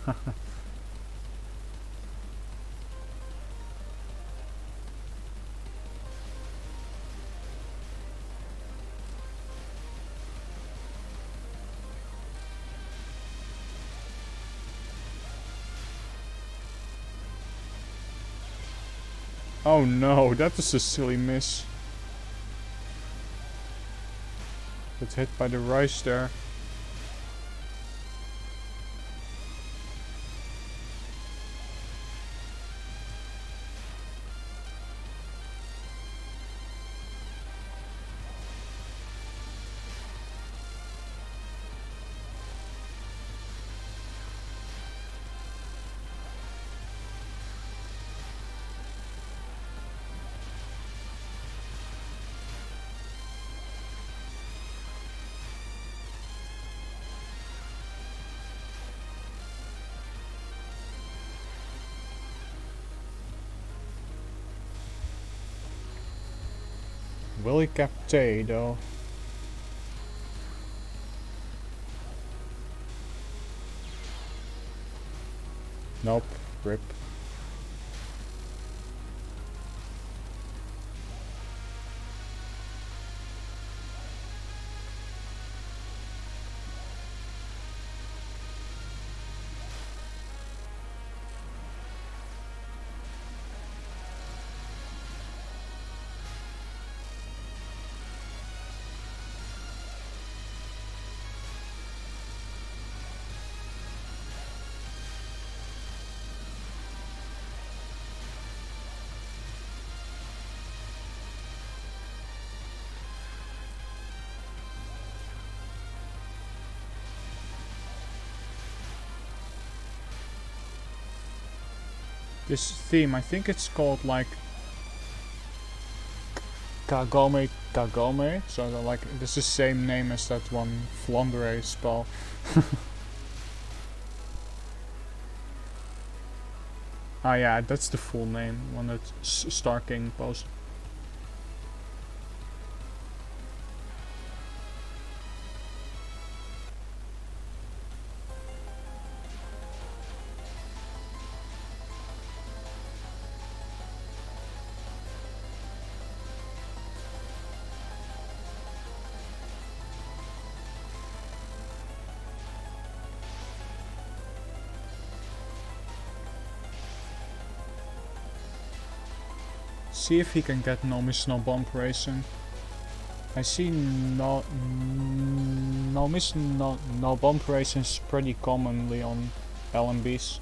Oh no, that was a silly miss. Got hit by the rice there. Willy Capte though. Nope, rip. This theme, I think it's called like Kagome Kagome. So like this is the same name as that one Flandre spell. Ah yeah, that's the full name, one that Star King posted. See if he can get no miss no bump racing. I see no miss no bump races pretty commonly on LMBs.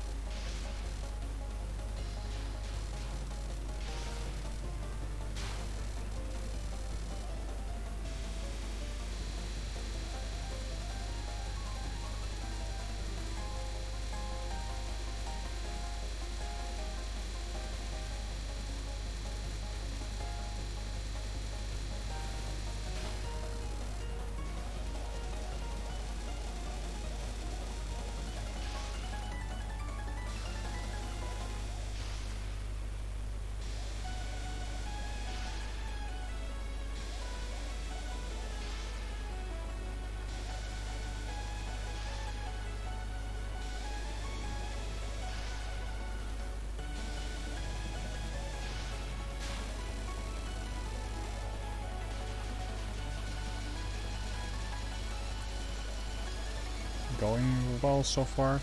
going well so far.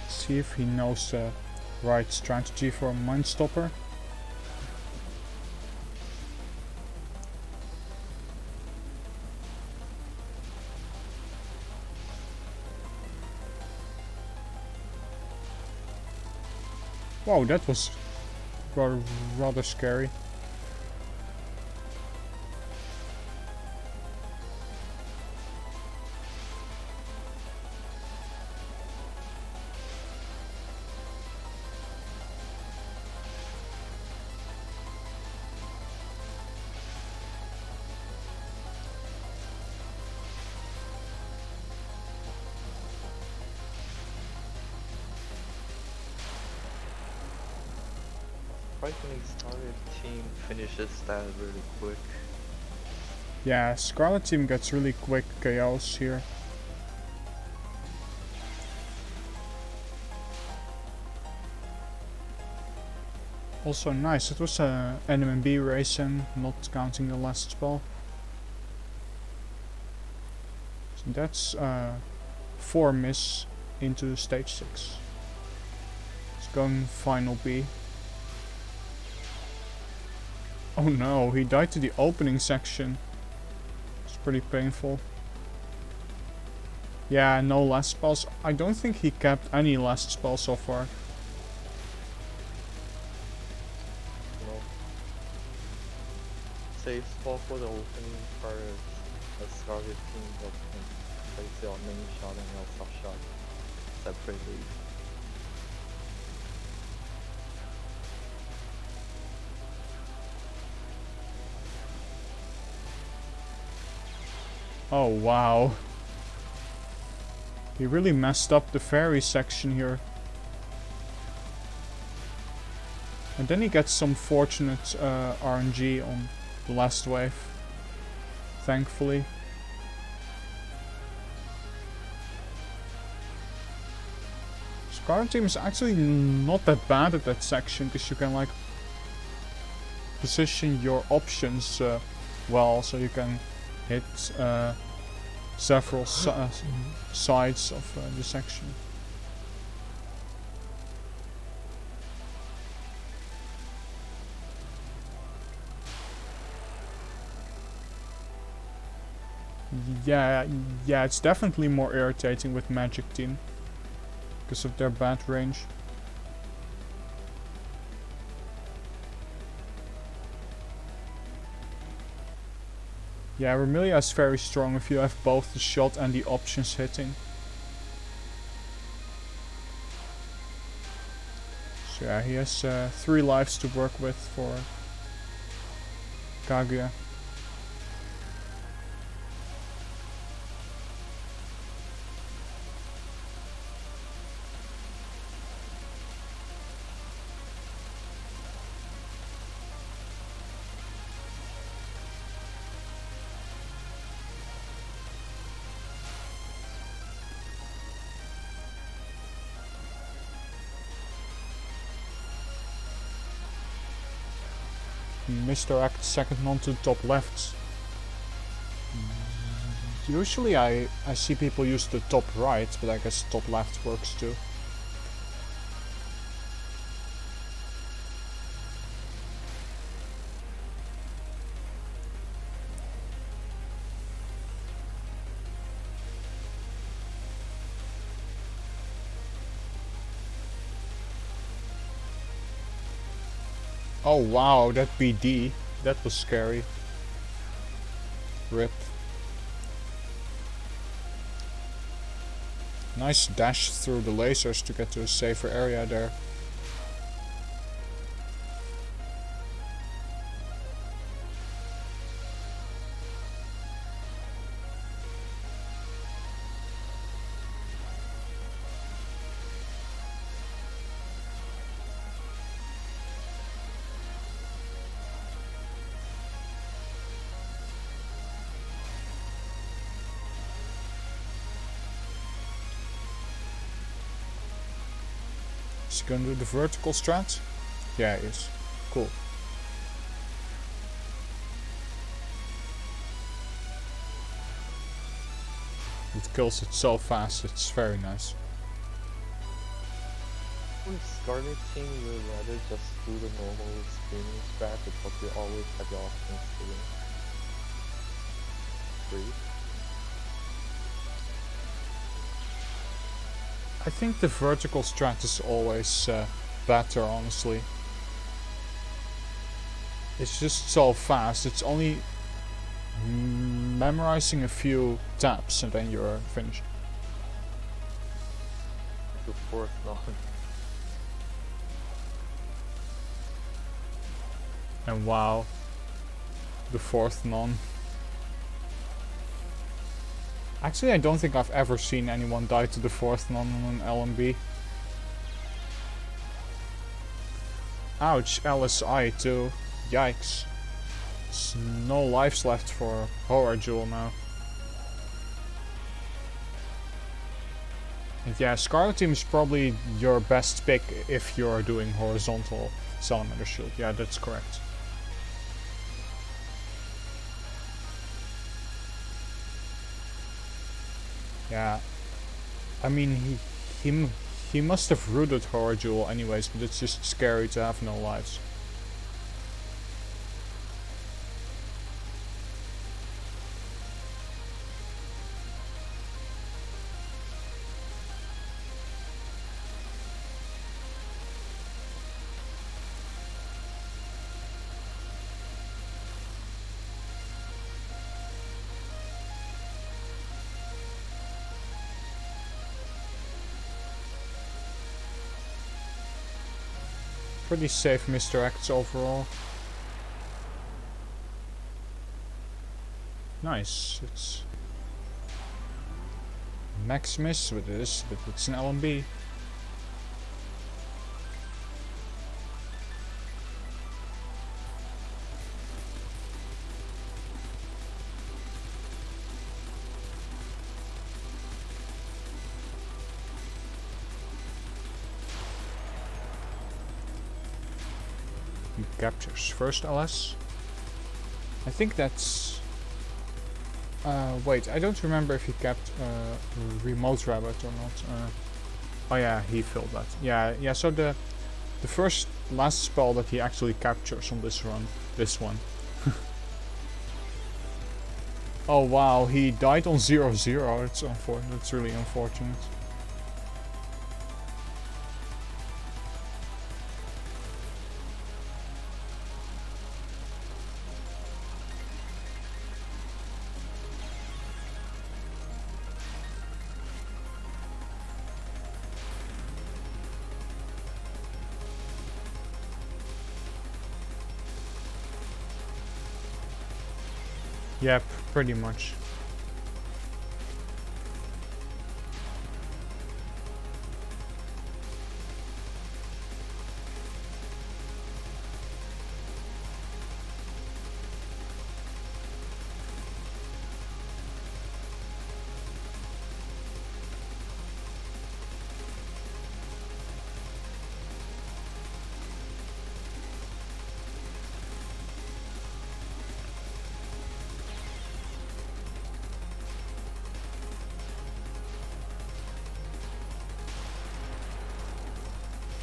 See if he knows the right strategy for a mine stopper. Wow, that was rather scary. Frightening Scarlet team finishes that really quick. Yeah, Scarlet team gets really quick KOs here. Also nice, it was a NMB racing, not counting the last spell. So that's 4 miss into stage 6. It's going final B. Oh no, he died to the opening section. It's pretty painful. Yeah, no last spells. I don't think he kept any last spells so far. No. Safe spot for the opening part is a Scarlet team that can place your main shot and your sub shot separately. Oh wow. He really messed up the ferry section here. And then he gets some fortunate RNG on the last wave. Thankfully. Scarlet team is actually not that bad at that section, because you can like position your options well, so you can hit several sides of the section. Yeah, it's definitely more irritating with Magic Team because of their bad range. Yeah, Remilia is very strong if you have both the shot and the options hitting. So yeah, he has 3 lives to work with for Kaguya. Misdirect second non to top left. Usually I see people use the top right, but I guess top left works too. Oh wow, that BD. That was scary. Rip. Nice dash through the lasers to get to a safer area there. Is he gonna do the vertical strat? Yeah, he is. Cool. It kills it so fast, it's very nice. With Scarlet Team, you would rather just do the normal screaming strat because you always have the options to win. Free. I think the vertical strat is always better, honestly. It's just so fast, it's only memorizing a few taps and then you're finished. The fourth non. And wow, the fourth non. Actually, I don't think I've ever seen anyone die to the fourth non on an LMB. Ouch, LSI too. Yikes. There's no lives left for Horror Jewel now. And yeah, Scarlet Team is probably your best pick if you're doing horizontal Salamander Shield. Yeah, that's correct. Yeah, I mean he must have rooted Horror Jewel anyways, but it's just scary to have no lives. Pretty safe misdirects overall. Nice. It's Maximus with this, but it's an LMB. He captures first LS. I think that's... wait, I don't remember if he kept Remote Rabbit or not. Oh yeah, he filled that. Yeah, so the last spell that he actually captures on this run, this one. Oh wow, he died on 0-0, it's really unfortunate. Yep, pretty much.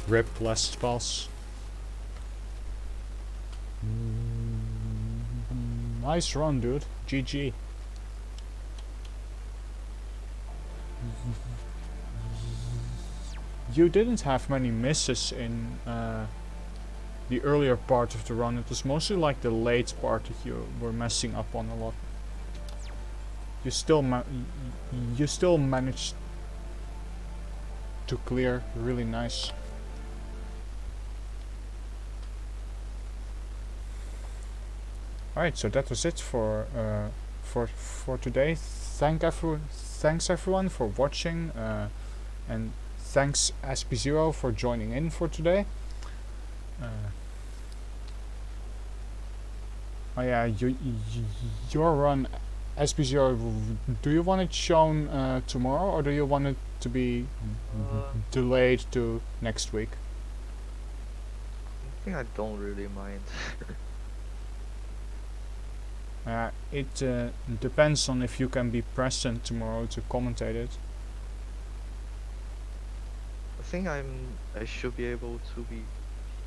Rip less spells. Nice run, dude. GG. You didn't have many misses in the earlier part of the run. It was mostly like the late part that you were messing up on a lot. You still managed to clear really nice. Alright, so that was it for today. Thanks everyone for watching, and thanks SP0 for joining in for today. Oh yeah, your run, SP0. Do you want it shown tomorrow, or do you want it to be delayed to next week? think I don't really mind. It depends on if you can be present tomorrow to commentate it. I think I should be able to be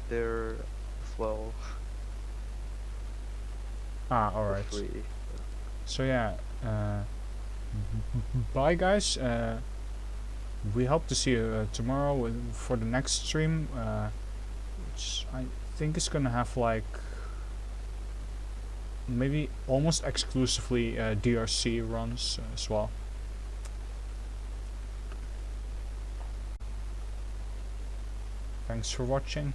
there as well Ah, for alright. free. So yeah, bye guys. We hope to see you tomorrow for the next stream, which I think is gonna have like maybe almost exclusively DRC runs as well. Thanks for watching.